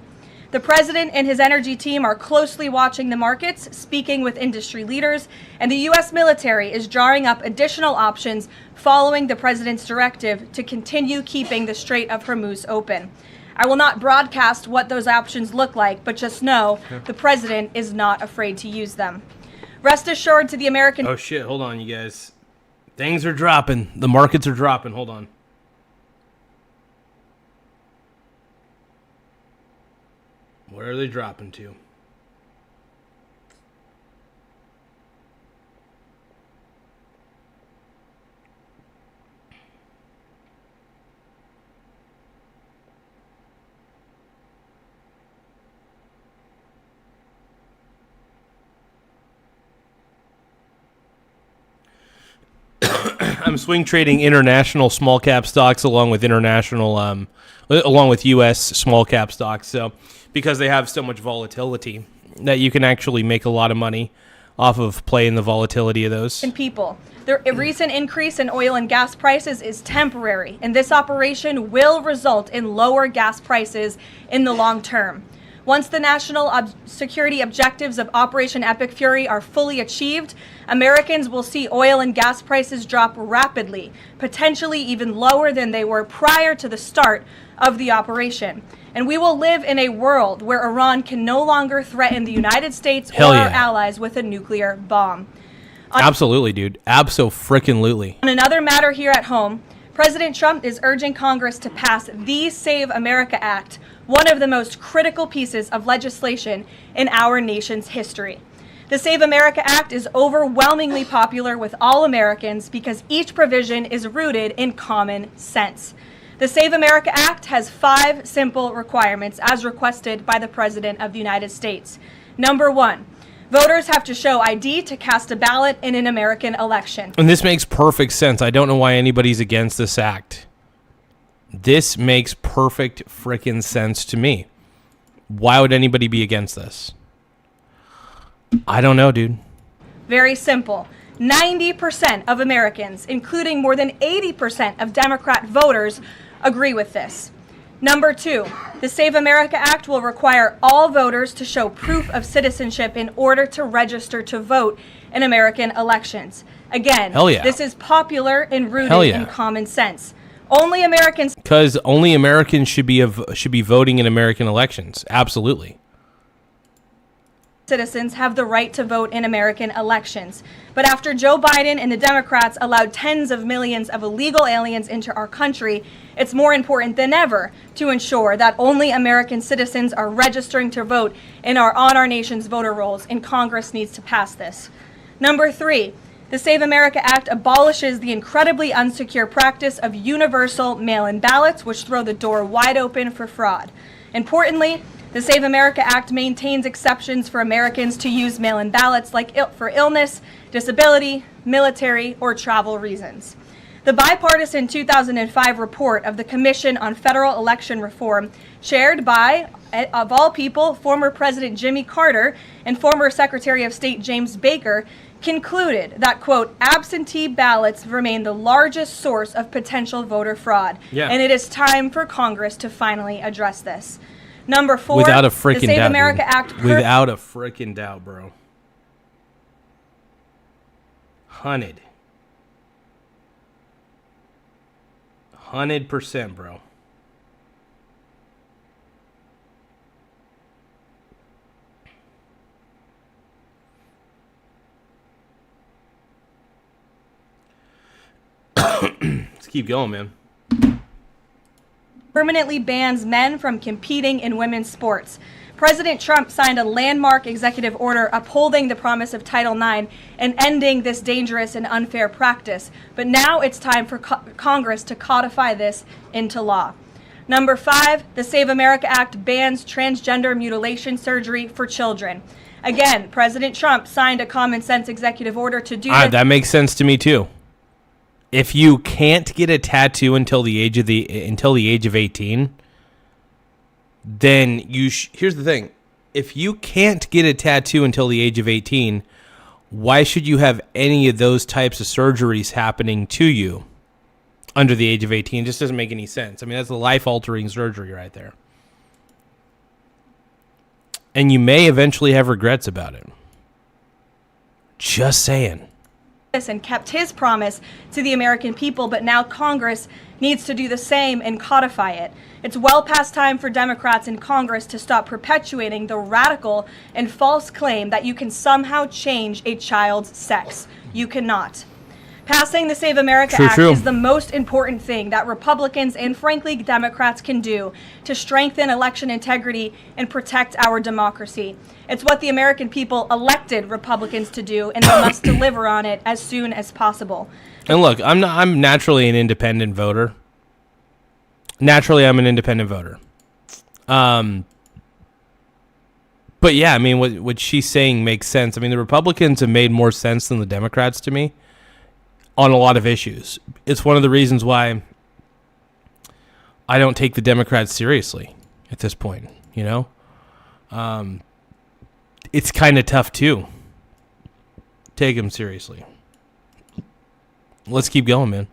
The president and his energy team are closely watching the markets, speaking with industry leaders, and the U.S. military is drawing up additional options following the president's directive to continue keeping the Strait of Hormuz open. I will not broadcast what those options look like, but just know the president is not afraid to use them. Rest assured to the American... Oh, shit. Hold on, you guys. Things are dropping. The markets are dropping. Hold on. Where are they dropping to? I'm swing trading international small cap stocks along with U.S. small cap stocks. So, because they have so much volatility, that you can actually make a lot of money off of playing the volatility of those. People. The recent increase in oil and gas prices is temporary, and this operation will result in lower gas prices in the long term. Once the national security objectives of Operation Epic Fury are fully achieved, Americans will see oil and gas prices drop rapidly, potentially even lower than they were prior to the start of the operation. And we will live in a world where Iran can no longer threaten the United States or our allies with a nuclear bomb. Absolutely, dude. Abso-frickin-lutely. On another matter here at home, President Trump is urging Congress to pass the Save America Act, one of the most critical pieces of legislation in our nation's history. The Save America Act is overwhelmingly popular with all Americans because each provision is rooted in common sense. The Save America Act has 5 simple requirements as requested by the President of the United States. Number 1, voters have to show ID to cast a ballot in an American election. And this makes perfect sense. I don't know why anybody's against this act. This makes perfect frickin' sense to me. Why would anybody be against this? I don't know, dude. Very simple. 90% of Americans, including more than 80% of Democrat voters, agree with this. Number 2, the Save America Act will require all voters to show proof of citizenship in order to register to vote in American elections. Again, this is popular and rooted in common sense. Only Americans... Because only Americans should be voting in American elections. Absolutely. Citizens have the right to vote in American elections. But after Joe Biden and the Democrats allowed tens of millions of illegal aliens into our country, it's more important than ever to ensure that only American citizens are registering to vote on our nation's voter rolls, and Congress needs to pass this. Number 3, the Save America Act abolishes the incredibly unsecure practice of universal mail-in ballots, which throw the door wide open for fraud. Importantly, the Save America Act maintains exceptions for Americans to use mail-in ballots for illness, disability, military, or travel reasons. The bipartisan 2005 report of the Commission on Federal Election Reform, chaired by, of all people, former President Jimmy Carter and former Secretary of State James Baker, concluded that, quote, absentee ballots remain the largest source of potential voter fraud. And it is time for Congress to finally address this. Number 4, without a freaking the Save doubt, America dude. Act... Without a freaking doubt, bro. 100%, bro. Let's keep going, man. Permanently bans men from competing in women's sports. President Trump signed a landmark executive order upholding the promise of Title IX and ending this dangerous and unfair practice. But now it's time for Congress to codify this into law. Number 5, the Save America Act bans transgender mutilation surgery for children. Again, President Trump signed a common sense executive order to do this. That makes sense to me too. If you can't get a tattoo until the age of 18, then here's the thing. If you can't get a tattoo until the age of 18, why should you have any of those types of surgeries happening to you under the age of 18? It just doesn't make any sense. I mean, that's a life-altering surgery right there. And you may eventually have regrets about it. Just saying. And kept his promise to the American people, but now Congress needs to do the same and codify it. It's well past time for Democrats in Congress to stop perpetuating the radical and false claim that you can somehow change a child's sex. You cannot. Passing the Save America Act is the most important thing that Republicans and frankly Democrats can do to strengthen election integrity and protect our democracy. It's what the American people elected Republicans to do, and they must deliver on it as soon as possible. And look, I'm naturally an independent voter. Naturally, I'm an independent voter. But yeah, I mean, what she's saying makes sense. I mean, the Republicans have made more sense than the Democrats to me on a lot of issues. It's one of the reasons why I don't take the Democrats seriously at this point, you know? It's kind of tough to take them seriously. Let's keep going, man.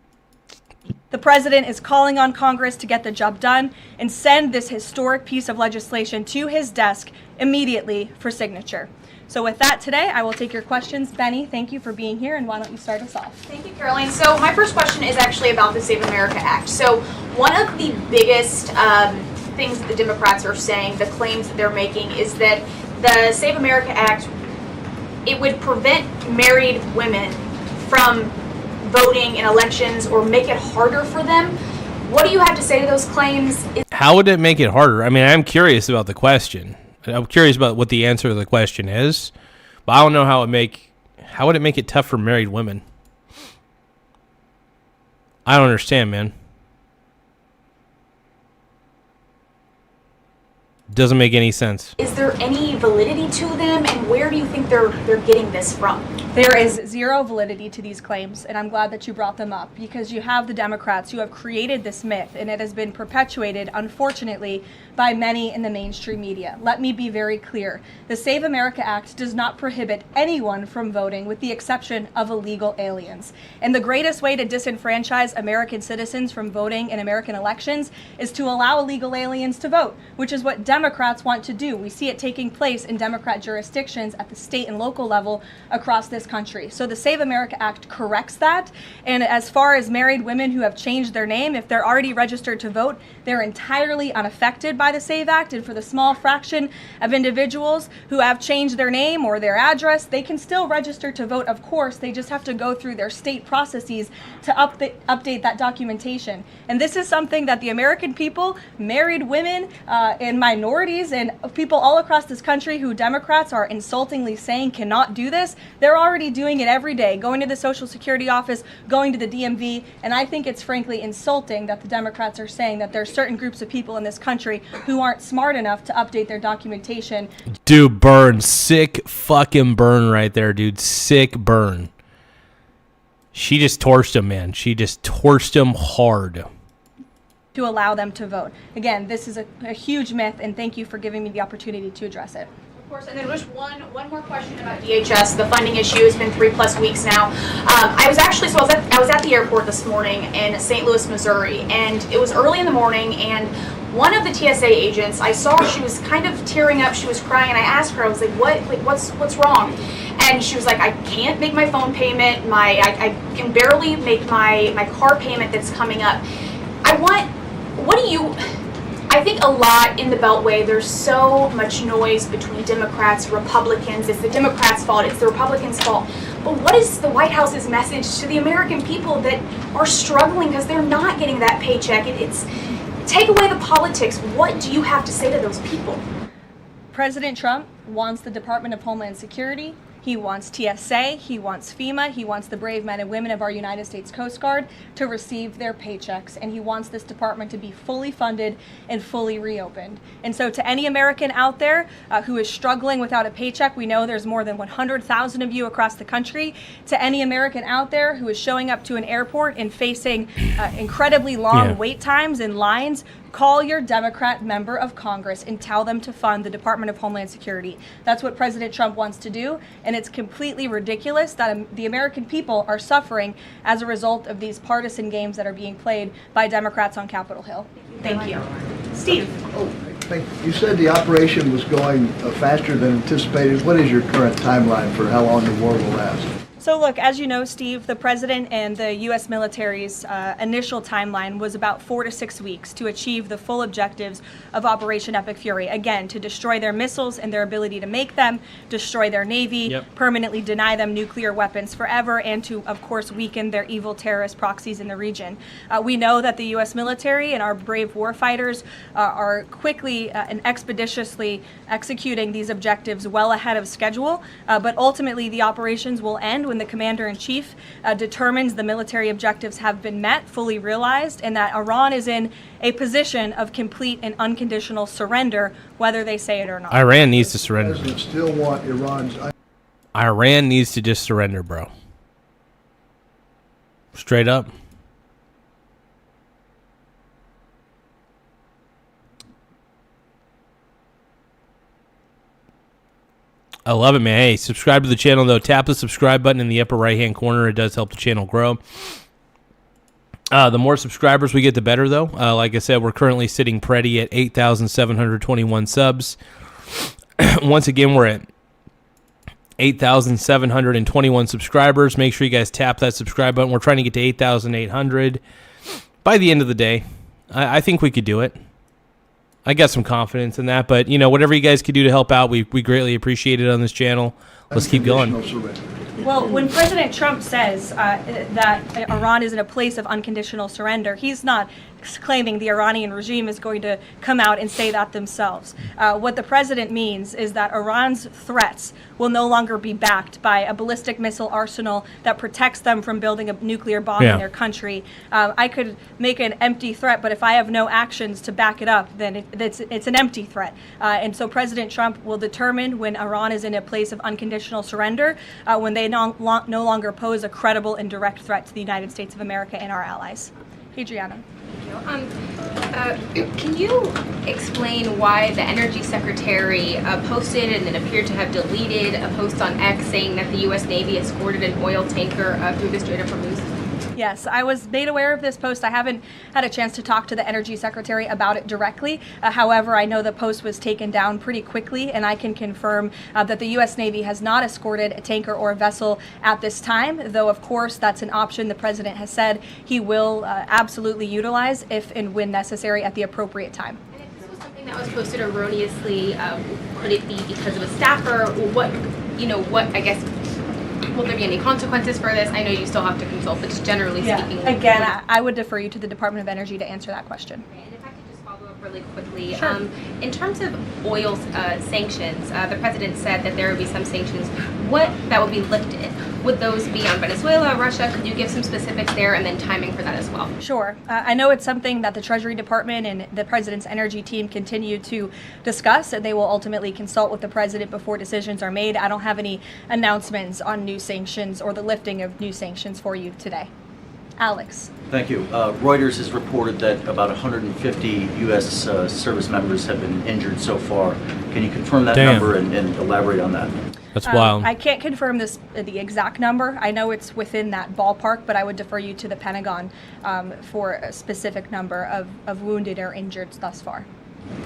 The president is calling on Congress to get the job done and send this historic piece of legislation to his desk immediately for signature. So with that today, I will take your questions. Benny, thank you for being here, and why don't you start us off? Thank you, Caroline. So my first question is actually about the Save America Act. So one of the biggest things that the Democrats are saying, the claims that they're making, is that the Save America Act, it would prevent married women from voting in elections or make it harder for them. What do you have to say to those claims? How would it make it harder? I mean, I'm curious about the question. I'm curious about what the answer to the question is, but I don't know how would it make it tough for married women? I don't understand, man. Doesn't make any sense. Is there any validity to them, and where do you think they're getting this from? There is zero validity to these claims, and I'm glad that you brought them up, because you have the Democrats who have created this myth, and it has been perpetuated, unfortunately, by many in the mainstream media. Let me be very clear. The Save America Act does not prohibit anyone from voting with the exception of illegal aliens. And the greatest way to disenfranchise American citizens from voting in American elections is to allow illegal aliens to vote, which is what Democrats want to do. We see it taking place in Democrat jurisdictions at the state and local level across this country. So the Save America Act corrects that. And as far as married women who have changed their name, if they're already registered to vote, they're entirely unaffected by the SAVE Act. And for the small fraction of individuals who have changed their name or their address, they can still register to vote, of course. They just have to go through their state processes to update that documentation. And this is something that the American people, married women, and minorities, and people all across this country who Democrats are insultingly saying cannot do this, they're already doing it every day, going to the Social Security office, going to the DMV, and I think it's frankly insulting that the Democrats are saying that there's certain groups of people in this country who aren't smart enough to update their documentation. Dude, burn. Sick fucking burn right there, dude. Sick burn. She just torched him, man. She just torched him hard. To allow them to vote. Again, this is a huge myth, and thank you for giving me the opportunity to address it. Of course, and then just one more question about DHS. The funding issue has been 3+ weeks now. I was at the airport this morning in St. Louis, Missouri, and it was early in the morning, and one of the TSA agents, I saw she was kind of tearing up, she was crying, and I asked her, I was like, what's wrong? And she was like, I can't make my phone payment, I can barely make my car payment that's coming up. I think a lot in the Beltway, there's so much noise between Democrats, Republicans. It's the Democrats' fault, it's the Republicans' fault. But what is the White House's message to the American people that are struggling because they're not getting that paycheck? It's take away the politics. What do you have to say to those people? President Trump wants the Department of Homeland Security. He wants TSA, he wants FEMA, he wants the brave men and women of our United States Coast Guard to receive their paychecks, and he wants this department to be fully funded and fully reopened. And so to any American out there who is struggling without a paycheck, we know there's more than 100,000 of you across the country. To any American out there who is showing up to an airport and facing incredibly long wait times and lines, Call your Democrat member of Congress and tell them to fund the Department of Homeland Security. That's what President Trump wants to do, and it's completely ridiculous that the American people are suffering as a result of these partisan games that are being played by Democrats on Capitol Hill. Thank you. Steve. You said the operation was going faster than anticipated. What is your current timeline for how long the war will last? So look, as you know, Steve, the president and the U.S. military's initial timeline was about 4 to 6 weeks to achieve the full objectives of Operation Epic Fury. Again, to destroy their missiles and their ability to make them, destroy their navy, permanently deny them nuclear weapons forever, and to, of course, weaken their evil terrorist proxies in the region. We know that the U.S. military and our brave warfighters are quickly and expeditiously executing these objectives well ahead of schedule, but ultimately the operations will end when the commander-in-chief determines the military objectives have been met, fully realized, and that Iran is in a position of complete and unconditional surrender, whether they say it or not. Iran needs to surrender. President still want Iran's... Iran needs to just surrender, bro. Straight up. I love it, man. Hey, subscribe to the channel, though. Tap the subscribe button in the upper right-hand corner. It does help the channel grow. The more subscribers we get, the better, though. Like I said, we're currently sitting pretty at 8,721 subs. Once again, we're at 8,721 subscribers. Make sure you guys tap that subscribe button. We're trying to get to 8,800 by the end of the day. I think we could do it. I got some confidence in that, but, you know, whatever you guys could do to help out, we greatly appreciate it on this channel. Let's keep going. Well, when President Trump says that Iran is in a place of unconditional surrender, he's not claiming the Iranian regime is going to come out and say that themselves. What the president means is that Iran's threats will no longer be backed by a ballistic missile arsenal that protects them from building a nuclear bomb in their country. I could make an empty threat, but if I have no actions to back it up, then it's an empty threat. And so President Trump will determine when Iran is in a place of unconditional surrender, when they no longer pose a credible and direct threat to the United States of America and our allies. Adriana. Can you explain why the Energy Secretary posted and then appeared to have deleted a post on X saying that the U.S. Navy escorted an oil tanker through the Strait of Hormuz? Yes, I was made aware of this post. I haven't had a chance to talk to the Energy Secretary about it directly. However, I know the post was taken down pretty quickly, and I can confirm that the U.S. Navy has not escorted a tanker or a vessel at this time, though, of course, that's an option the President has said he will absolutely utilize if and when necessary at the appropriate time. And if this was something that was posted erroneously, could it be because of a staffer? What, I guess, will there be any consequences for this? I know you still have to consult, but just generally speaking. Again, I would defer you to the Department of Energy to answer that question. And if I could just follow up really quickly. Sure. In terms of oil sanctions, the president said that there would be some sanctions that would be lifted. Would those be on Venezuela, Russia? Could you give some specifics there and then timing for that as well? Sure. I know it's something that the Treasury Department and the President's energy team continue to discuss, and they will ultimately consult with the President before decisions are made. I don't have any announcements on new sanctions or the lifting of new sanctions for you today. Alex. Thank you. Reuters has reported that about 150 U.S. service members have been injured so far. Can you confirm that number and elaborate on that? That's wild. I can't confirm the exact number. I know it's within that ballpark, but I would defer you to the Pentagon for a specific number of wounded or injured thus far.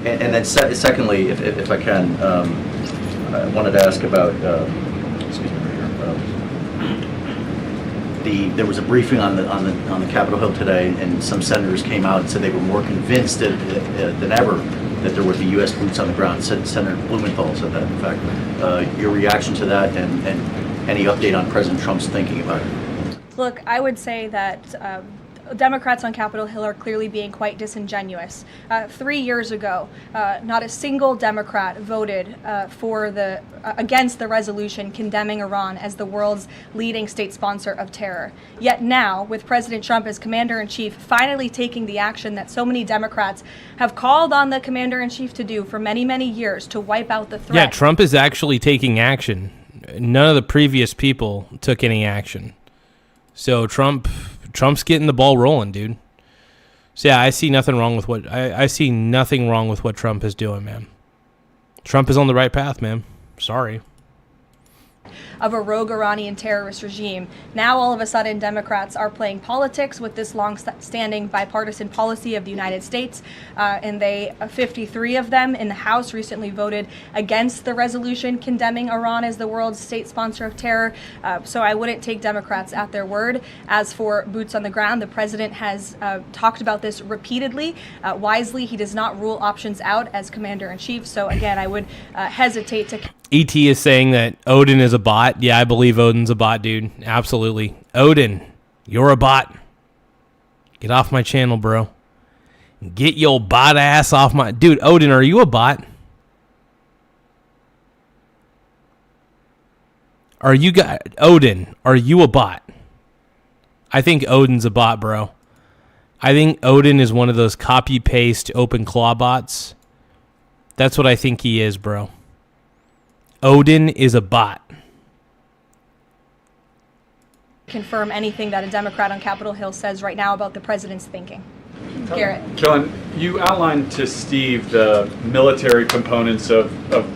And then secondly, if I can, I wanted to ask about, there was a briefing on the Capitol Hill today, and some senators came out and said they were more convinced than ever that there would be U.S. boots on the ground. Senator Blumenthal said that, in fact. Your reaction to that and any update on President Trump's thinking about it? Look, I would say that Democrats on Capitol Hill are clearly being quite disingenuous. 3 years ago, not a single Democrat voted against the resolution condemning Iran as the world's leading state sponsor of terror. Yet now, with President Trump as commander-in-chief finally taking the action that so many Democrats have called on the commander-in-chief to do for many, many years to wipe out the threat. Yeah, Trump is actually taking action. None of the previous people took any action. So Trump's getting the ball rolling, dude. So yeah, I see nothing wrong with what I see nothing wrong with what Trump is doing, man. Trump is on the right path, man. Sorry. Of a rogue Iranian terrorist regime. Now, all of a sudden, Democrats are playing politics with this long-standing bipartisan policy of the United States, and 53 of them in the House recently voted against the resolution condemning Iran as the world's state sponsor of terror. So I wouldn't take Democrats at their word. As for boots on the ground, the president has talked about this repeatedly. Wisely, he does not rule options out as commander-in-chief. So again, I would hesitate to... ET is saying that Odin is a bot. Yeah, I believe Odin's a bot, dude. Absolutely. Odin, you're a bot. Get off my channel, bro. Get your bot ass off my... Dude, Odin, are you a bot? Odin, are you a bot? I think Odin's a bot, bro. I think Odin is one of those copy-paste open claw bots. That's what I think he is, bro. Odin is a bot. Confirm anything that a Democrat on Capitol Hill says right now about the president's thinking. Garrett. John, you outlined to Steve the military components of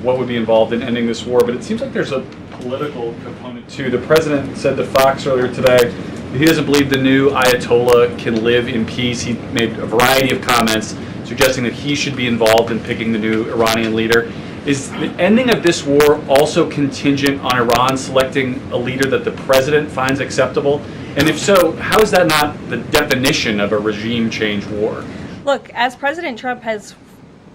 what would be involved in ending this war, but it seems like there's a political component too. The president said to Fox earlier today that he doesn't believe the new Ayatollah can live in peace. He made a variety of comments suggesting that he should be involved in picking the new Iranian leader. Is the ending of this war also contingent on Iran selecting a leader that the president finds acceptable? And if so, how is that not the definition of a regime change war? Look, as President Trump has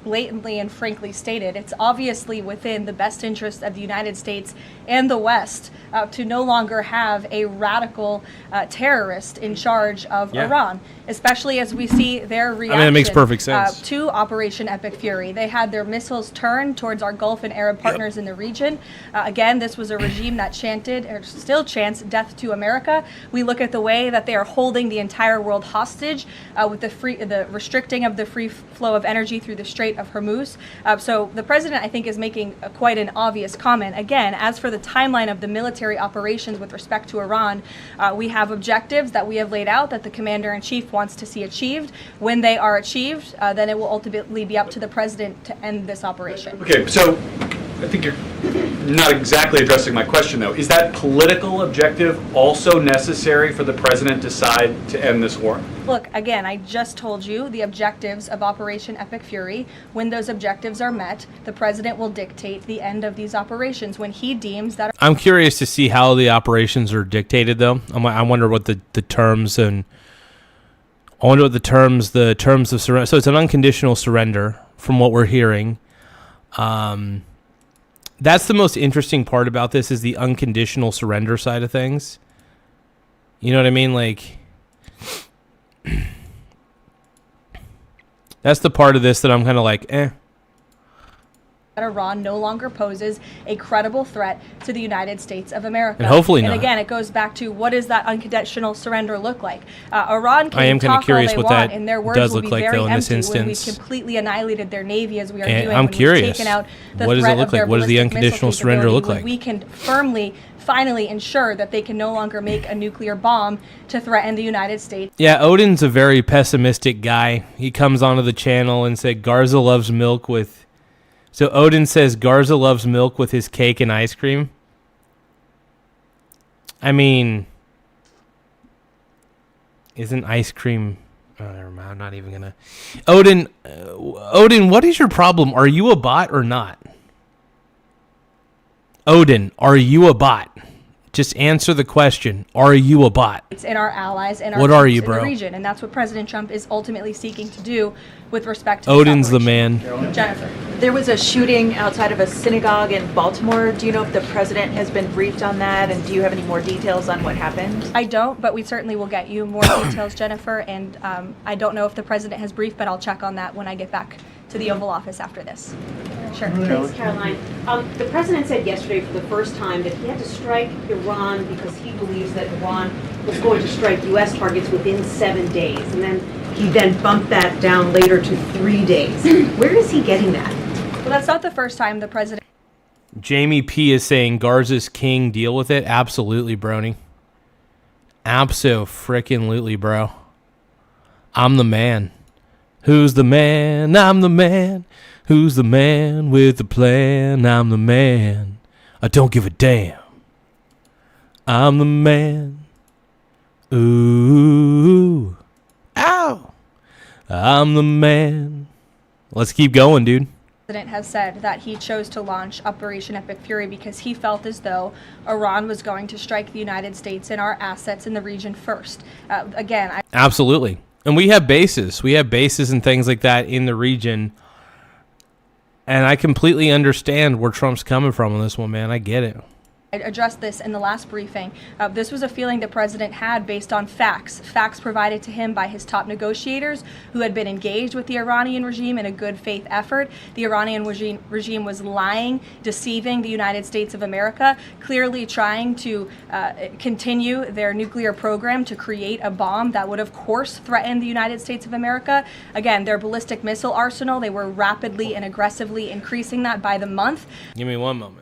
blatantly and frankly stated, it's obviously within the best interest of the United States and the West to no longer have a radical terrorist in charge of Iran, especially as we see their reaction that makes perfect sense. To Operation Epic Fury. They had their missiles turned towards our Gulf and Arab partners in the region. Again, this was a regime that chanted, or still chants, death to America. We look at the way that they are holding the entire world hostage with the restricting of the free flow of energy through the Strait of Hormuz. So the president, I think, is making quite an obvious comment. Again, as for the timeline of the military operations with respect to Iran, we have objectives that we have laid out that the commander-in-chief wants to see achieved. When they are achieved, then it will ultimately be up to the president to end this operation. Okay, so I think you're not exactly addressing my question, though. Is that political objective also necessary for the president to decide to end this war? Look, again, I just told you the objectives of Operation Epic Fury. When those objectives are met, the president will dictate the end of these operations when he deems that... I'm curious to see how the operations are dictated, though. I wonder what the terms and... I wonder what the terms of surrender... So it's an unconditional surrender, from what we're hearing. That's the most interesting part about this, is the unconditional surrender side of things. You know what I mean? Like... That's the part of this that I'm kind of like, that Iran no longer poses a credible threat to the United States of America. And hopefully and not. again, it goes back to, what does that unconditional surrender look like? Iran I am can kind of talk all curious they what want, that and their words does will look be like, very though, in this empty when we've instance. completely annihilated their navy as we are And doing. I'm when curious. We've taken out the What does it threat look of their like? What does the ballistic missile unconditional surrender capability, look when like? we can firmly, finally ensure that they can no longer make a nuclear bomb to threaten the United States. Yeah, Odin's a very pessimistic guy. He comes onto the channel and said Garza loves milk with... So Odin says Garza loves milk with his cake and ice cream. I mean... Isn't ice cream... Oh, never mind. I'm not even going to... Odin, what is your problem? Are you a bot or not? Odin, are you a bot? Just answer the question. Are you a bot? It's in our allies and our What are troops you, in bro? the region, and that's what President Trump is ultimately seeking to do with respect to this Odin's the operation. man. Jennifer. There was a shooting outside of a synagogue in Baltimore. Do you know if the president has been briefed on that, and do you have any more details on what happened? I don't, but we certainly will get you more details, Jennifer, and I don't know if the president has briefed, but I'll check on that when I get back to the Oval Office after this. Sure. Thanks, Caroline. The president said yesterday for the first time that he had to strike Iran because he believes that Iran was going to strike U.S. targets within 7 days. And then he bumped that down later to 3 days. Where is he getting that? Well, that's not the first time the president... Jamie P is saying Garza's king, deal with it. Absolutely, brony. Abso-frickin-lutely, bro. I'm the man. Who's the man? I'm the man. Who's the man with the plan? I'm the man. I don't give a damn. I'm the man. Ooh. Ow. I'm the man. Let's keep going, dude. The president has said that he chose to launch Operation Epic Fury because he felt as though Iran was going to strike the United States and our assets in the region first. Absolutely. And we have bases. We have bases and things like that in the region. And I completely understand where Trump's coming from on this one, man. I get it. I addressed this in the last briefing. This was a feeling the president had based on facts provided to him by his top negotiators who had been engaged with the Iranian regime in a good faith effort. The Iranian regime was lying, deceiving the United States of America, clearly trying to continue their nuclear program to create a bomb that would, of course, threaten the United States of America. Again, their ballistic missile arsenal, they were rapidly and aggressively increasing that by the month. Give me one moment.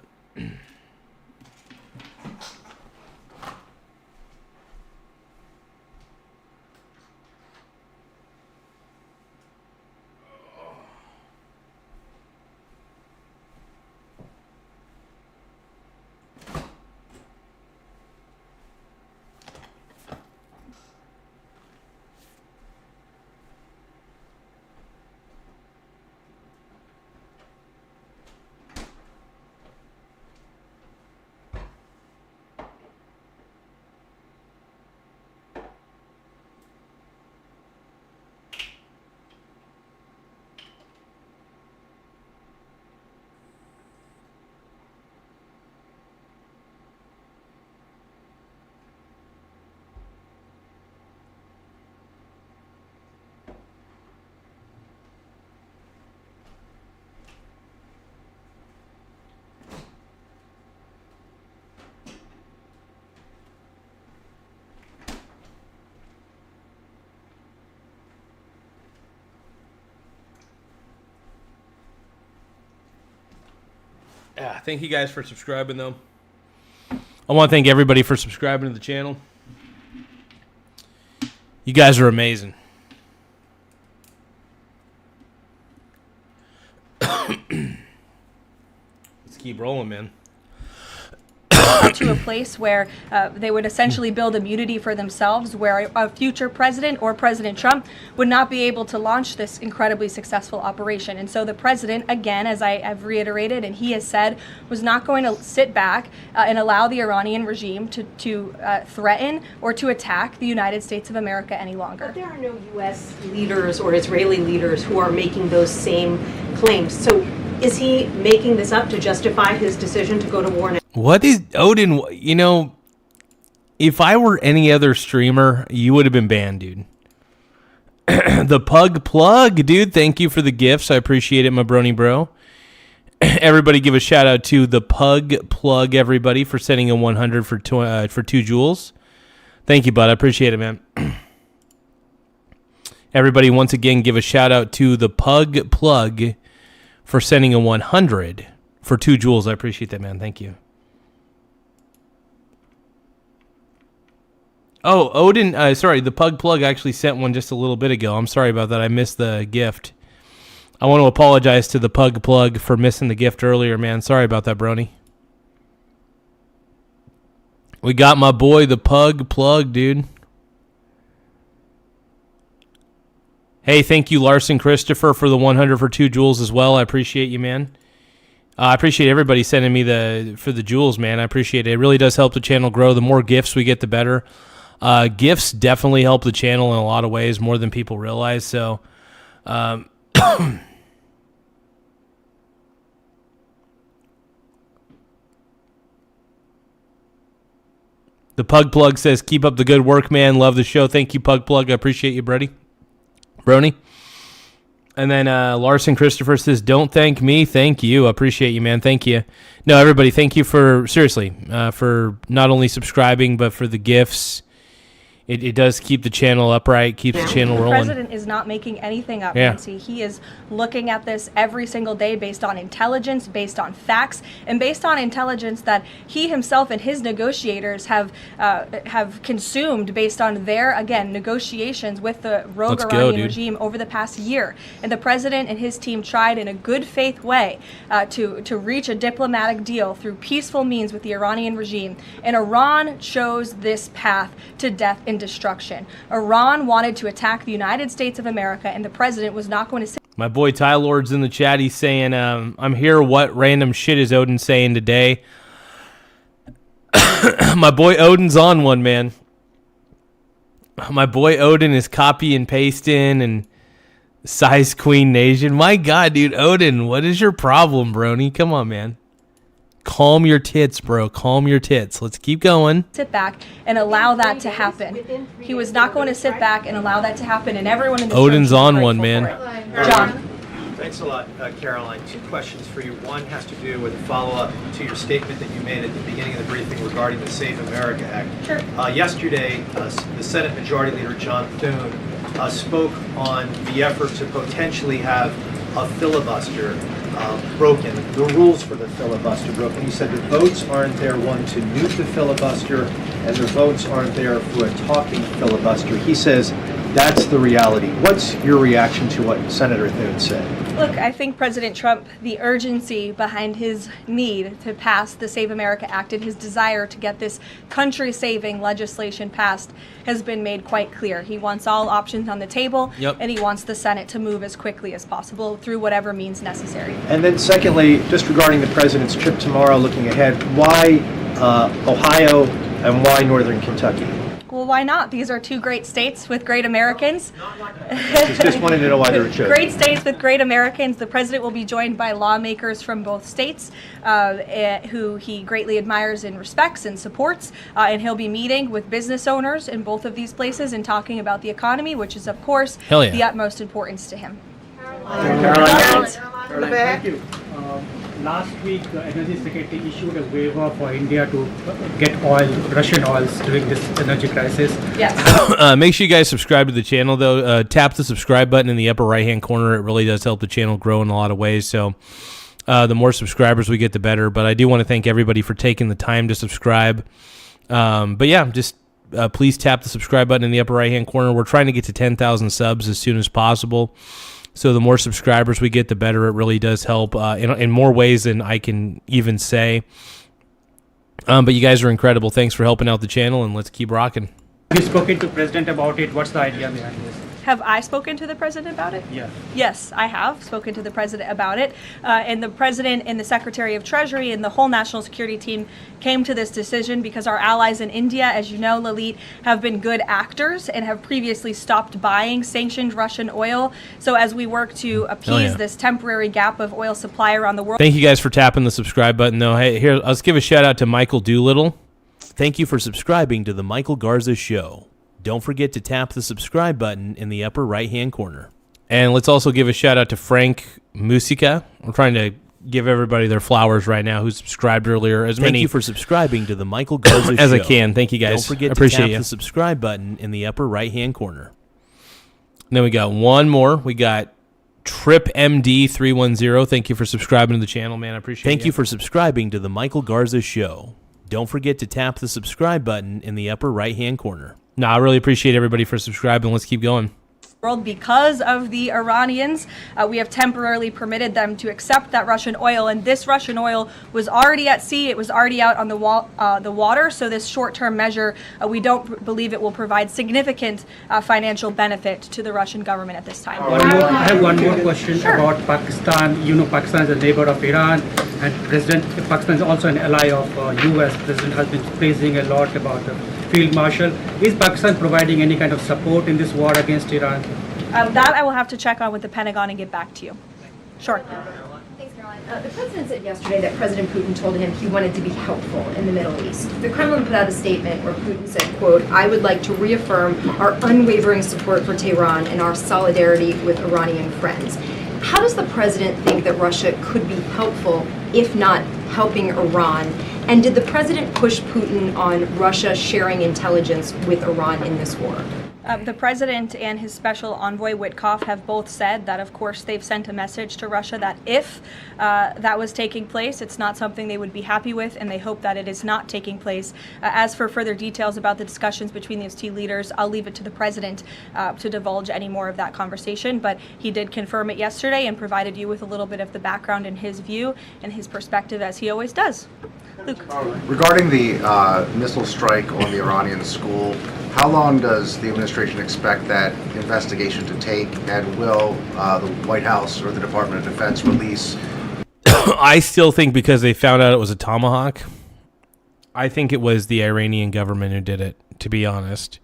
Yeah, thank you guys for subscribing, though. I want to thank everybody for subscribing to the channel. You guys are amazing. Let's keep rolling, man. To a place where they would essentially build immunity for themselves, where a future president or President Trump would not be able to launch this incredibly successful operation. And so the president, again, as I have reiterated and he has said, was not going to sit back and allow the Iranian regime to threaten or to attack the United States of America any longer. But there are no U.S. leaders or Israeli leaders who are making those same claims. So is he making this up to justify his decision to go to war now? What is Odin? You know, if I were any other streamer, you would have been banned, dude. The Pug Plug, dude. Thank you for the gifts. I appreciate it, my brony bro. Everybody give a shout out to the Pug Plug, everybody, for sending a 100 for 2 jewels. Thank you, bud. I appreciate it, man. Everybody, once again, give a shout out to the Pug Plug for sending a 100 for 2 jewels. I appreciate that, man. Thank you. Oh, Odin, sorry, the Pug Plug actually sent one just a little bit ago. I'm sorry about that. I missed the gift. I want to apologize to the Pug Plug for missing the gift earlier, man. Sorry about that, brony. We got my boy, the Pug Plug, dude. Hey, thank you, Larson Christopher, for the 100 for 2 jewels as well. I appreciate you, man. I appreciate everybody sending me for the jewels, man. I appreciate it. It really does help the channel grow. The more gifts we get, the better. Gifts definitely help the channel in a lot of ways, more than people realize. So, the Pug Plug says, keep up the good work, man. Love the show. Thank you, Pug Plug. I appreciate you, Brody. Brony. And then Larson Christopher says, don't thank me. Thank you. I appreciate you, man. Thank you. No, everybody, thank you for, seriously, for not only subscribing, but for the gifts. it does keep the channel upright, keeps the channel The rolling. president is not making anything up, Yeah. Nancy. He is looking at this every single day based on intelligence, based on facts, and based on intelligence that he himself and his negotiators have consumed based on their, again, negotiations with the rogue Let's go, Iranian dude. regime over the past year. And the president and his team tried in a good faith way to reach a diplomatic deal through peaceful means with the Iranian regime. And Iran chose this path to death and destruction. Iran wanted to attack the United States of America, and the president was not going to sit. My boy Ty Lord's in the chat. He's saying, I'm here. What random shit is Odin saying today? My boy Odin's on one, man. My boy Odin is copy and pasting and size Queen Nation. My God, dude. Odin, what is your problem, brony? Come on, man. Calm your tits, bro. Calm your tits. Let's keep going. Sit back and allow that to happen. He was not going to sit back and allow that to happen, and everyone in this room Odin's should be on grateful one, for man. it. John. Thanks a lot, Caroline. Two questions for you. One has to do with a follow-up to your statement that you made at the beginning of the briefing regarding the Save America Act. Sure. Yesterday, the Senate Majority Leader John Thune spoke on the effort to potentially have a filibuster broken, the rules for the filibuster broken. He said the votes aren't there, one, to nuke the filibuster, and the votes aren't there for a talking filibuster. He says that's the reality. What's your reaction to what Senator Thune said? Look, I think President Trump, the urgency behind his need to pass the Save America Act and his desire to get this country-saving legislation passed has been made quite clear. He wants all options on the table, and he wants the Senate to move as quickly as possible through whatever means necessary. And then secondly, just regarding the president's trip tomorrow, looking ahead, why Ohio and why Northern Kentucky? Well, why not? These are two great states with great Americans. Just wanted to know why they were chosen. Great states with great Americans. The president will be joined by lawmakers from both states who he greatly admires and respects and supports. And he'll be meeting with business owners in both of these places and talking about the economy, which is, of course, Hell yeah. the utmost importance to him. Caroline, thank you. Last week, the Energy Secretary issued a waiver for India to get oil, Russian oils, during this energy crisis. Yes. Make sure you guys subscribe to the channel, though. Tap the subscribe button in the upper right-hand corner. It really does help the channel grow in a lot of ways. So the more subscribers we get, the better. But I do want to thank everybody for taking the time to subscribe. But yeah, just please tap the subscribe button in the upper right-hand corner. We're trying to get to 10,000 subs as soon as possible. So the more subscribers we get, the better. It really does help in more ways than I can even say. But you guys are incredible. Thanks for helping out the channel, and let's keep rocking. Have you spoken to President about it? What's the idea behind this? Have I spoken to the president about it? Yeah. Yes, I have spoken to the president about it. And the president and the Secretary of Treasury and the whole national security team came to this decision because our allies in India, as you know, Lalit, have been good actors and have previously stopped buying sanctioned Russian oil. So as we work to appease this temporary gap of oil supply around the world. Thank you guys for tapping the subscribe button, though. Hey, here, let's give a shout out to Michael Doolittle. Thank you for subscribing to the Michael Garza Show. Don't forget to tap the subscribe button in the upper right-hand corner. And let's also give a shout-out to Frank Musica. I'm trying to give everybody their flowers right now who subscribed earlier. Thank you for subscribing to the Michael Garza Show. As I can. Thank you, guys. Don't forget to tap the subscribe button in the upper right-hand corner. And then we got one more. We got TripMD310. Thank you for subscribing to the channel, man. I appreciate it. Thank you for subscribing to the Michael Garza Show. Don't forget to tap the subscribe button in the upper right-hand corner. No, I really appreciate everybody for subscribing. Let's keep going. World because of the Iranians. We have temporarily permitted them to accept that Russian oil, and this Russian oil was already at sea. It was already out on the water. So this short-term measure, we don't believe it will provide significant financial benefit to the Russian government at this time. I have one more question about Pakistan. You know, Pakistan is a neighbor of Iran, and Pakistan is also an ally of U.S. President has been praising a lot about the Field Marshal. Is Pakistan providing any kind of support in this war against Iran? That I will have to check on with the Pentagon and get back to you. Sure. Thanks, Caroline. The president said yesterday that President Putin told him he wanted to be helpful in the Middle East. The Kremlin put out a statement where Putin said, quote, "I would like to reaffirm our unwavering support for Tehran and our solidarity with Iranian friends." How does the president think that Russia could be helpful, if not helping Iran? And did the president push Putin on Russia sharing intelligence with Iran in this war? The president and his special envoy Witkoff have both said that, of course, they've sent a message to Russia that if that was taking place, it's not something they would be happy with, and they hope that it is not taking place. As for further details about the discussions between these two leaders, I'll leave it to the president to divulge any more of that conversation, but he did confirm it yesterday and provided you with a little bit of the background in his view and his perspective, as he always does. Luke. Regarding the missile strike on the Iranian school, how long does the administration expect that investigation to take, and will the White House or the Department of Defense release? I still think because they found out it was a Tomahawk, I think it was the Iranian government who did it, to be honest.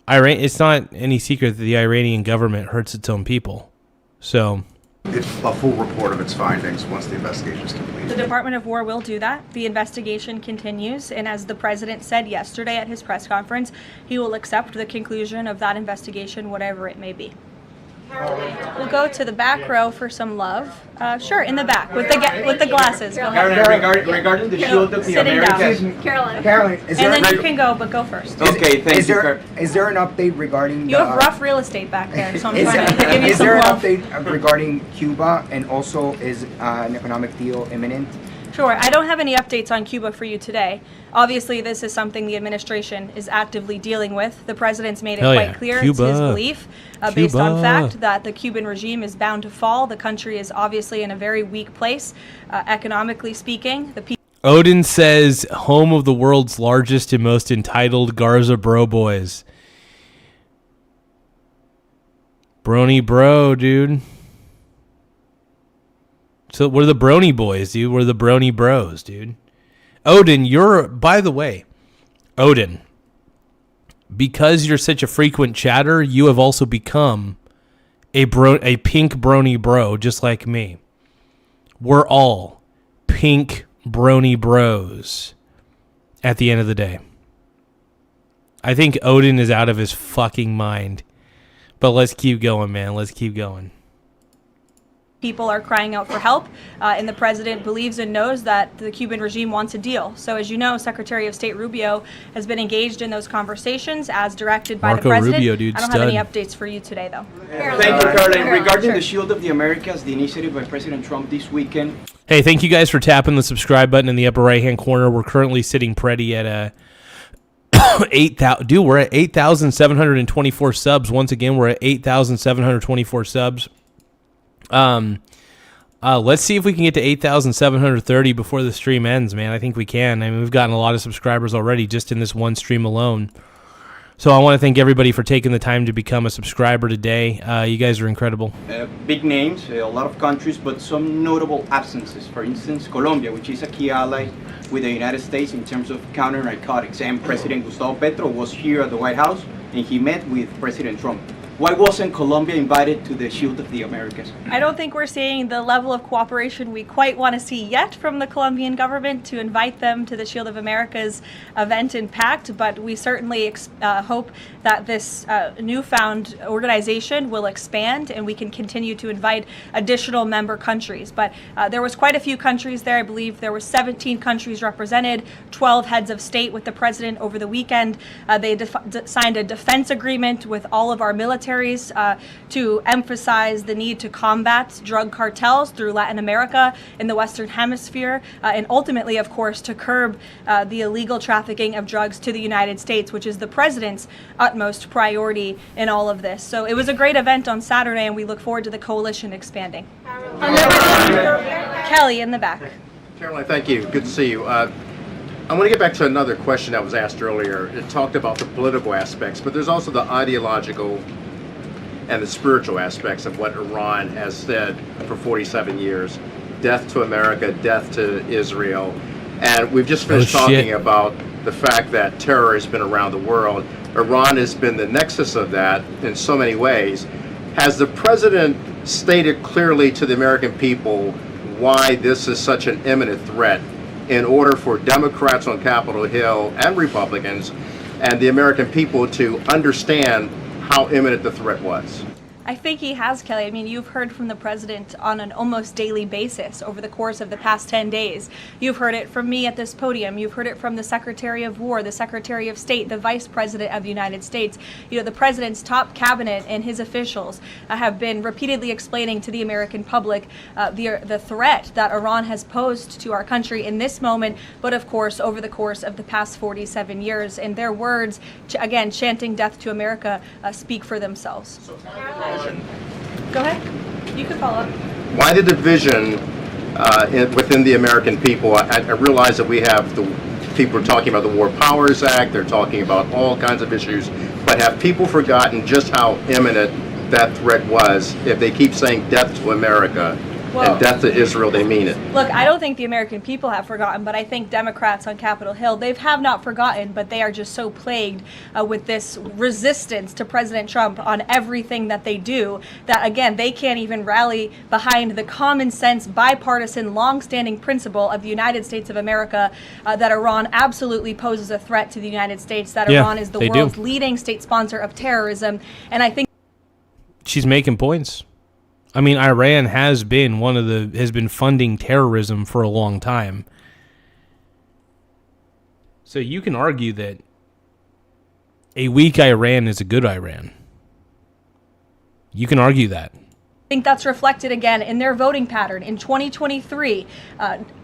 It's not any secret that the Iranian government hurts its own people. So it's a full report of its findings once the investigation is complete. The Department of War will do that. The investigation continues, and as the president said yesterday at his press conference, he will accept the conclusion of that investigation, whatever it may be. We'll go to the back row for some love. Sure, in the back with the glasses. Go ahead. Regarding the shield of the Americas. Carolyn, is and there then you can go, but go first. Okay, thank is you. Is there an update regarding You have rough real estate back there, so I'm is trying to give you is some there an love. update regarding Cuba, and also is an economic deal imminent? Sure. I don't have any updates on Cuba for you today. Obviously, this is something the administration is actively dealing with. The president's made it Hell quite yeah. clear Cuba. it's his belief, based on Cuba. fact, that the Cuban regime is bound to fall. The country is obviously in a very weak place, economically speaking. The people. Odin says, home of the world's largest and most entitled Garza bro boys. Brony bro, dude. So we're the Brony boys, dude. We're the Brony bros, dude. Odin, by the way, Odin, because you're such a frequent chatter, you have also become a pink Brony bro, just like me. We're all pink Brony bros at the end of the day. I think Odin is out of his fucking mind. But let's keep going, man. Let's keep going. People are crying out for help, and the president believes and knows that the Cuban regime wants a deal. So, as you know, Secretary of State Rubio has been engaged in those conversations as directed by Marco the president. Rubio, dude, I don't stud. have any updates for you today, though. Thank you, Caroline. Regarding Sure. the Shield of the Americas, the initiative by President Trump this weekend. Hey, thank you guys for tapping the subscribe button in the upper right-hand corner. We're currently sitting pretty at 8,000. Dude, we're at 8,724 subs. Once again, we're at 8,724 subs. Let's see if we can get to 8,730 before the stream ends, man. I think we can. I mean, we've gotten a lot of subscribers already just in this one stream alone. So I want to thank everybody for taking the time to become a subscriber today. You guys are incredible. Big names, a lot of countries, but some notable absences. For instance, Colombia, which is a key ally with the United States in terms of counter-narcotics. And President Gustavo Petro was here at the White House, and he met with President Trump. Why wasn't Colombia invited to the Shield of the Americas? I don't think we're seeing the level of cooperation we quite want to see yet from the Colombian government to invite them to the Shield of America's event in Pact, but we certainly hope that this newfound organization will expand and we can continue to invite additional member countries. But there was quite a few countries there. I believe there were 17 countries represented, 12 heads of state with the president over the weekend. They signed a defense agreement with all of our militaries to emphasize the need to combat drug cartels through Latin America in the Western Hemisphere, and ultimately, of course, to curb the illegal trafficking of drugs to the United States, which is the president's utmost priority in all of this. So it was a great event on Saturday, and we look forward to the coalition expanding. Kelly in the back. Caroline, thank you. Good to see you. I want to get back to another question that was asked earlier. It talked about the political aspects, but there's also the ideological and the spiritual aspects of what Iran has said for 47 years. Death to America, death to Israel. And we've just finished talking about the fact that terror has been around the world. Iran has been the nexus of that in so many ways. Has the president stated clearly to the American people why this is such an imminent threat in order for Democrats on Capitol Hill and Republicans and the American people to understand how imminent the threat was? I think he has, Kelly. I mean, you've heard from the president on an almost daily basis over the course of the past 10 days. You've heard it from me at this podium. You've heard it from the Secretary of War, the Secretary of State, the Vice President of the United States. You know, the president's top cabinet and his officials have been repeatedly explaining to the American public the threat that Iran has posed to our country in this moment, but of course over the course of the past 47 years. And their words, again, chanting death to America, speak for themselves. Go ahead. You can follow up. Why the division within the American people? I realize that we have people are talking about the War Powers Act, they're talking about all kinds of issues, but have people forgotten just how imminent that threat was? If they keep saying death to America and death to Israel, they mean it. Look, I don't think the American people have forgotten, but I think Democrats on Capitol Hill, they have not forgotten, but they are just so plagued with this resistance to President Trump on everything that they do that, again, they can't even rally behind the common sense, bipartisan, long-standing principle of the United States of America that Iran absolutely poses a threat to the United States, that Iran is the world's leading state sponsor of terrorism. And I think she's making points. I mean, Iran has been has been funding terrorism for a long time. So you can argue that a weak Iran is a good Iran. You can argue that. I think that's reflected again in their voting pattern. In 2023,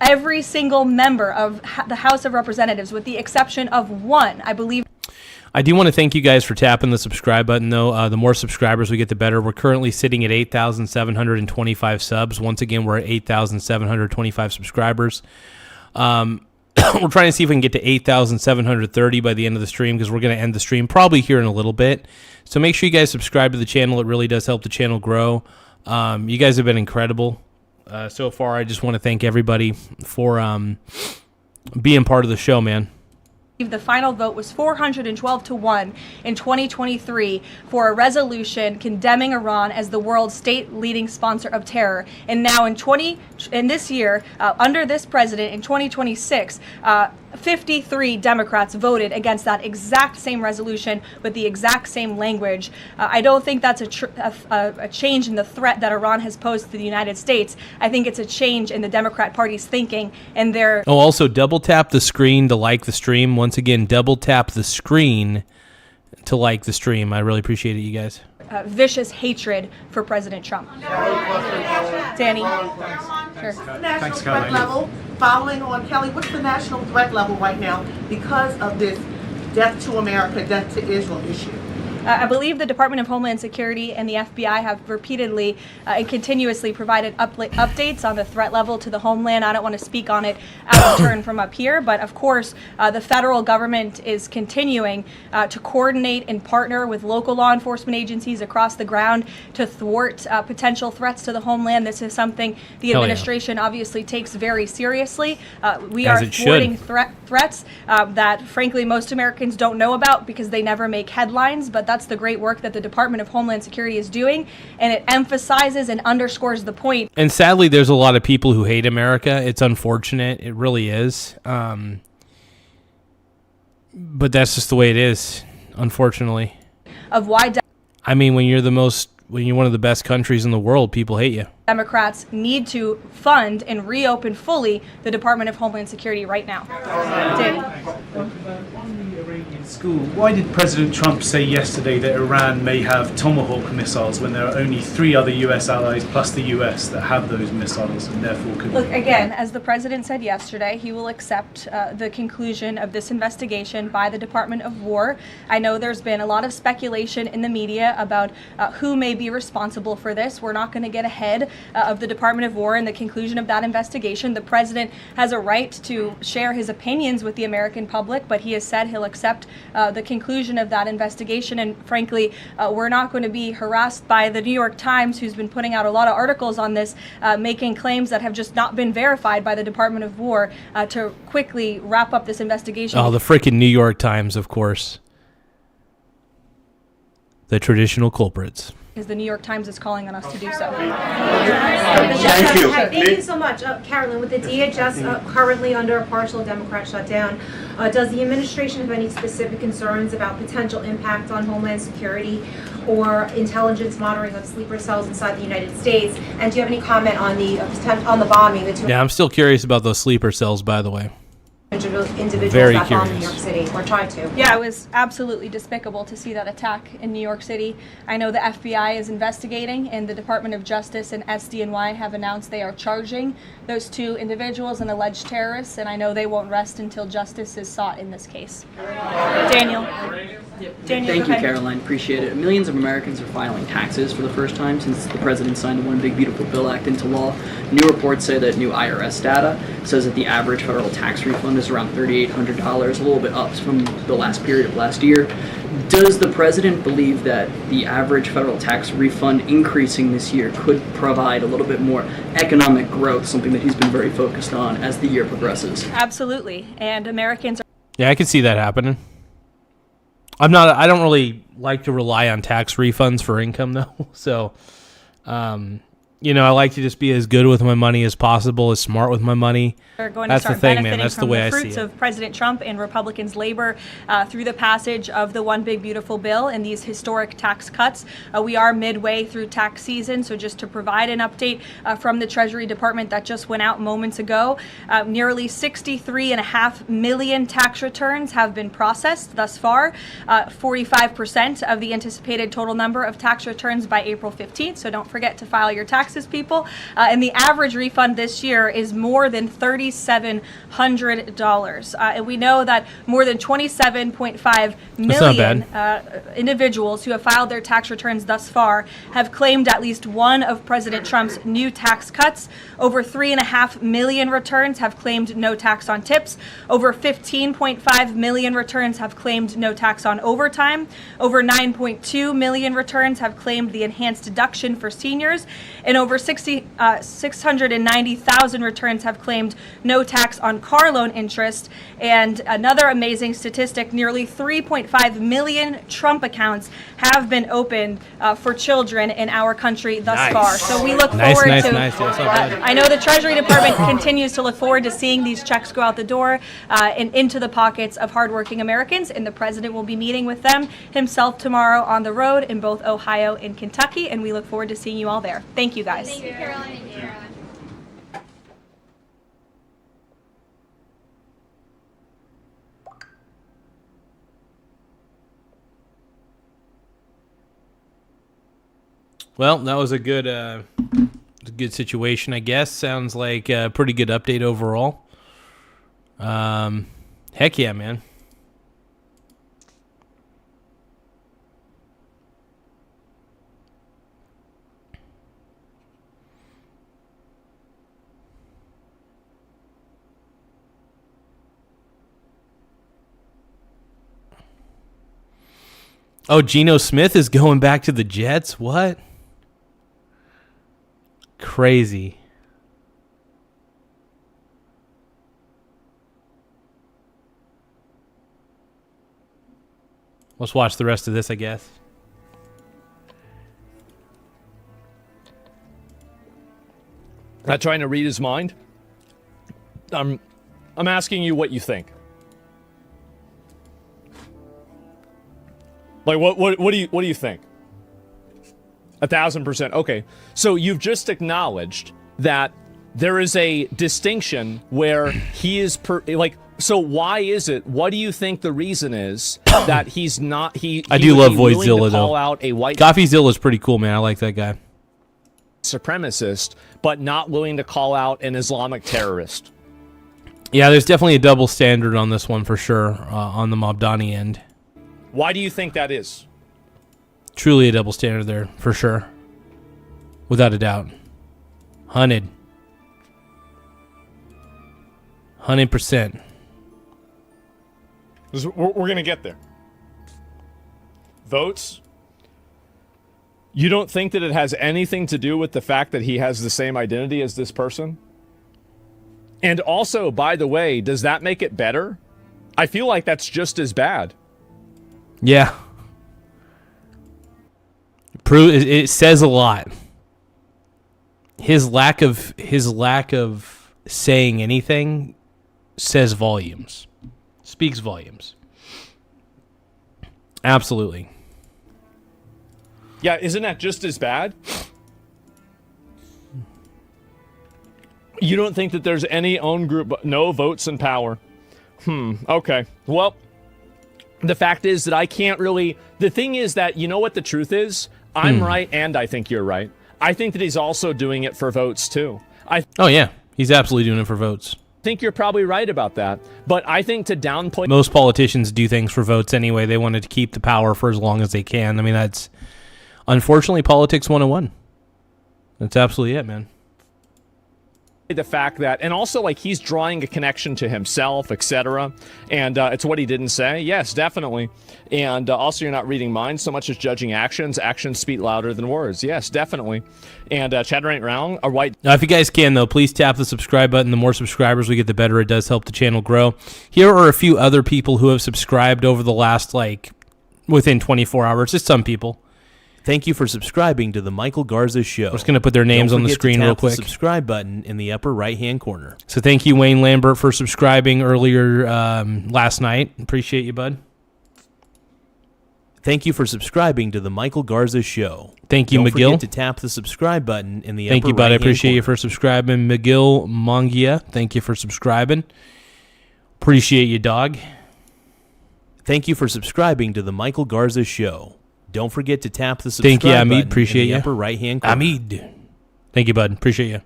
every single member of the House of Representatives, with the exception of one, I believe. I do want to thank you guys for tapping the subscribe button, though. The more subscribers we get, the better. We're currently sitting at 8,725 subs. Once again, we're at 8,725 subscribers. We're trying to see if we can get to 8,730 by the end of the stream, because we're going to end the stream probably here in a little bit. So make sure you guys subscribe to the channel. It really does help the channel grow. You guys have been incredible so far. I just want to thank everybody for being part of the show, man. The final vote was 412 to 1 in 2023 for a resolution condemning Iran as the world's state leading sponsor of terror. And now in this year, under this president in 2026, 53 Democrats voted against that exact same resolution with the exact same language. I don't think that's a change in the threat that Iran has posed to the United States. I think it's a change in the Democrat Party's thinking and their... Oh, also double tap the screen to like the stream. Once again, double tap the screen to like the stream. I really appreciate it, you guys. Vicious hatred for President Trump. Danny? Sure. National threat level, following on Kelly, what's the national threat level right now because of this death to America, death to Israel issue? I believe the Department of Homeland Security and the FBI have repeatedly and continuously provided updates on the threat level to the homeland. I don't want to speak on it out of turn from up here, but of course, the federal government is continuing to coordinate and partner with local law enforcement agencies across the ground to thwart potential threats to the homeland. This is something the administration obviously takes very seriously. We are thwarting threats that, frankly, most Americans don't know about because they never make headlines, but that's the great work that the Department of Homeland Security is doing, and it emphasizes and underscores the point. And sadly, there's a lot of people who hate America. It's unfortunate. It really is. But that's just the way it is, unfortunately. Of why I mean, when you're one of the best countries in the world, people hate you. Democrats need to fund and reopen fully the Department of Homeland Security right now. In school, why did President Trump say yesterday that Iran may have Tomahawk missiles when there are only 3 other U.S. allies plus the U.S. that have those missiles and therefore could... Look, again, as the president said yesterday, he will accept the conclusion of this investigation by the Department of War. I know there's been a lot of speculation in the media about who may be responsible for this. We're not going to get ahead of the Department of War and the conclusion of that investigation. The president has a right to share his opinions with the American public, but he has said he'll accept the conclusion of that investigation. And frankly, we're not going to be harassed by the New York Times, who's been putting out a lot of articles on this, making claims that have just not been verified by the Department of War, to quickly wrap up this investigation. Oh, the freaking New York Times, of course. The traditional culprits. because the New York Times is calling on us to do so. Thank you. Hi, thank you so much. Carolyn, with the DHS currently under a partial Democrat shutdown, does the administration have any specific concerns about potential impact on Homeland Security or intelligence monitoring of sleeper cells inside the United States? And do you have any comment on the bombing, the two Yeah, I'm still curious about those sleeper cells, by the way. individuals Very that bombed curious. New York City, or tried to? Yeah, it was absolutely despicable to see that attack in New York City. I know the FBI is investigating, and the Department of Justice and SDNY have announced they are charging those two individuals and alleged terrorists, and I know they won't rest until justice is sought in this case. Daniel. Thank you, Caroline. Appreciate it. Millions of Americans are filing taxes for the first time since the president signed the One Big Beautiful Bill Act into law. New reports say that new IRS data says that the average federal tax refund is around $3,800, a little bit up from the last period of last year. Does the president believe that the average federal tax refund increasing this year could provide a little bit more economic growth, something that he's been very focused on as the year progresses? Absolutely, and Americans are... Yeah, I can see that happening. I don't really like to rely on tax refunds for income, though. So, I like to just be as good with my money as possible, as smart with my money. Are going That's to start the thing, benefiting man. That's from the way the I see fruits it. of President Trump and Republicans' labor through the passage of the One Big Beautiful Bill and these historic tax cuts. We are midway through tax season, so just to provide an update from the Treasury Department that just went out moments ago, nearly 63.5 million tax returns have been processed thus far, 45% of the anticipated total number of tax returns by April 15th, so don't forget to file your taxes, people. And the average refund this year is more than $3,700. And we know that more than 27.5 million individuals who have filed their tax returns thus far have claimed at least one of President Trump's new tax cuts. Over 3.5 million returns have claimed no tax on tips. Over 15.5 million returns have claimed no tax on overtime. Over 9.2 million returns have claimed the enhanced deduction for seniors. And over 690,000 returns have claimed no tax on car loan interest. And another amazing statistic, nearly 3.5 million Trump accounts have been opened for children in our country thus far. So we look forward to... Nice. That's not bad. I know the Treasury Department continues to look forward to seeing these checks go out the door and into the pockets of hardworking Americans, and the president will be meeting with them himself tomorrow on the road in both Ohio and Kentucky, and we look forward to seeing you all there. Thank you, guys. Thank you, Caroline. Well, that was a good situation, I guess. Sounds like a pretty good update overall. Heck yeah, man. Oh, Geno Smith is going back to the Jets? What? Crazy. Let's watch the rest of this, I guess. Not trying to read his mind. I'm asking you what you think. Like what do you think? 1,000%. Okay. So you've just acknowledged that there is a distinction where he is so why is it? What do you think the reason is that he's not I do love to Voidzilla call though. out a white Coffeezilla is pretty cool, man. I like that guy. supremacist, but not willing to call out an Islamic terrorist? Yeah, there's definitely a double standard on this one for sure, on the Mobdani end. Why do you think that is? Truly a double standard there, for sure. Without a doubt. 100%. We're going to get there. Votes? You don't think that it has anything to do with the fact that he has the same identity as this person? And also, by the way, does that make it better? I feel like that's just as bad. Yeah. It says a lot. His lack of saying anything says volumes. Speaks volumes. Absolutely. Yeah, isn't that just as bad? You don't think that there's any own group, no votes in power? Okay. Well, the fact is that I can't really... The thing is that, you know what the truth is? I'm right, and I think you're right. I think that he's also doing it for votes, too. Oh, yeah. He's absolutely doing it for votes. I think you're probably right about that. But I think to downplay... Most politicians do things for votes anyway. They wanted to keep the power for as long as they can. I mean, that's... Unfortunately, politics 101. That's absolutely it, man. The fact that, and also like he's drawing a connection to himself, etc. And it's what he didn't say. Yes, definitely. And also, you're not reading minds so much as judging actions. Actions speak louder than words. Yes, definitely. And Chad ain't wrong. A white. Now, if you guys can, though, please tap the subscribe button. The more subscribers we get, the better. It does help the channel grow. Here are a few other people who have subscribed over the last, within 24 hours. Just some people. Thank you for subscribing to the Michael Garza Show. I'm just going to put their names on the screen real quick. The subscribe button in the upper right-hand corner. So thank you, Wayne Lambert, for subscribing earlier last night. Appreciate you, bud. Thank you for subscribing to the Michael Garza Show. Thank you, Don't McGill. forget to tap the subscribe button in the Thank upper you, bud. I right-hand appreciate you corner. for subscribing. McGill Mongia, thank you for subscribing. Appreciate you, dog. Thank you for subscribing to the Michael Garza Show. Don't forget to tap the subscribe Thank you, Amid. button Appreciate in the you. upper right-hand corner. Amid. Thank you, bud. Appreciate you.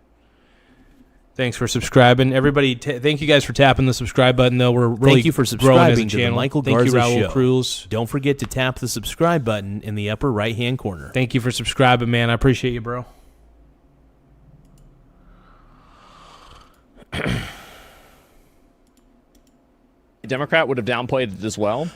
Thanks for subscribing. Everybody, thank you guys for tapping the subscribe button, though. We're really Thank you for growing as a subscribing to the channel. Michael Thank you, Garza Raul Show. Cruz. Don't forget to tap the subscribe button in the upper right-hand corner. Thank you for subscribing, man. I appreciate you, bro. Democrat would have downplayed it as well.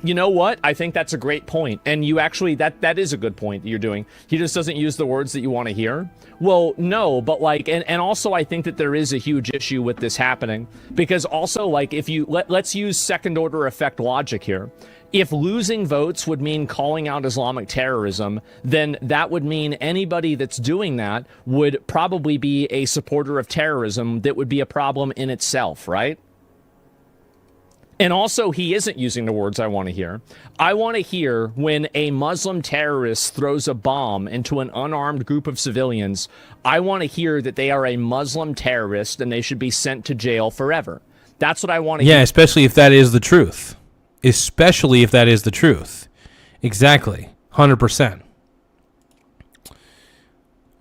You know what? I think that's a great point. And you actually, that is a good point that you're doing. He just doesn't use the words that you want to hear. Well, no, but and also I think that there is a huge issue with this happening. Because also, if you, let's use second order effect logic here. If losing votes would mean calling out Islamic terrorism, then that would mean anybody that's doing that would probably be a supporter of terrorism that would be a problem in itself, right? And also, he isn't using the words I want to hear. I want to hear when a Muslim terrorist throws a bomb into an unarmed group of civilians, I want to hear that they are a Muslim terrorist and they should be sent to jail forever. That's what I want to hear. Yeah, especially if that is the truth. Especially if that is the truth. Exactly. 100%.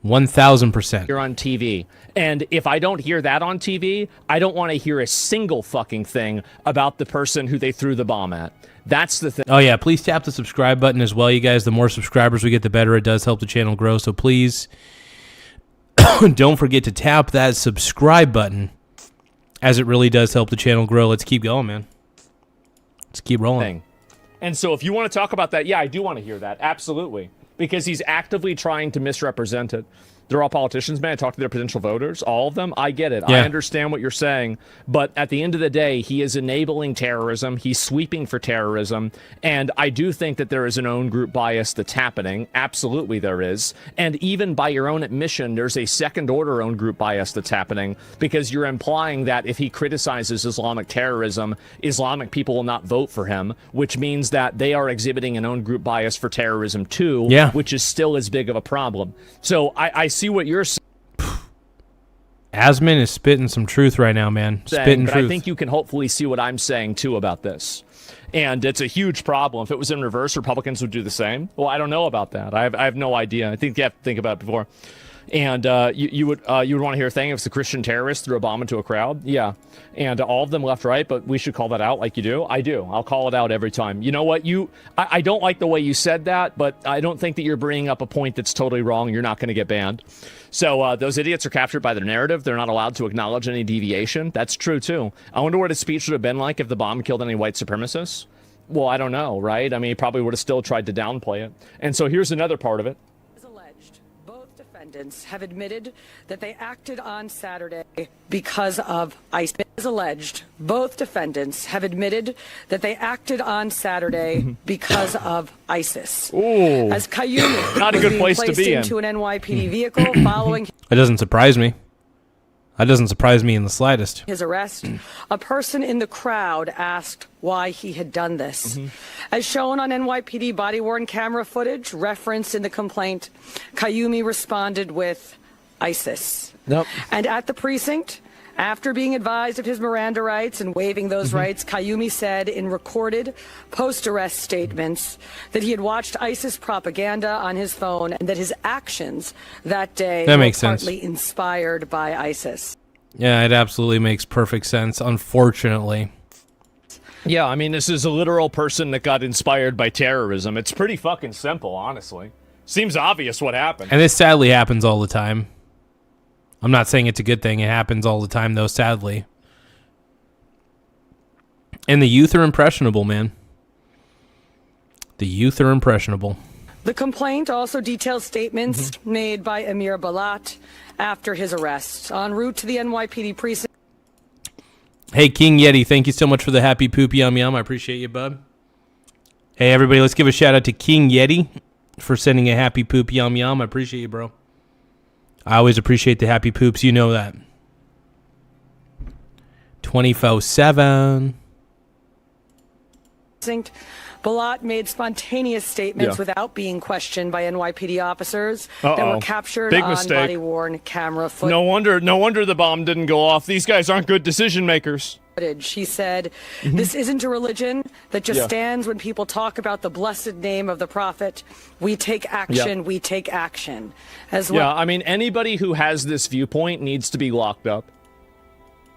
1,000%. You're on TV. And if I don't hear that on TV, I don't want to hear a single fucking thing about the person who they threw the bomb at. That's the thing. Oh, yeah. Please tap the subscribe button as well, you guys. The more subscribers we get, the better. It does help the channel grow. So please don't forget to tap that subscribe button, as it really does help the channel grow. Let's keep going, man. Let's keep rolling. And so if you want to talk about that, yeah, I do want to hear that. Absolutely. Because he's actively trying to misrepresent it. They're all politicians, man. I talk to their potential voters, all of them. I get it. Yeah. I understand what you're saying. But at the end of the day, he is enabling terrorism. He's sweeping for terrorism. And I do think that there is an own group bias that's happening. Absolutely there is. And even by your own admission, there's a second order own group bias that's happening because you're implying that if he criticizes Islamic terrorism, Islamic people will not vote for him, which means that they are exhibiting an own group bias for terrorism too, Yeah. which is still as big of a problem. So I see what you're saying. Asman is spitting some truth right now, man. Spitting But truth. I think you can hopefully see what I'm saying too about this. And it's a huge problem. If it was in reverse, Republicans would do the same. Well, I don't know about that. I have no idea. I think you have to think about it before. And you would want to hear a thing if it's a Christian terrorist threw a bomb into a crowd. Yeah. And all of them left, right, but we should call that out like you do. I do. I'll call it out every time. You know what? I don't like the way you said that, but I don't think that you're bringing up a point that's totally wrong. You're not going to get banned. So those idiots are captured by their narrative. They're not allowed to acknowledge any deviation. That's true, too. I wonder what his speech would have been like if the bomb killed any white supremacists. Well, I don't know, right? I mean, he probably would have still tried to downplay it. And so here's another part of it. defendants have admitted that they acted on Saturday because of ISIS. As alleged, both defendants have admitted that they acted on Saturday because of ISIS. Ooh, as Kayumi not a was good being place to placed be in. into an NYPD vehicle following That doesn't surprise me. That doesn't surprise me in the slightest. his arrest, a person in the crowd asked why he had done this. As shown on NYPD body-worn camera footage referenced in the complaint, Kayumi responded with ISIS. Nope. And at the precinct, after being advised of his Miranda rights and waiving those rights, Kayumi said in recorded post-arrest statements that he had watched ISIS propaganda on his phone and that his actions that day That were makes sense. partly inspired by ISIS. Yeah, it absolutely makes perfect sense, unfortunately. Yeah, I mean, this is a literal person that got inspired by terrorism. It's pretty fucking simple, honestly. Seems obvious what happened. And this sadly happens all the time. I'm not saying it's a good thing. It happens all the time, though, sadly. And the youth are impressionable, man. The youth are impressionable. The complaint also details statements made by Amir Balat after his arrest en route to the NYPD precinct. Hey, King Yeti, thank you so much for the happy poop yum yum. I appreciate you, bud. Hey, everybody, let's give a shout out to King Yeti for sending a happy poop yum yum. I appreciate you, bro. I always appreciate the happy poops. You know that. 24/7. Balat made spontaneous statements without being questioned by NYPD officers that were captured Big on mistake. body-worn camera footage. No wonder the bomb didn't go off. These guys aren't good decision makers. She said, this isn't a religion that just Yeah. stands when people talk about the blessed name of the prophet. We take action, we take action. As well. Yeah, I mean, anybody who has this viewpoint needs to be locked up.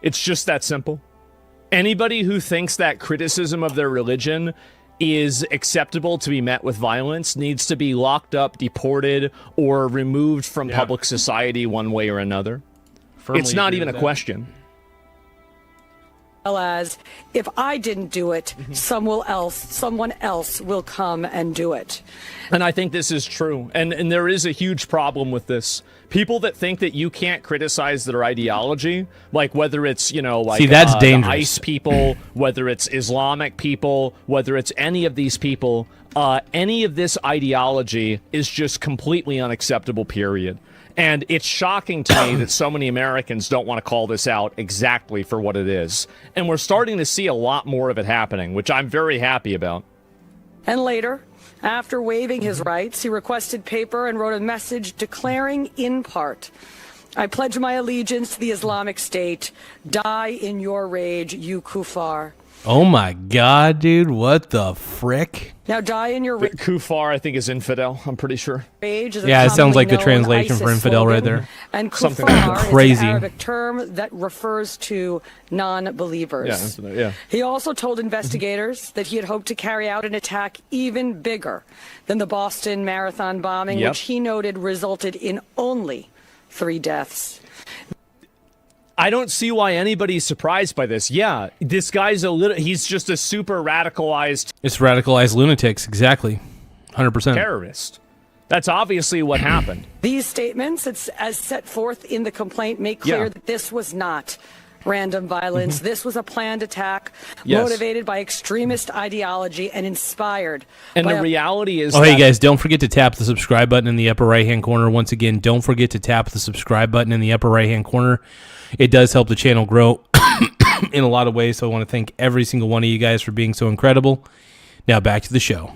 It's just that simple. Anybody who thinks that criticism of their religion is acceptable to be met with violence needs to be locked up, deported, or removed from public society one way or another. Firmly It's not agree even a with that. question. Well as, if I didn't do it, someone else will come and do it. And I think this is true. And there is a huge problem with this. People that think that you can't criticize their ideology, like whether it's, like See, that's the dangerous. ICE people, whether it's Islamic people, whether it's any of these people, any of this ideology is just completely unacceptable, period. And it's shocking to me that so many Americans don't want to call this out exactly for what it is. And we're starting to see a lot more of it happening, which I'm very happy about. And later, after waiving his rights, he requested paper and wrote a message declaring in part, I pledge my allegiance to the Islamic State. Die in your rage, you kuffar. Oh my God, dude. What the frick? Now die in your rage. Kufar, I think, is infidel. I'm pretty sure. Is a Yeah, it sounds like the commonly known translation for ISIS infidel right slogan. there. And Something kuffar like that. is Crazy. an Arabic term that refers to non-believers. Yeah, infidel, yeah. He also told investigators that he had hoped to carry out an attack even bigger than the Boston Marathon bombing, Yep. which he noted resulted in only 3 deaths. I don't see why anybody's surprised by this. Yeah, this guy's he's just a super radicalized It's radicalized lunatics, exactly. 100%. terrorist. That's obviously what happened. These statements, as set forth in the complaint, make clear Yeah. that this was not random violence. This was a planned attack Yes. motivated by extremist ideology and inspired And by the reality is Oh, hey that guys, don't forget to tap the subscribe button in the upper right-hand corner. Once again, don't forget to tap the subscribe button in the upper right-hand corner. It does help the channel grow in a lot of ways, so I want to thank every single one of you guys for being so incredible. Now back to the show.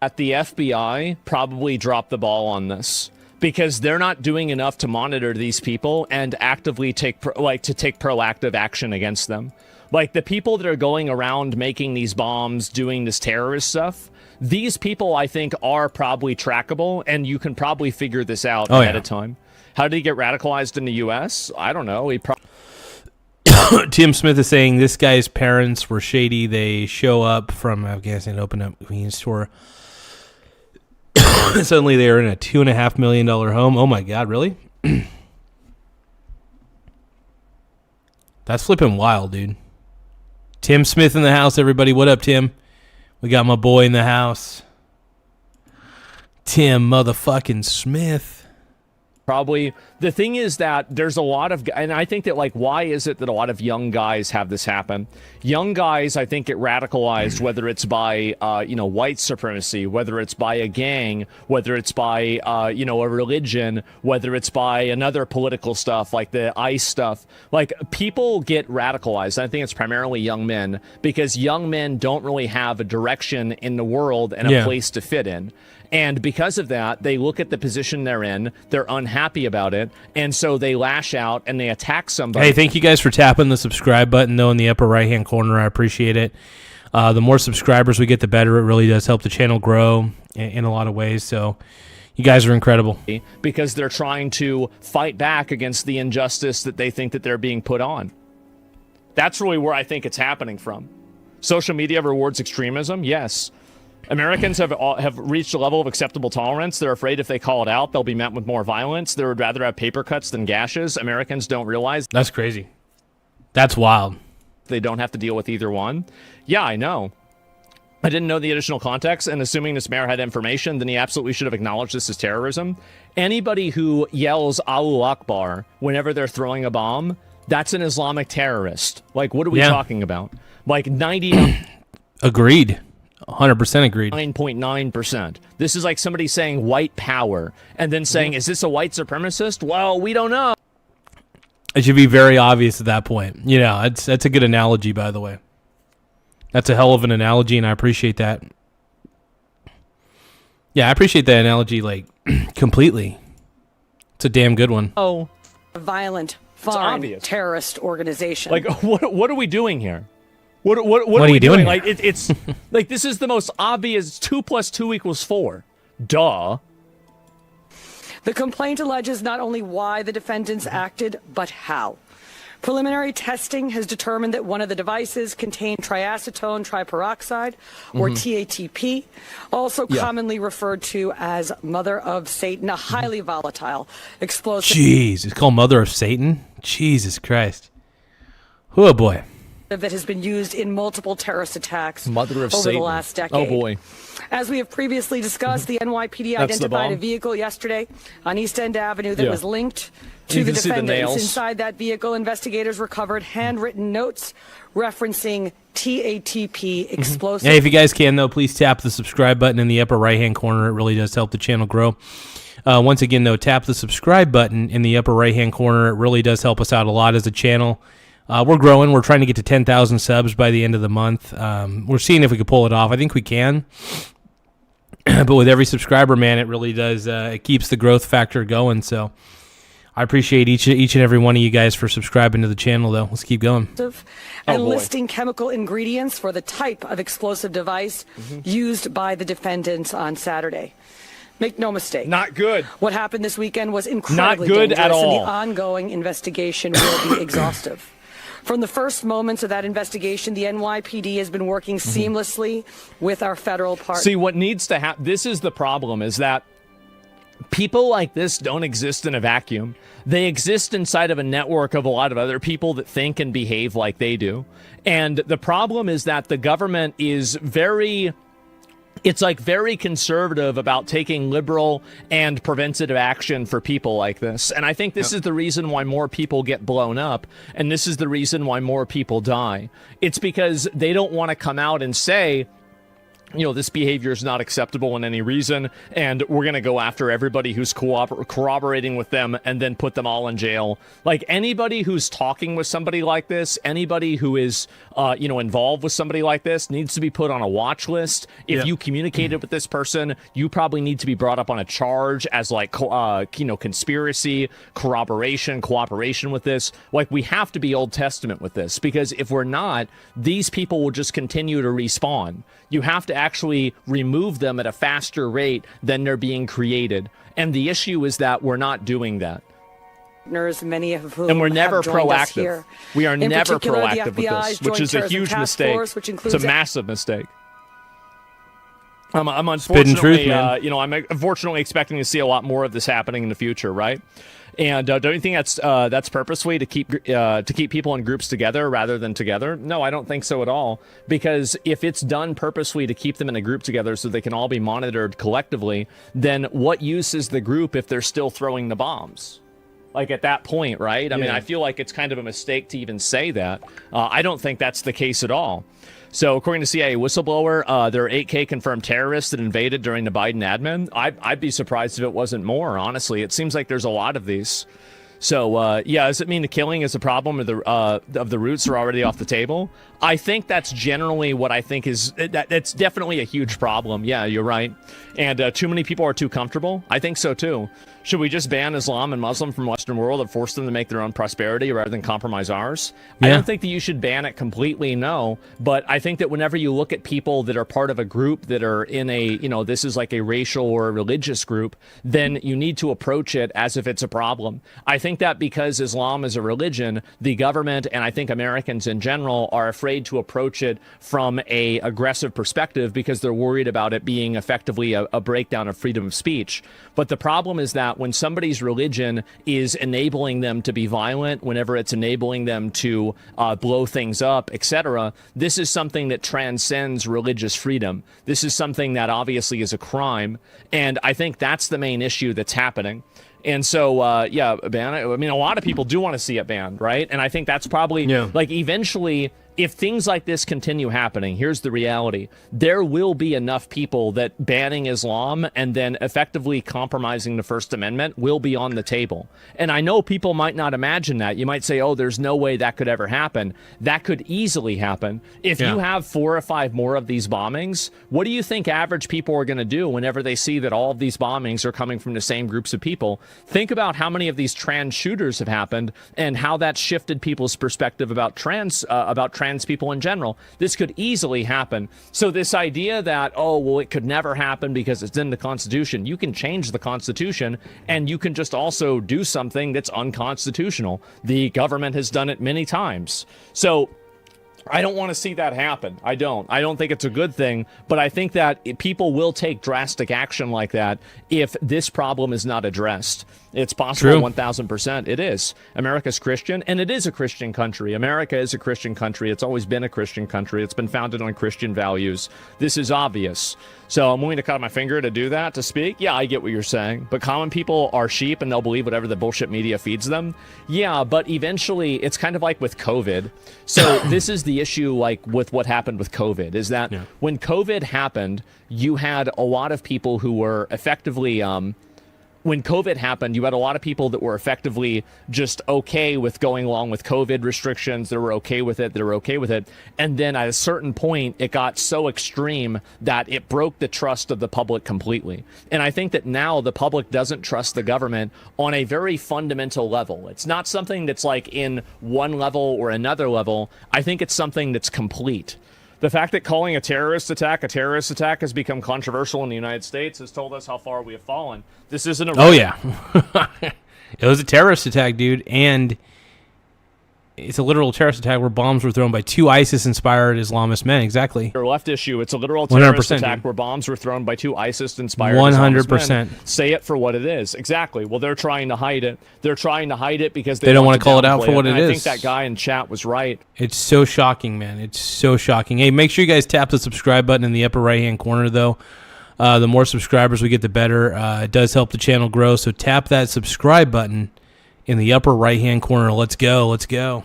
at the FBI probably dropped the ball on this because they're not doing enough to monitor these people and actively take proactive action against them. Like the people that are going around making these bombs, doing this terrorist stuff, these people I think are probably trackable, and you can probably figure this out ahead of time. How did he get radicalized in the U.S.? I don't know. He probably. Tim Smith is saying this guy's parents were shady. They show up from Afghanistan to open up a convenience store. Suddenly they are in a $2.5 million home. Oh my God, really? That's flipping wild, dude. Tim Smith in the house, everybody. What up, Tim? We got my boy in the house. Tim motherfucking Smith. Probably. The thing is that there's a lot of, and I think that, like, why is it that a lot of young guys have this happen? Young guys, I think, get radicalized, whether it's by, white supremacy, whether it's by a gang, whether it's by, a religion, whether it's by another political stuff, like the ICE stuff. Like, people get radicalized. I think it's primarily young men, because young men don't really have a direction in the world and a place to fit in. And because of that, they look at the position they're in, they're unhappy about it, and so they lash out and they attack somebody. Hey, thank you guys for tapping the subscribe button, though, in the upper right-hand corner. I appreciate it. The more subscribers we get, the better. It really does help the channel grow in a lot of ways, so you guys are incredible. Because they're trying to fight back against the injustice that they think that they're being put on. That's really where I think it's happening from. Social media rewards extremism? Yes. Americans have reached a level of acceptable tolerance. They're afraid if they call it out, they'll be met with more violence. They would rather have paper cuts than gashes. Americans don't realize. That's crazy. That's wild. They don't have to deal with either one. Yeah, I know. I didn't know the additional context, and assuming this mayor had information, then he absolutely should have acknowledged this as terrorism. Anybody who yells Allahu Akbar whenever they're throwing a bomb, that's an Islamic terrorist. Like, what are we talking about? Like 90... Agreed. 100% agreed. 9.9%. This is like somebody saying white power and then saying, is this a white supremacist? Well, we don't know. It should be very obvious at that point. That's a good analogy, by the way. That's a hell of an analogy, and I appreciate that. Yeah, I appreciate that analogy, like, completely. It's a damn good one. Oh. A violent, foreign terrorist organization. Like, what are we doing here? What are you doing? Like, it's like, this is the most obvious. 2 + 2 = 4. Duh. The complaint alleges not only why the defendants acted, but how. Preliminary testing has determined that one of the devices contained triacetone triperoxide, or TATP, also commonly referred to as Mother of Satan, a highly volatile explosive. Jeez, it's called Mother of Satan? Jesus Christ. Oh, boy. That has been used in multiple terrorist attacks Mother of over Satan. the last decade. Oh, boy. As we have previously discussed, the NYPD identified a vehicle yesterday on East End Avenue that was linked to the defendants. Inside that vehicle, investigators recovered handwritten notes referencing TATP explosives. Hey, if you guys can, though, please tap the subscribe button in the upper right-hand corner. It really does help the channel grow. Once again, though, tap the subscribe button in the upper right-hand corner. It really does help us out a lot as a channel. We're growing. We're trying to get to 10,000 subs by the end of the month. We're seeing if we can pull it off. I think we can. But with every subscriber, man, it really does. It keeps the growth factor going. So I appreciate each and every one of you guys for subscribing to the channel, though. Let's keep going. And listing chemical ingredients for the type of explosive device used by the defendants on Saturday. Make no mistake. Not good. What happened this weekend was incredibly Not good dangerous, at all. and the ongoing investigation will be exhaustive. From the first moments of that investigation, the NYPD has been working seamlessly with our federal partners. See, what needs to happen, this is the problem, is that people like this don't exist in a vacuum. They exist inside of a network of a lot of other people that think and behave like they do. And the problem is that the government is very conservative about taking liberal and preventative action for people like this. And I think this is the reason why more people get blown up, and this is the reason why more people die. It's because they don't want to come out and say, this behavior is not acceptable in any reason, and we're going to go after everybody who's corroborating with them and then put them all in jail. Like, anybody who's talking with somebody like this, anybody who is, involved with somebody like this needs to be put on a watch list. If you communicated with this person, you probably need to be brought up on a charge as, like, conspiracy, corroboration, cooperation with this. Like, we have to be Old Testament with this, because if we're not, these people will just continue to respawn. You have to actually remove them at a faster rate than they're being created. And the issue is that we're not doing that. Many of whom and we're never proactive. Here. We are never proactive with this, which is a huge mistake. It's a massive mistake. I'm unfortunately, truth, man. I'm unfortunately expecting to see a lot more of this happening in the future, right? And don't you think that's purposefully to keep people in groups together rather than together? No, I don't think so at all. Because if it's done purposefully to keep them in a group together so they can all be monitored collectively, then what use is the group if they're still throwing the bombs? Like at that point, right? I mean, I feel like it's kind of a mistake to even say that. I don't think that's the case at all. So according to CIA whistleblower, there are 8K confirmed terrorists that invaded during the Biden admin. I'd be surprised if it wasn't more, honestly. It seems like there's a lot of these. So, yeah, does it mean the killing is a problem of the roots are already off the table? I think that's generally what I think is, that's definitely a huge problem. Yeah, you're right. And too many people are too comfortable? I think so, too. Should we just ban Islam and Muslim from Western world and force them to make their own prosperity rather than compromise ours? Yeah. I don't think that you should ban it completely, no. But I think that whenever you look at people that are part of a group that are in a, this is like a racial or a religious group, then you need to approach it as if it's a problem. I think that because Islam is a religion, the government and I think Americans in general are afraid to approach it from a aggressive perspective because they're worried about it being effectively a breakdown of freedom of speech. But the problem is that when somebody's religion is enabling them to be violent, whenever it's enabling them to blow things up, etc., this is something that transcends religious freedom. This is something that obviously is a crime. And I think that's the main issue that's happening. And so, yeah, ban it. I mean, a lot of people do want to see it banned, right? And I think that's probably, like, eventually, if things like this continue happening, here's the reality. There will be enough people that banning Islam and then effectively compromising the First Amendment will be on the table. And I know people might not imagine that. You might say, oh, there's no way that could ever happen. That could easily happen. If you have 4 or 5 more of these bombings, what do you think average people are going to do whenever they see that all of these bombings are coming from the same groups of people? Think about how many of these trans shooters have happened and how that shifted people's perspective about trans people in general. This could easily happen. So this idea that, oh, well, it could never happen because it's in the Constitution, you can change the Constitution and you can just also do something that's unconstitutional. The government has done it many times. So I don't want to see that happen. I don't think it's a good thing, but I think that people will take drastic action like that if this problem is not addressed. It's possible. 1,000%. It is. America's Christian, and it is a Christian country. America is a Christian country. It's always been a Christian country. It's been founded on Christian values. This is obvious. So I'm willing to cut my finger to do that, to speak. Yeah, I get what you're saying. But common people are sheep, and they'll believe whatever the bullshit media feeds them. Yeah, but eventually, it's kind of like with COVID. So this is the issue, like with what happened with COVID, is that when COVID happened, you had a lot of people who were effectively when COVID happened, you had a lot of people that were effectively just okay with going along with COVID restrictions. They were okay with it. And then at a certain point, it got so extreme that it broke the trust of the public completely. And I think that now the public doesn't trust the government on a very fundamental level. It's not something that's like in one level or another level. I think it's something that's complete. The fact that calling a terrorist attack has become controversial in the United States has told us how far we have fallen. This isn't a... Oh, yeah. It was a terrorist attack, dude, and it's a literal terrorist attack where bombs were thrown by 2 ISIS-inspired Islamist men. Exactly. Your left issue. It's a literal terrorist attack dude. Where bombs were thrown by 2 ISIS-inspired Islamist 100%. men. Say it for what it is. Exactly. Well, they're trying to hide it. They're trying to hide it because they don't want to call it out for what it is. I think that guy in chat was right. It's so shocking, man. It's so shocking. Hey, make sure you guys tap the subscribe button in the upper right-hand corner, though. The more subscribers we get, the better. It does help the channel grow, so tap that subscribe button in the upper right-hand corner. Let's go. Let's go.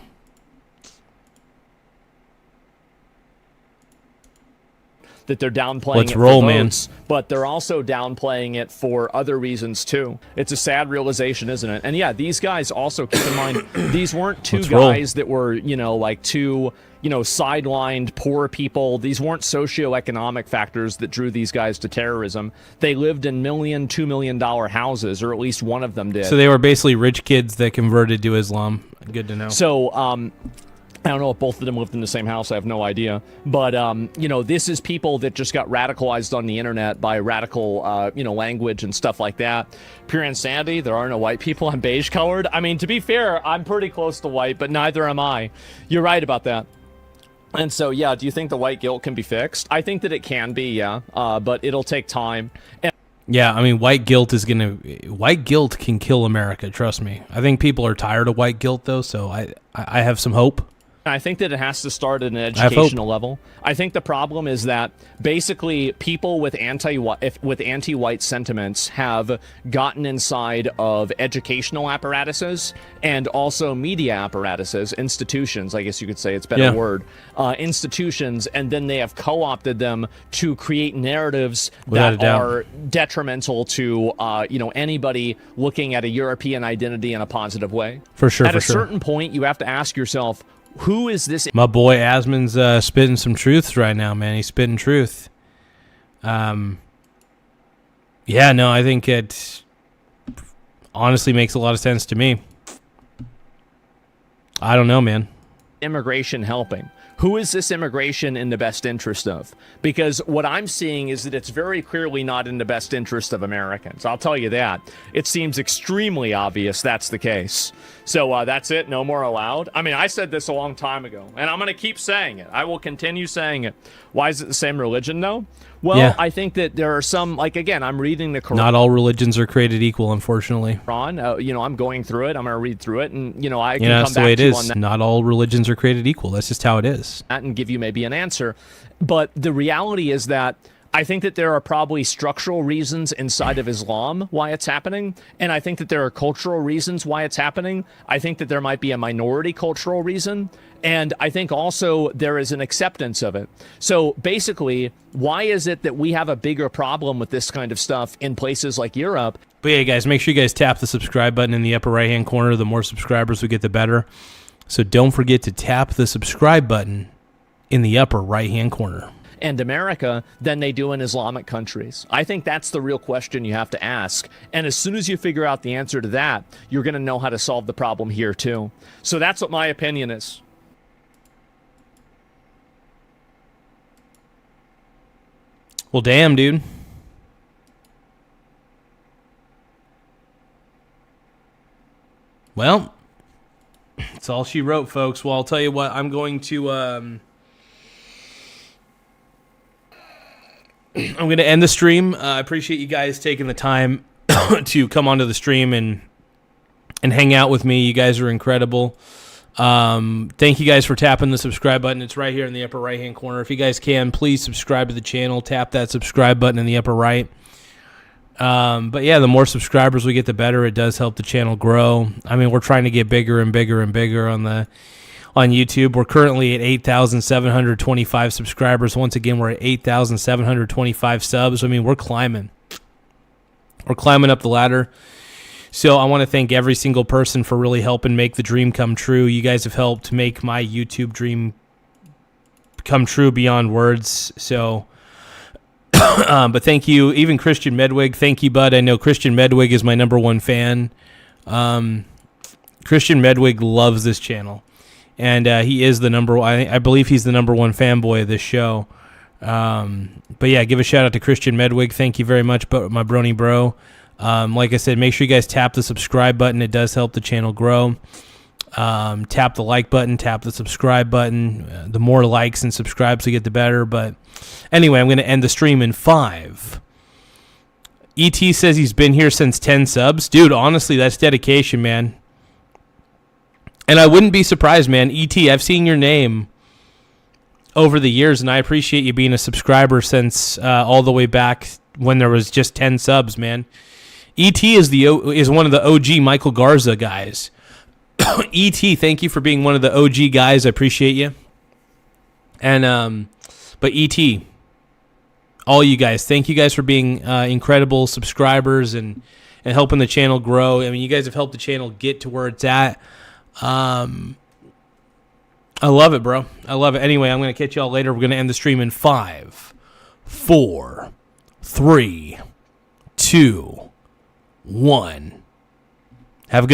That they're downplaying Let's it roll, for man. votes, but they're also downplaying it for other reasons too. It's a sad realization, isn't it? And yeah, these guys also, keep in mind, these weren't 2 guys that were, like 2, sidelined poor people. These weren't socioeconomic factors that drew these guys to terrorism. They lived in $1 million, $2 million houses, or at least one of them did. So they were basically rich kids that converted to Islam. Good to know. So, I don't know if both of them lived in the same house. I have no idea. But, this is people that just got radicalized on the internet by radical, language and stuff like that. Pure insanity. There are no white people. I'm beige colored. I mean, to be fair, I'm pretty close to white, but neither am I. You're right about that. And so, yeah, do you think the white guilt can be fixed? I think that it can be, yeah. But it'll take time. And Yeah, I mean, white guilt can kill America. Trust me. I think people are tired of white guilt, though. So I have some hope. I think that it has to start at an educational level. I think the problem is that basically people with anti-white sentiments have gotten inside of educational apparatuses and also media apparatuses, institutions, I guess you could say, it's a better word, institutions, and then they have co-opted them to create narratives that are detrimental to anybody looking at a European identity in a positive way. For sure. At a certain point, you have to ask yourself, who is this? My boy Asman's spitting some truths right now, man. He's spitting truth. I think it honestly makes a lot of sense to me. I don't know, man. Immigration helping? Who is this immigration in the best interest of? Because what I'm seeing is that it's very clearly not in the best interest of Americans. I'll tell you that. It seems extremely obvious that's the case. So that's it. No more allowed. I mean, I said this a long time ago, and I'm going to keep saying it. I will continue saying it. Why is it the same religion, though? Well, I think that there are some, again, I'm reading the Quran. Not all religions are created equal, unfortunately. I'm going through it. I'm going to read through it, and, I can that's come the back way it to you is. on that. Not all religions are created equal. That's just how it is. And give you maybe an answer. But the reality is that I think that there are probably structural reasons inside of Islam why it's happening, and I think that there are cultural reasons why it's happening. I think that there might be a minority cultural reason, and I think also there is an acceptance of it. So basically, why is it that we have a bigger problem with this kind of stuff in places like Europe? But yeah, guys, make sure you guys tap the subscribe button in the upper right-hand corner. The more subscribers we get, the better. So don't forget to tap the subscribe button in the upper right-hand corner. And America than they do in Islamic countries? I think that's the real question you have to ask. And as soon as you figure out the answer to that, you're going to know how to solve the problem here too. So that's what my opinion is. Well, damn, dude. Well, that's all she wrote, folks. Well, I'll tell you what, I'm going to end the stream. I appreciate you guys taking the time to come onto the stream and hang out with me. You guys are incredible. Thank you guys for tapping the subscribe button. It's right here in the upper right-hand corner. If you guys can, please subscribe to the channel. Tap that subscribe button in the upper right. But yeah, the more subscribers we get, the better. It does help the channel grow. I mean, we're trying to get bigger and bigger and bigger on YouTube. We're currently at 8,725 subscribers. Once again, we're at 8,725 subs. I mean, we're climbing. We're climbing up the ladder. So I want to thank every single person for really helping make the dream come true. You guys have helped make my YouTube dream come true beyond words. So, but thank you. Even Christian Medwig, thank you, bud. I know Christian Medwig is my #1 fan. Christian Medwig loves this channel. And he is the I believe he's the #1 fanboy of this show. But yeah, give a shout out to Christian Medwig. Thank you very much, my brony bro. Like I said, make sure you guys tap the subscribe button. It does help the channel grow. Tap the like button, tap the subscribe button. The more likes and subscribes we get, the better. But anyway, I'm going to end the stream in 5. ET says he's been here since 10 subs. Dude, honestly, that's dedication, man. And I wouldn't be surprised, man. ET, I've seen your name over the years, and I appreciate you being a subscriber since all the way back when there was just 10 subs, man. ET is one of the OG Michael Garza guys. ET, thank you for being one of the OG guys. I appreciate you. And but ET, all you guys, thank you guys for being incredible subscribers and helping the channel grow. I mean, you guys have helped the channel get to where it's at. I love it, bro. I love it. Anyway, I'm going to catch y'all later. We're going to end the stream in 5, 4, 3, 2, 1. Have a good